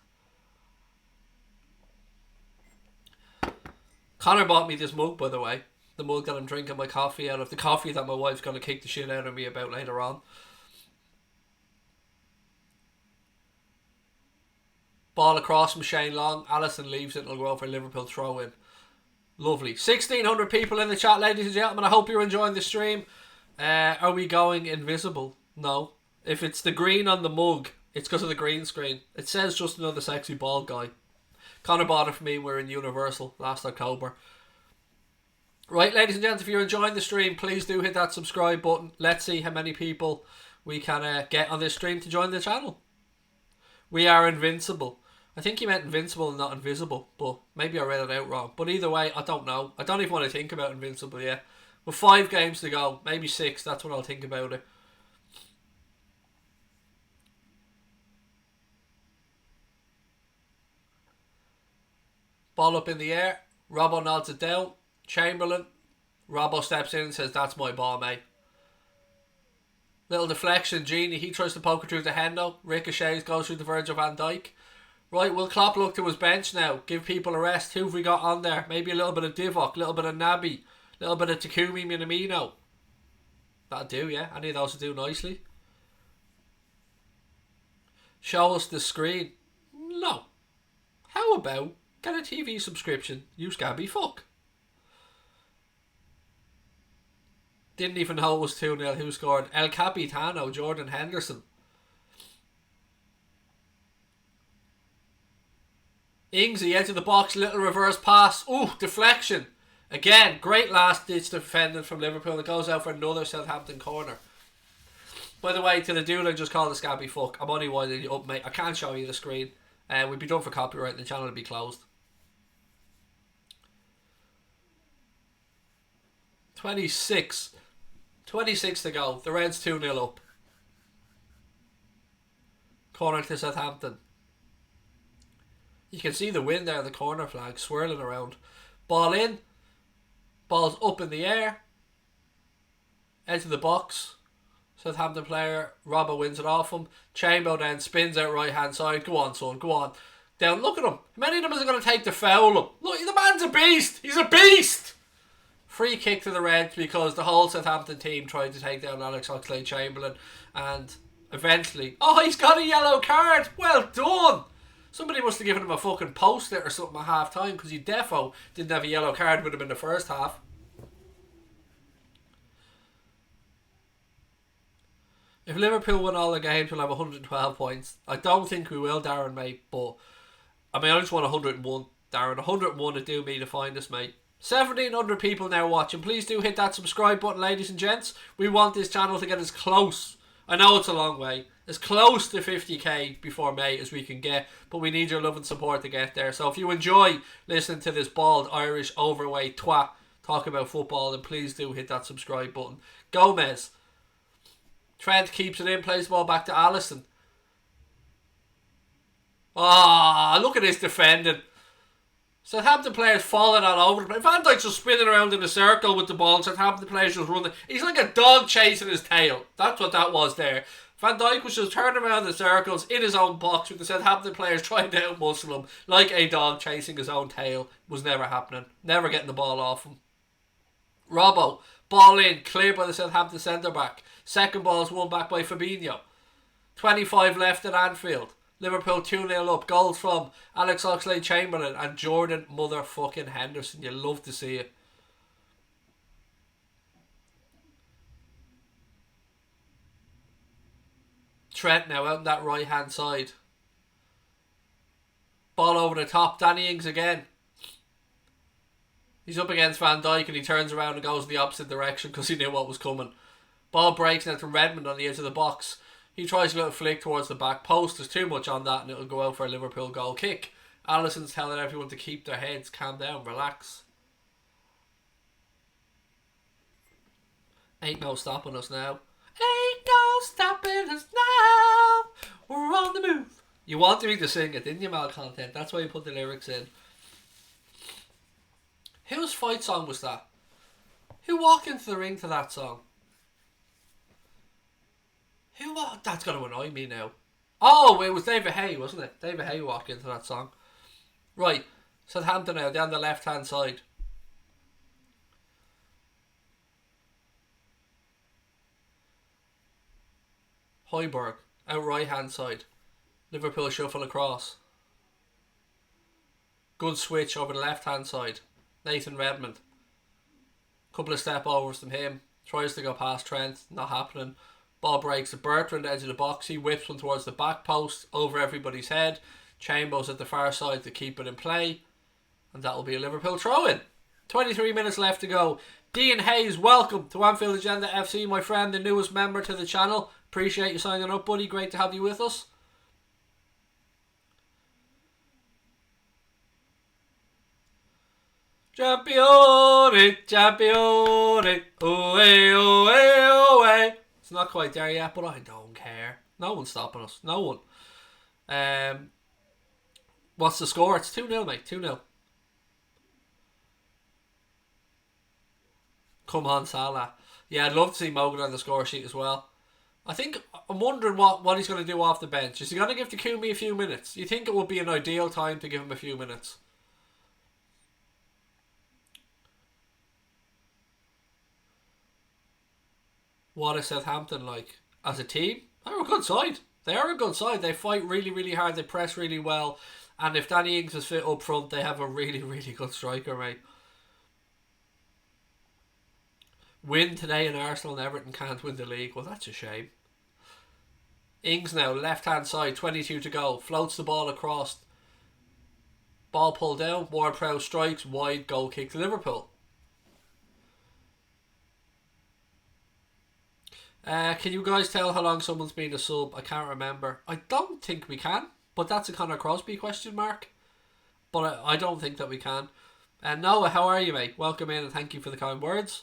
S1: Connor bought me this mug, by the way. The mug that I'm drinking my coffee out of. The coffee that my wife's going to kick the shit out of me about later on. Ball across from Shane Long. Alisson leaves it and it'll go over Liverpool throw in. Lovely. 1,600 people in the chat, ladies and gentlemen. I hope you're enjoying the stream. Are we going invisible? No. If it's the green on the mug, it's because of the green screen. It says just another sexy bald guy. Connor bought it for me. We're in Universal last October. Right, ladies and gents, if you're enjoying the stream, please do hit that subscribe button. Let's see how many people we can get on this stream to join the channel. We are invincible. I think he meant invincible and not invisible, but maybe I read it out wrong. But either way, I don't know. I don't even want to think about invincible yet. With 5 games to go, maybe 6, that's when I'll think about it. Ball up in the air. Robbo nods it down. Chamberlain. Robbo steps in and says, that's my ball, mate. Little deflection. Genie, he tries to poke it through the Hendo. Ricochets, goes through the verge of Van Dijk. Right, will Klopp look to his bench now? Give people a rest. Who have we got on there? Maybe a little bit of Divock, a little bit of Naby, a little bit of Takumi Minamino. That'll do, yeah. Any of those will do nicely. Show us the screen. No. How about get a TV subscription? You scabby fuck. Didn't even know it was 2-0. Who scored? El Capitano, Jordan Henderson. Ingsy, edge of the box, little reverse pass. Ooh, deflection. Again, great last ditch defending from Liverpool. It goes out for another Southampton corner. By the way, to the dude I just called a scabby fuck, I'm only winding you up, mate. I can't show you the screen. We'd be done for copyright and the channel would be closed. 26 to go. The Reds 2-0 up. Corner to Southampton. You can see the wind there, the corner flag swirling around. Ball in. Ball's up in the air. Edge of the box. Southampton player. Robbo wins it off him. Chambo then spins out right hand side. Go on, son. Go on. Down. Look at him. How many of them is going to take the foul up? Look, the man's a beast. He's a beast. Free kick to the Reds because the whole Southampton team tried to take down Alex Oxlade-Chamberlain. And eventually... Oh, he's got a yellow card. Well done. Somebody must have given him a fucking post-it or something at half time because he defo didn't have a yellow card with him in the first half. If Liverpool win all the games, we'll have 112 points. I don't think we will, Darren, mate, but I mean, I just want 101, Darren. 101 would do me to find us, mate. 1,700 people now watching. Please do hit that subscribe button, ladies and gents. We want this channel to get as close. I know it's a long way. As close to 50k before May as we can get, but we need your love and support to get there. So if you enjoy listening to this bald Irish overweight twat talk about football, then please do hit that subscribe button. Gomez. Trent keeps it in, plays the ball back to Alisson. Ah, look at this defending. Southampton players falling all over the place. Van Dijk's just spinning around in a circle with the ball. Southampton players just running. He's like a dog chasing his tail. That's what that was there. Van Dijk was just turning around in circles in his own box with the Southampton players trying to outmuscle him like a dog chasing his own tail. Was never happening. Never getting the ball off him. Robbo, ball in, cleared by the Southampton centre-back. Second ball is won back by Firmino. 25 left at Anfield. Liverpool 2-0 up. Goals from Alex Oxlade-Chamberlain and Jordan motherfucking Henderson. You love to see it. Trent now out on that right hand side. Ball over the top. Danny Ings again. He's up against Van Dijk and he turns around and goes the opposite direction because he knew what was coming. Ball breaks now from Redmond on the edge of the box. He tries a little flick towards the back post. There's too much on that and it'll go out for a Liverpool goal kick. Alisson's telling everyone to keep their heads, calm down, relax. Ain't no stopping us now. Ain't no stopping us now. We're on the move. You wanted me to sing it, didn't you, Mal Content? That's why you put the lyrics in. Whose fight song was that? Who walked into the ring to that song? Who walked? That's going to annoy me now. Oh, it was David Hay, wasn't it? David Hay walked into that song. Right. Southampton now, down the left-hand side. Højbjerg, out right-hand side. Liverpool shuffle across. Good switch over the left-hand side. Nathan Redmond. Couple of step overs from him. Tries to go past Trent. Not happening. Ball breaks at Bertrand, edge of the box. He whips one towards the back post. Over everybody's head. Chambo's at the far side to keep it in play. And that will be a Liverpool throw-in. 23 minutes left to go. Dean Hayes, welcome to Anfield Agenda FC, my friend, the newest member to the channel. Appreciate you signing up, buddy. Great to have you with us. Champione, champione, away, away, away. It's not quite there yet, but I don't care. No one's stopping us. No one. What's the score? It's 2-0, mate. 2-0. Come on, Salah. Yeah, I'd love to see Morgan on the score sheet as well. I'm wondering what he's going to do off the bench. Is he going to give Takumi a few minutes? You think it would be an ideal time to give him a few minutes? What is Southampton like as a team? They're a good side. They are a good side. They fight really, really hard. They press really well. And if Danny Ings is fit up front, they have a really, really good striker, mate. Win today and Arsenal and Everton can't win the league. Well, that's a shame. Ings now, left-hand side, 22 to go. Floats the ball across. Ball pulled down. Ward-Prowse strikes. Wide goal kick to Liverpool. Can you guys tell how long someone's been a sub? I can't remember. I don't think we can. But that's a Connor Crosby question mark. But I don't think that we can. Noah, how are you, mate? Welcome in and thank you for the kind words.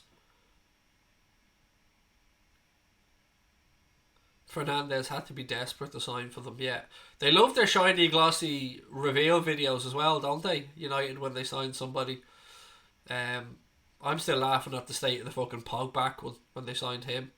S1: Fernandez had to be desperate to sign for them, yeah. They love their shiny, glossy reveal videos as well, don't they? United, when they sign somebody. I'm still laughing at the state of the fucking Pogba when they signed him.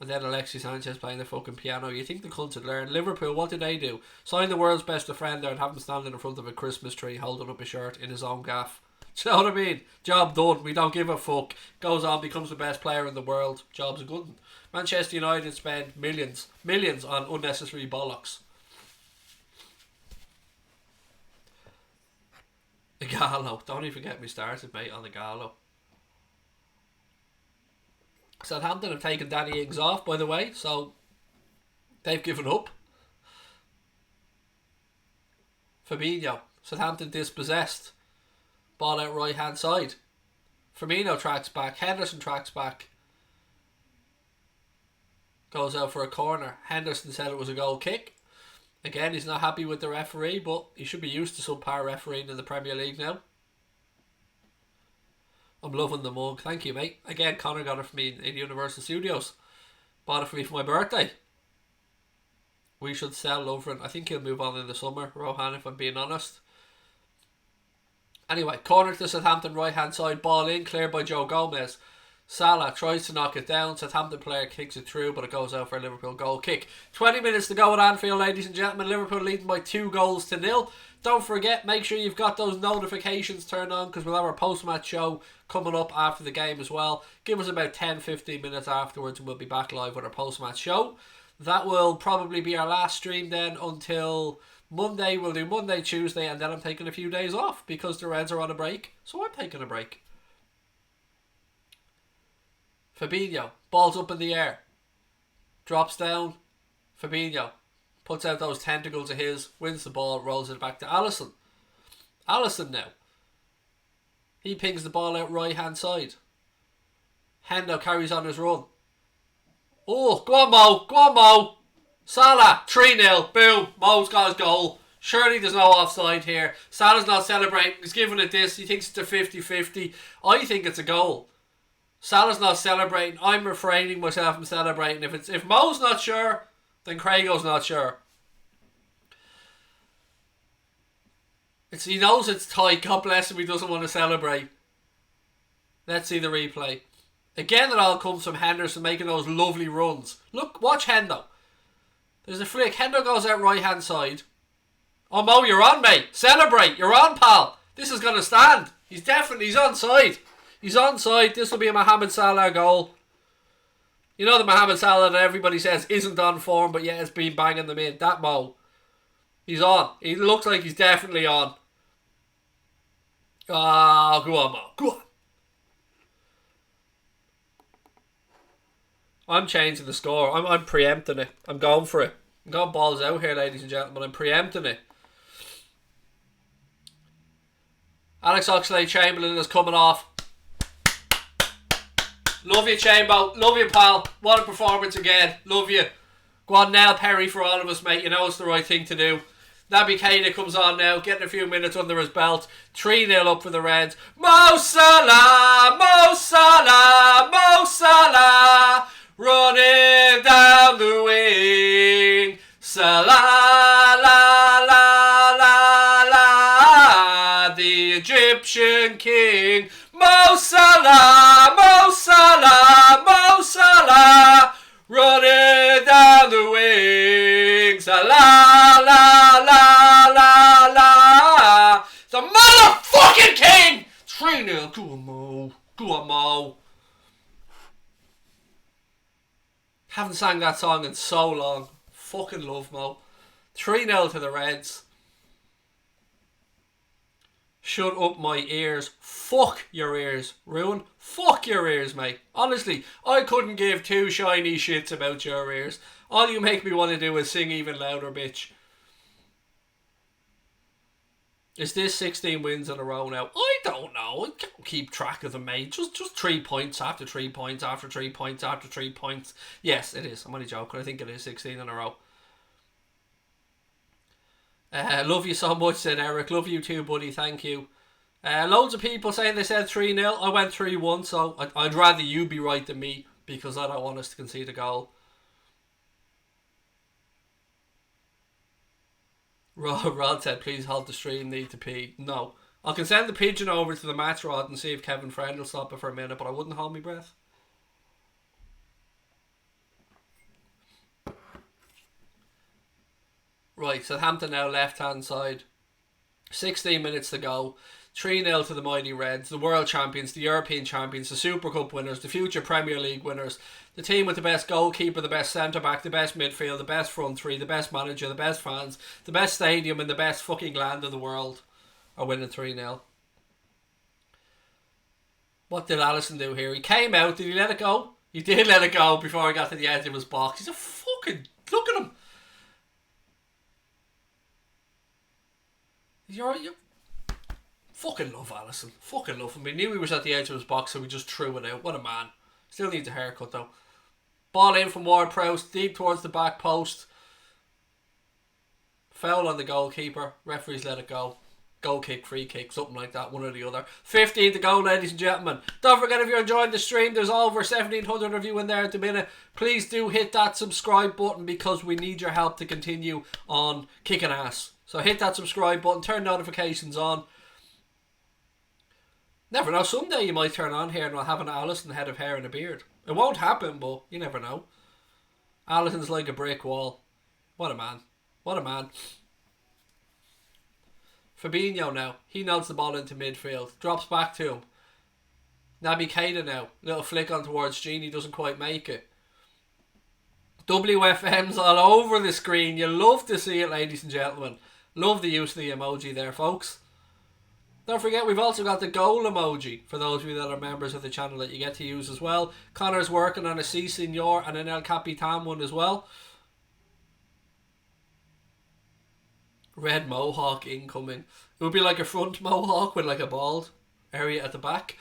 S1: And then Alexis Sanchez playing the fucking piano. You think the cunts would learn. Liverpool, what did they do? Sign the world's best defender and have him standing in front of a Christmas tree holding up a shirt in his own gaff. Do you know what I mean? Job done. We don't give a fuck. Goes on, becomes the best player in the world. Job's a good one. Manchester United spend millions on unnecessary bollocks. The Gallo. Don't even get me started, mate, on the Gallo. Southampton have taken Danny Ings off, by the way, so they've given up. Firmino. Southampton dispossessed. Ball out right hand side. Firmino tracks back. Henderson tracks back. Goes out for a corner. Henderson said it was a goal kick. Again, he's not happy with the referee, but he should be used to subpar refereeing in the Premier League now. I'm loving the mug. Thank you, mate. Again, Connor got it for me in Universal Studios. Bought it for me for my birthday. We should sell Lovren. I think he'll move on in the summer, Rohan, if I'm being honest. Anyway, corner to Southampton, right hand side. Ball in, cleared by Joe Gomez. Salah tries to knock it down. Southampton player kicks it through, but it goes out for a Liverpool goal kick. 20 minutes to go at Anfield, ladies and gentlemen. Liverpool leading by 2-0. Don't forget, make sure you've got those notifications turned on, because we'll have our post-match show coming up after the game as well. Give us about 10-15 minutes afterwards and we'll be back live with our post-match show. That will probably be our last stream then until Monday. We'll do Monday, Tuesday, and then I'm taking a few days off because the Reds are on a break. So I'm taking a break. Fabinho, ball's up in the air. Drops down. Fabinho puts out those tentacles of his, wins the ball, rolls it back to Alisson. Alisson now. He pings the ball out right hand side. Hendo carries on his run. Oh, go on Mo, go on Mo. Salah, 3-0, boom, Mo's got his goal. Surely there's no offside here. Salah's not celebrating, he's giving it this, he thinks it's a 50-50. I think it's a goal. Salah's not celebrating, I'm refraining myself from celebrating. If Mo's not sure, then Craigo's not sure. He knows it's tight, God bless him, he doesn't want to celebrate. Let's see the replay. Again, it all comes from Henderson making those lovely runs. Look, watch Hendo. There's a flick. Hendo goes out right hand side. Oh Mo, you're on, mate. Celebrate. You're on, pal. This is going to stand. He's onside. He's onside. This will be a Mohamed Salah goal. You know the Mohamed Salah that everybody says isn't on form, but yet has been banging them in. That Mo. He's on. He looks like he's definitely on. Oh, go on, Mo. Go on. I'm changing the score. I'm preempting it. I'm going for it. I'm going balls out here, ladies and gentlemen. I'm preempting it. Alex Oxlade-Chamberlain is coming off. Love you, Chambo. Love you, pal. What a performance again. Love you. Go on, Nell Perry for all of us, mate. You know it's the right thing to do. Naby Keita comes on now, getting a few minutes under his belt. 3-0 up for the Reds. Mo Salah, Mo Salah, Mo Salah, running down the wing. Salah, la, la, la, la, the Egyptian king. Mo Salah, Mo Salah, Mo Salah, running down the wing. Salah, la, la, la, la, the motherfucking king. 3-0, go on Mo, go on Mo. Haven't sang that song in so long. Fucking love Mo. 3-0 to the Reds. Shut up my ears. Fuck your ears, Ruin. Fuck your ears, mate. Honestly, I couldn't give two shiny shits about your ears. All you make me want to do is sing even louder, bitch. Is this 16 wins in a row now? I don't know. I can't keep track of them, mate. Just 3 points after 3 points after 3 points after 3 points. Yes, it is. I'm only joking. I think it is 16 in a row. Love you so much, said Eric. Love you too, buddy. Thank you. Loads of people saying they said 3-0. I went 3-1, so I'd rather you be right than me because I don't want us to concede a goal. Rod said, please halt the stream, need to pee. No. I can send the pigeon over to the match rod and see if Kevin Friend will stop it for a minute, but I wouldn't hold my breath. Right, Southampton now left-hand side. 16 minutes to go. 3-0 to the mighty Reds, the world champions, the European champions, the Super Cup winners, the future Premier League winners, the team with the best goalkeeper, the best centre-back, the best midfield, the best front three, the best manager, the best fans, the best stadium and the best fucking land in the world are winning 3-0. What did Alisson do here? He came out, did he let it go? He did let it go before he got to the edge of his box. He's a fucking... Look at him! You're fucking love Alisson. Fucking love him. We knew he was at the edge of his box, so we just threw it out. What a man. Still needs a haircut though. Ball in from Ward-Prowse, deep towards the back post. Foul on the goalkeeper. Referees let it go. Goal kick, free kick, something like that, one or the other. 15 to go, ladies and gentlemen. Don't forget, if you're enjoying the stream, there's over 1,700 of you in there at the minute. Please do hit that subscribe button because we need your help to continue on kicking ass. So hit that subscribe button, turn notifications on. Never know, someday you might turn on here and we'll have an Alisson head of hair and a beard. It won't happen, but you never know. Alisson's like a brick wall. What a man. What a man. Fabinho now. He nods the ball into midfield. Drops back to him. Naby Keita now. Little flick on towards Genie. Doesn't quite make it. WFM's all over the screen. You love to see it, ladies and gentlemen. Love the use of the emoji there, folks. Don't forget, we've also got the goal emoji for those of you that are members of the channel that you get to use as well. Connor's working on a Si Senor and an El Capitan one as well. Red mohawk incoming. It would be like a front mohawk with like a bald area at the back.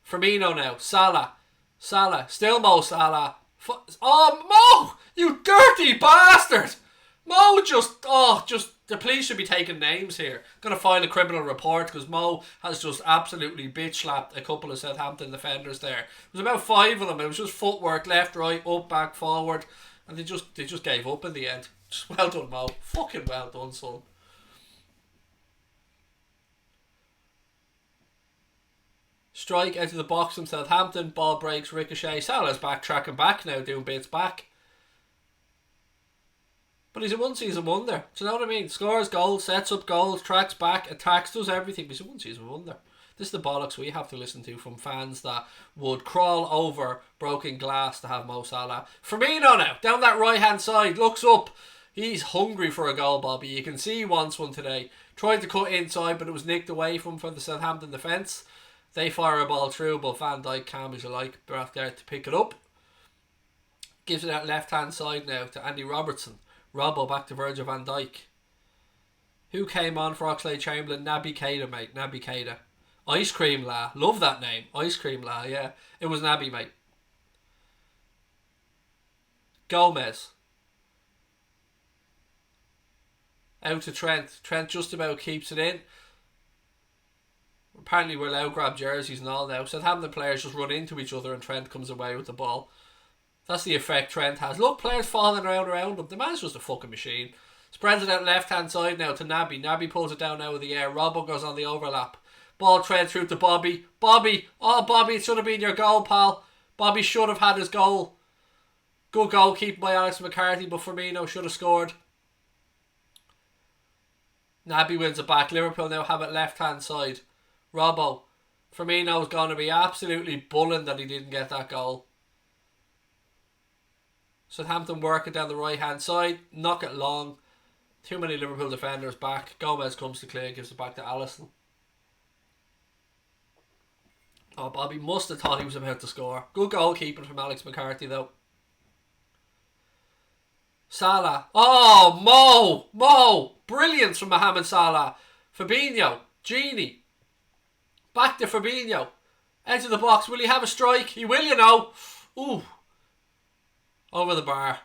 S1: Firmino now. Salah. Still Mo Salah. Oh, Mo! You dirty bastard! Mo just... the police should be taking names here. Gonna file a criminal report because Mo has just absolutely bitch slapped a couple of Southampton defenders there. It was about 5 of them. It was just footwork, left, right, up, back, forward, and they just gave up in the end. Just well done, Mo. Fucking well done, son. Strike out of the box from Southampton. Ball breaks, ricochet. Salah's back, tracking back now, doing bits back. But he's a one-season wonder. Do you know what I mean? Scores goals, sets up goals, tracks back, attacks, does everything. He's a one-season wonder. This is the bollocks we have to listen to from fans that would crawl over broken glass to have Mo Salah. Firmino now, down that right-hand side, looks up. He's hungry for a goal, Bobby. You can see he wants one today. Tried to cut inside, but it was nicked away from the Southampton defence. They fire a ball through, but Van Dijk, calm as you like, back there to pick it up. Gives it that left-hand side now to Andy Robertson. Robbo back to Virgil van Dijk. Who came on for Oxlade-Chamberlain? Naby Keita, mate. Naby Keita. Ice Cream La. Love that name. Ice Cream La, yeah. It was Naby, mate. Gomez. Out to Trent. Trent just about keeps it in. Apparently we're allowed to grab jerseys and all now. Southampton players just run into each other and Trent comes away with the ball. That's the effect Trent has. Look, players falling around him. The man's just a fucking machine. Spreads it out left hand side now to Naby. Naby pulls it down out of the air. Robbo goes on the overlap. Ball Trent through to Bobby. Bobby! Oh, Bobby, it should have been your goal, pal. Bobby should have had his goal. Good goalkeeping by Alex McCarthy, but Firmino should have scored. Naby wins it back. Liverpool now have it left hand side. Robbo. Firmino's going to be absolutely bullying that he didn't get that goal. Southampton work it down the right hand side. Knock it long. Too many Liverpool defenders back. Gomez comes to clear, gives it back to Alisson. Oh, Bobby must have thought he was about to score. Good goalkeeping from Alex McCarthy though. Salah. Oh, Mo. Brilliance from Mohamed Salah. Fabinho. Genie. Back to Fabinho. Into the box. Will he have a strike? He will, you know. Ooh. Over the bar.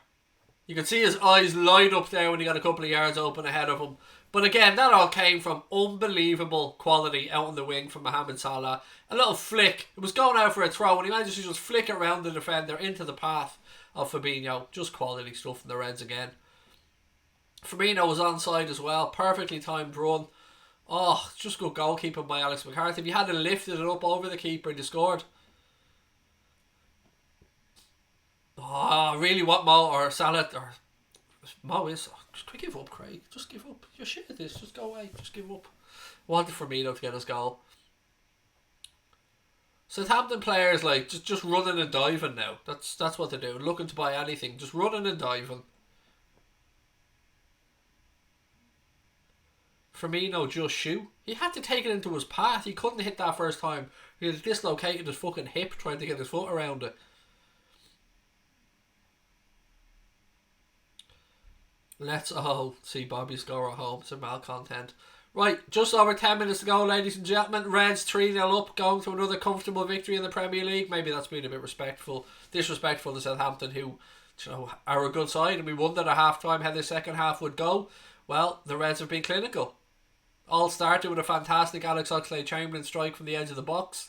S1: You can see his eyes light up there when he got a couple of yards open ahead of him. But again, that all came from unbelievable quality out on the wing from Mohamed Salah. A little flick. It was going out for a throw and he managed to just flick it around the defender into the path of Fabinho. Just quality stuff from the Reds again. Firmino was onside as well. Perfectly timed run. Oh, just good goalkeeping by Alex McCarthy. If you had lifted it up over the keeper, he scored. Oh, really what Mo or Salah or Mo is. Just give up, Craig. Just give up. You're shit at this. Just go away. Just give up. Wanted Firmino to get his goal. Southampton players like just running and diving now. That's what they're doing. Looking to buy anything. Just running and diving. Firmino just shoot. He had to take it into his path. He couldn't hit that first time. He had dislocated his fucking hip trying to get his foot around it. Let's all see Bobby score at home. Some malcontent. Right, just over 10 minutes to go, ladies and gentlemen. Reds 3-0 up, going to another comfortable victory in the Premier League. Maybe that's been a bit disrespectful to Southampton, who, you know, are a good side, and we wondered at half time how the second half would go. Well, the Reds have been clinical. All started with a fantastic Alex Oxlade-Chamberlain strike from the edge of the box.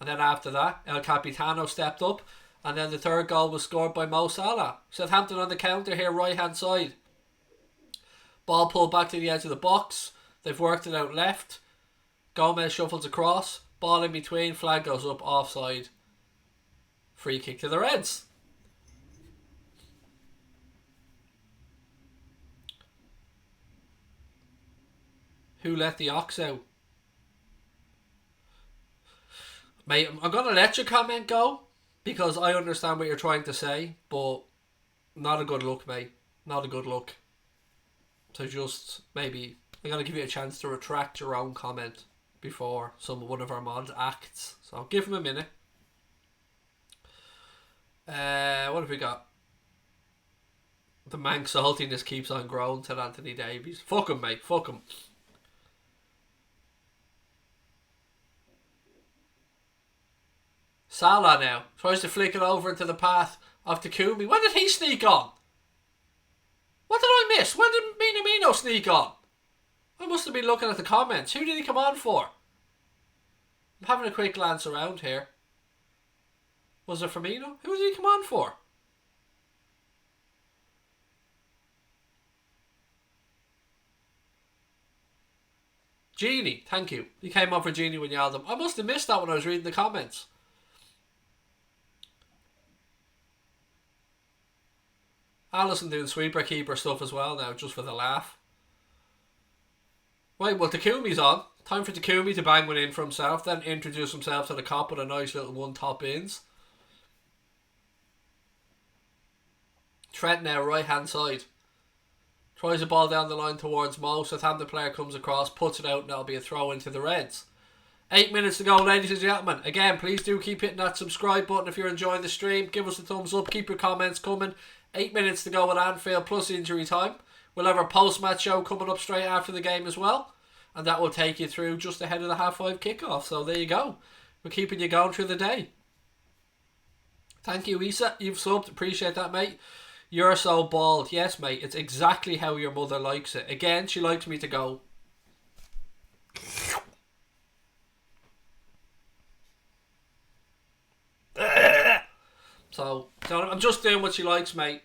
S1: And then after that, El Capitano stepped up. And then the third goal was scored by Mo Salah. Southampton on the counter here, right hand side. Ball pulled back to the edge of the box. They've worked it out left. Gomez shuffles across. Ball in between. Flag goes up. Offside. Free kick to the Reds. Who let the ox out? Mate, I'm going to let your comment go. Because I understand what you're trying to say, but not a good look, mate. Not a good look. So just maybe I'm gonna give you a chance to retract your own comment before one of our mods acts. So give him a minute. What have we got? The Manx saltiness keeps on growing, said Anthony Davies. Fuck him, mate. Fuck him. Salah now tries to flick it over into the path of Takumi. When did he sneak on? What did I miss? When did Minamino sneak on? I must have been looking at the comments. Who did he come on for? I'm having a quick glance around here. Was it Firmino? Who did he come on for? Genie, thank you. He came on for Genie Wijnaldum. I must have missed that when I was reading the comments. Alisson doing sweeper keeper stuff as well now, just for the laugh. Right, well, Takumi's on. Time for Takumi to bang one in for himself, then introduce himself to the cop with a nice little one-top ins. Trent now, right-hand side. Tries a ball down the line towards Mo. Southampton player comes across, puts it out, and that'll be a throw into the Reds. 8 minutes to go, ladies and gentlemen. Again, please do keep hitting that subscribe button if you're enjoying the stream. Give us a thumbs up. Keep your comments coming. 8 minutes to go at Anfield plus injury time. We'll have our post-match show coming up straight after the game as well. And that will take you through just ahead of the half-5 kickoff. So there you go. We're keeping you going through the day. Thank you, Isa. You've subbed. Appreciate that, mate. You're so bald. Yes, mate, it's exactly how your mother likes it. Again, she likes me to go. So, I'm just doing what she likes, mate.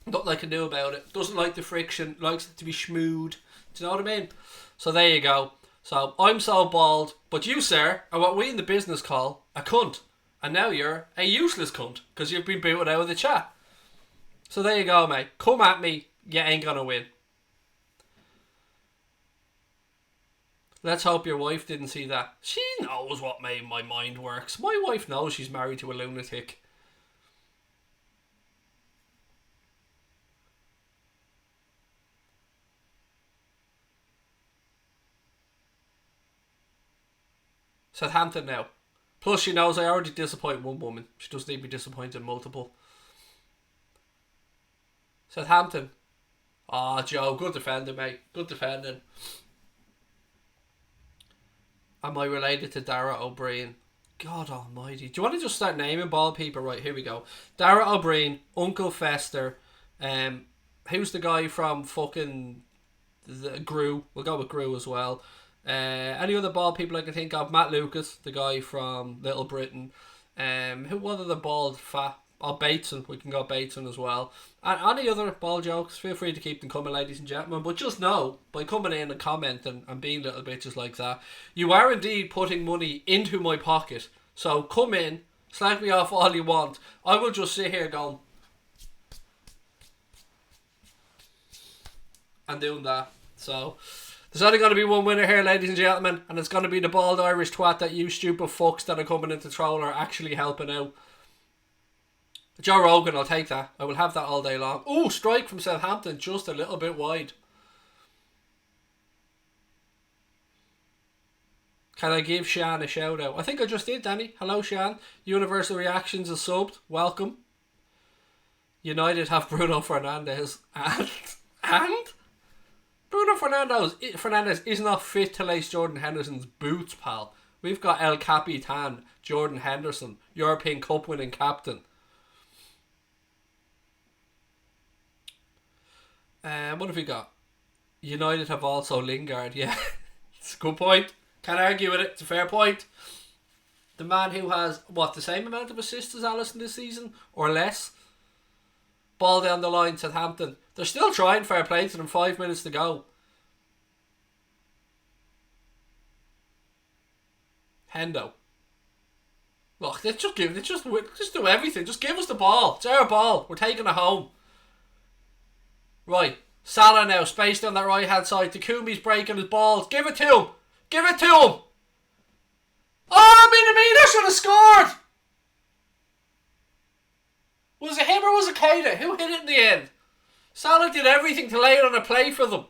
S1: Nothing I can do about it. Doesn't like the friction, likes it to be smooth. Do you know what I mean? So there you go. So I'm so bald, but you, sir, are what we in the business call a cunt. And now you're a useless cunt because you've been booted out of the chat. So there you go, mate. Come at me, you ain't gonna win. Let's hope your wife didn't see that. She knows what made my mind works. My wife knows she's married to a lunatic. Southampton now. Plus she knows I already disappoint one woman. She doesn't need to be disappointed multiple. Southampton. Ah, Joe, good defender, mate. Good defending. Am I related to Dara O'Brien? God almighty. Do you want to just start naming bald people? Right, here we go. Dara O'Brien, Uncle Fester. Who's the guy from fucking Gru? We'll go with Gru as well. Any other bald people I can think of? Matt Lucas, the guy from Little Britain. What are the bald fat? Oh, Bateson. We can go Bateson as well. And any other bald jokes, feel free to keep them coming, ladies and gentlemen. But just know, by coming in and commenting and being little bitches like that, you are indeed putting money into my pocket. So come in, slag me off all you want. I will just sit here going and doing that. So there's only going to be one winner here, ladies and gentlemen, and it's going to be the bald Irish twat that you stupid fucks that are coming into troll are actually helping out. Joe Rogan, I'll take that. I will have that all day long. Ooh, strike from Southampton, just a little bit wide. Can I give Shan a shout out? I think I just did, Danny. Hello, Shan. Universal Reactions is subbed. Welcome. United have Bruno Fernandes. And? Bruno Fernandes is not fit to lace Jordan Henderson's boots, pal. We've got El Capitan, Jordan Henderson, European Cup winning captain. What have we got? United have also Lingard. Yeah, it's a good point. Can't argue with it. It's a fair point. The man who has, the same amount of assists as Alisson this season? Or less? Ball down the line, Southampton. They're still trying, fair play to them. 5 minutes to go. Hendo. Look, just do everything. Just give us the ball. It's our ball. We're taking it home. Right. Salah now, spaced on that right hand side. Takumi's breaking his balls. Give it to him. Give it to him. Oh, Minamino should have scored. Was it him or was it Keita? Who hit it in the end? Salah did everything to lay it on a play for them.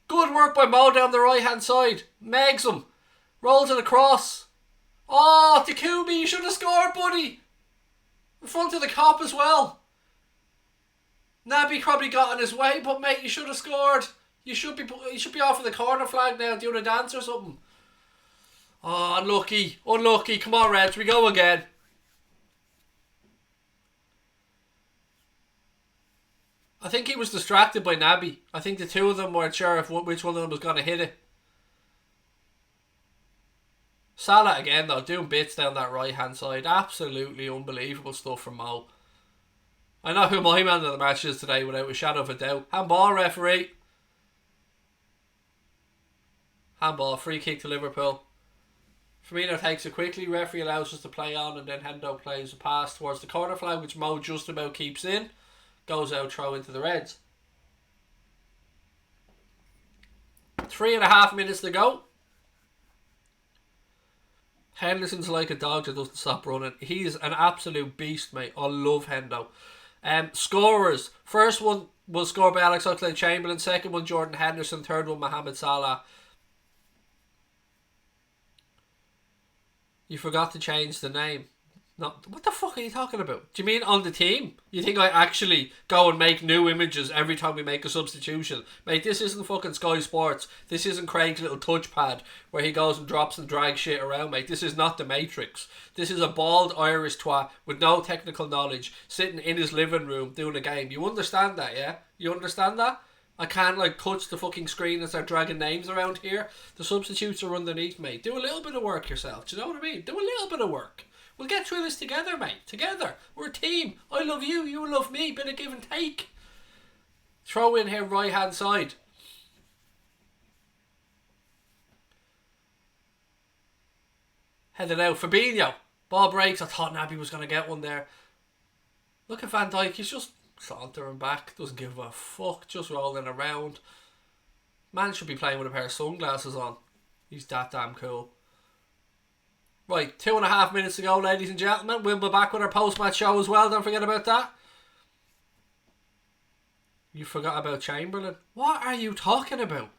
S1: Good work by Mo down the right hand side. Megs him. Rolls it across. Oh, Takumi, you should have scored, buddy. In front of the cop as well. Naby probably got in his way, but mate, you should have scored. You should be off with the corner flag now, doing a dance or something. Oh, unlucky. Unlucky. Come on, Reds, we go again. I think he was distracted by Naby. I think the two of them weren't sure which one of them was going to hit it. Salah again though, doing bits down that right hand side. Absolutely unbelievable stuff from Mo. I know who my man of the match is today without a shadow of a doubt. Handball, referee. Handball, free kick to Liverpool. Firmino takes it quickly. Referee allows us to play on, and then Hendo plays a pass towards the corner flag, which Mo just about keeps in. Goes out, throw into the Reds. 3.5 minutes to go. Henderson's like a dog that doesn't stop running. He's an absolute beast, mate. I love Hendo. Scorers. First one was scored by Alex Oxlade-Chamberlain. Second one, Jordan Henderson. Third one, Mohamed Salah. You forgot to change the name. No, what the fuck are you talking about? Do you mean on the team? You think I actually go and make new images every time we make a substitution? Mate, this isn't fucking Sky Sports. This isn't Craig's little touchpad where he goes and drops and drags shit around, mate. This is not the Matrix. This is a bald Irish twat with no technical knowledge sitting in his living room doing a game. You understand that, yeah? You understand that? I can't like touch the fucking screen and start dragging names around here. The substitutes are underneath, mate. Do a little bit of work yourself. Do you know what I mean? Do a little bit of work. We'll get through this together, mate. Together. We're a team. I love you. You love me. Bit of give and take. Throw in here right hand side. Headed out. Fabinho. Ball breaks. I thought Naby was going to get one there. Look at Van Dijk. He's just sauntering back. Doesn't give a fuck. Just rolling around. Man should be playing with a pair of sunglasses on. He's that damn cool. Right, 2.5 minutes to go, ladies and gentlemen. We'll be back with our post-match show as well. Don't forget about that. You forgot about Chamberlain? What are you talking about?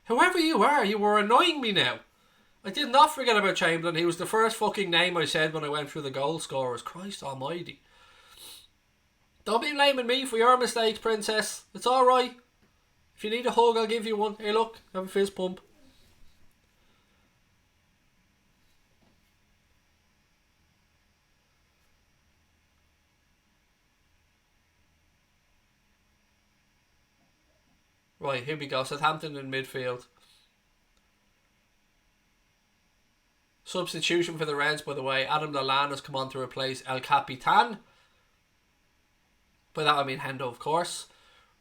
S1: Whoever you are, you were annoying me now. I did not forget about Chamberlain. He was the first fucking name I said when I went through the goal scorers. Christ almighty. Don't be blaming me for your mistakes, princess. It's alright. If you need a hug, I'll give you one. Hey, look. Have a fist pump. Right, here we go. Southampton in midfield. Substitution for the Reds, by the way. Adam Lallana has come on to replace El Capitan. By that I mean Hendo, of course.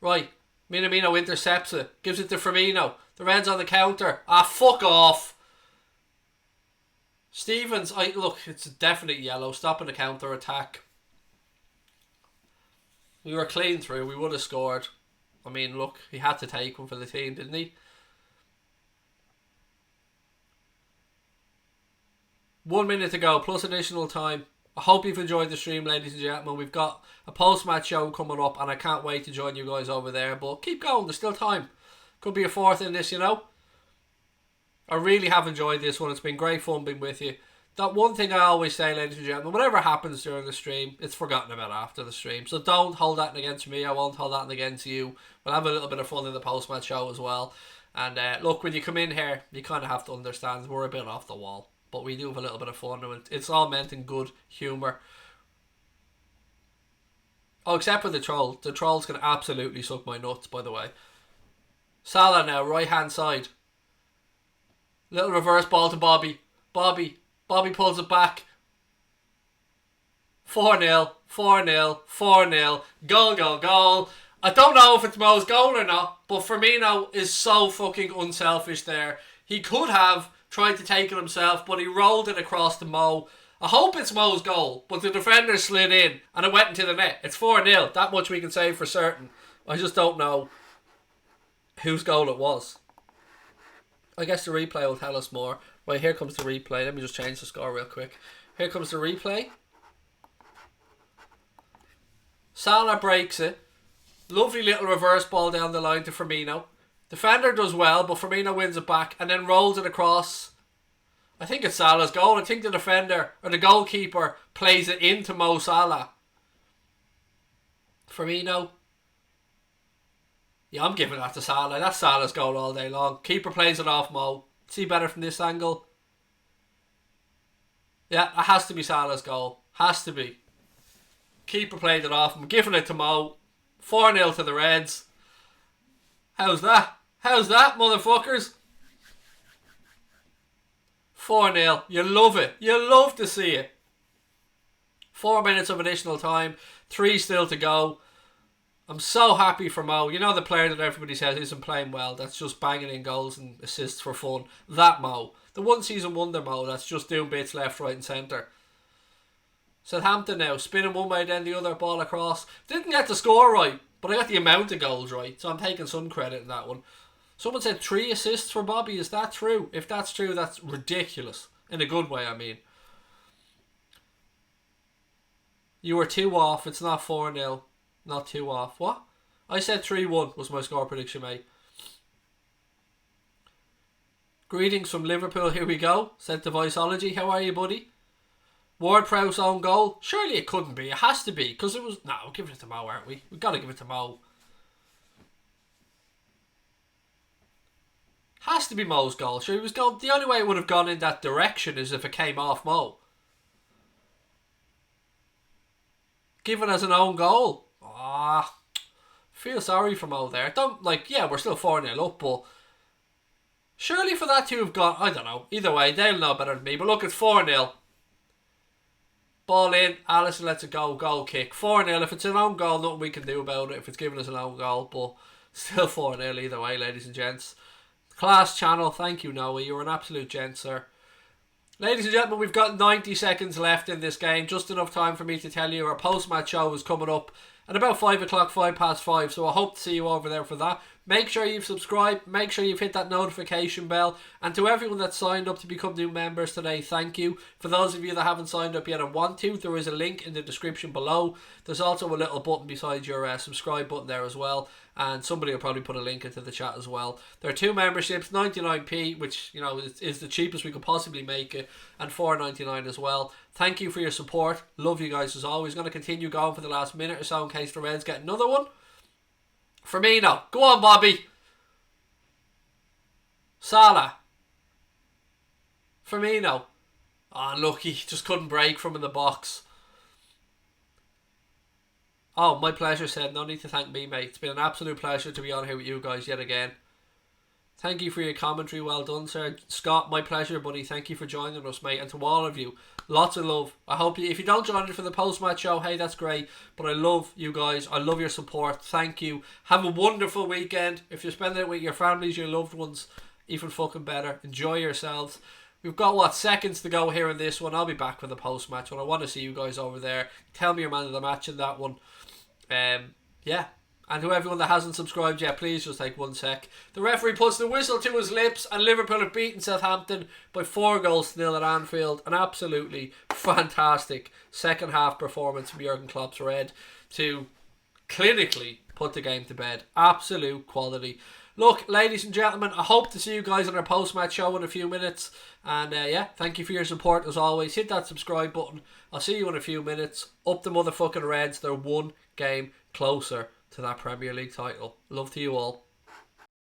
S1: Right, Minamino intercepts it. Gives it to Firmino. The Reds on the counter. Ah, fuck off. Stevens, look, it's a definite yellow. Stopping the counter attack. We were clean through. We would have scored. I mean, look, he had to take one for the team, didn't he? 1 minute to go, plus additional time. I hope you've enjoyed the stream, ladies and gentlemen. We've got a post-match show coming up, and I can't wait to join you guys over there. But keep going, there's still time. Could be a fourth in this, you know. I really have enjoyed this one. It's been great fun being with you. That one thing I always say, ladies and gentlemen, whatever happens during the stream, it's forgotten about after the stream. So don't hold that against me. I won't hold that against you. We'll have a little bit of fun in the post-match show as well. And look, when you come in here, you kind of have to understand we're a bit off the wall. But we do have a little bit of fun. It's all meant in good humour. Oh, except for the troll. The troll's going to absolutely suck my nuts, by the way. Salah now, right-hand side. Little reverse ball to Bobby. Bobby pulls it back. 4-0, 4-0, 4-0. Goal, goal, goal. I don't know if it's Mo's goal or not, but Firmino is so fucking unselfish there. He could have tried to take it himself, but he rolled it across to Mo. I hope it's Mo's goal, but the defender slid in and it went into the net. It's 4-0. That much we can say for certain. I just don't know whose goal it was. I guess the replay will tell us more. Right, here comes the replay. Let me just change the score real quick. Here comes the replay. Salah breaks it. Lovely little reverse ball down the line to Firmino. Defender does well, but Firmino wins it back and then rolls it across. I think it's Salah's goal. I think the defender or the goalkeeper plays it into Mo Salah. Firmino. Yeah, I'm giving that to Salah. That's Salah's goal all day long. Keeper plays it off Mo. See better from this angle. Yeah, it has to be Salah's goal. Has to be. Keeper played it off. I'm giving it to Mo. 4-0 to the Reds. How's that? How's that, motherfuckers? 4-0. You love it. You love to see it. 4 minutes of additional time. 3 still to go. I'm so happy for Mo. You know the player that everybody says isn't playing well, that's just banging in goals and assists for fun. That Mo. The one season wonder Mo that's just doing bits left, right and centre. Southampton now, spinning one way then the other, ball across. Didn't get the score right, but I got the amount of goals right, so I'm taking some credit in that one. Someone said 3 assists for Bobby. Is that true? If that's true, that's ridiculous. In a good way, I mean. You were 2 off. It's not 4-0. Not 2 off. What? I said 3-1 was my score prediction, mate. Greetings from Liverpool. Here we go. Said the Voiceology. How are you, buddy? Ward-Prowse own goal? Surely it couldn't be. It has to be, because it was... No, we're giving it to Mo, aren't we? We've got to give it to Mo. Has to be Mo's goal. Sure, he was going... The only way it would have gone in that direction is if it came off Mo. Given as an own goal. Ah, feel sorry for Mo there. Don't, like, yeah, we're still 4-0 up, but... Surely for that to have gone... I don't know. Either way, they'll know better than me. But look, it's 4-0. Ball in, Alisson lets it go, goal kick. 4-0, if it's an own goal, nothing we can do about it if it's given us an own goal, but still 4-0 either way, ladies and gents. Class channel, thank you Noah, you're an absolute gent, sir. Ladies and gentlemen, we've got 90 seconds left in this game, just enough time for me to tell you our post-match show is coming up at about 5 o'clock, 5:05, so I hope to see you over there for that. Make sure you've subscribed, make sure you've hit that notification bell, and to everyone that's signed up to become new members today, thank you. For those of you that haven't signed up yet and want to, there is a link in the description below. There's also a little button beside your subscribe button there as well, and somebody will probably put a link into the chat as well. There are 2 memberships, 99p, which, you know, is the cheapest we could possibly make it, and 4.99 as well. Thank you for your support. Love you guys as always. Going to continue going for the last minute or so in case the Reds get another one. Firmino. Go on, Bobby. Salah. Firmino. Oh, unlucky. Just couldn't break from in the box. Oh, my pleasure, said. No need to thank me, mate. It's been an absolute pleasure to be on here with you guys yet again. Thank you for your commentary. Well done, sir. Scott, my pleasure, buddy. Thank you for joining us, mate. And to all of you, lots of love. I hope you, if you don't join us for the post-match show, hey, that's great. But I love you guys. I love your support. Thank you. Have a wonderful weekend. If you're spending it with your families, your loved ones, even fucking better. Enjoy yourselves. We've got, what, seconds to go here in this one. I'll be back for the post-match one. I want to see you guys over there. Tell me your man of the match in that one. Yeah. And to everyone that hasn't subscribed yet, please just take 1 sec. The referee puts the whistle to his lips and Liverpool have beaten Southampton by 4-0 at Anfield. An absolutely fantastic second half performance from Jurgen Klopp's Red to clinically put the game to bed. Absolute quality. Look, ladies and gentlemen, I hope to see you guys on our post-match show in a few minutes. And yeah, thank you for your support as always. Hit that subscribe button. I'll see you in a few minutes. Up the motherfucking Reds. They're 1 game closer to that Premier League title. Love to you all.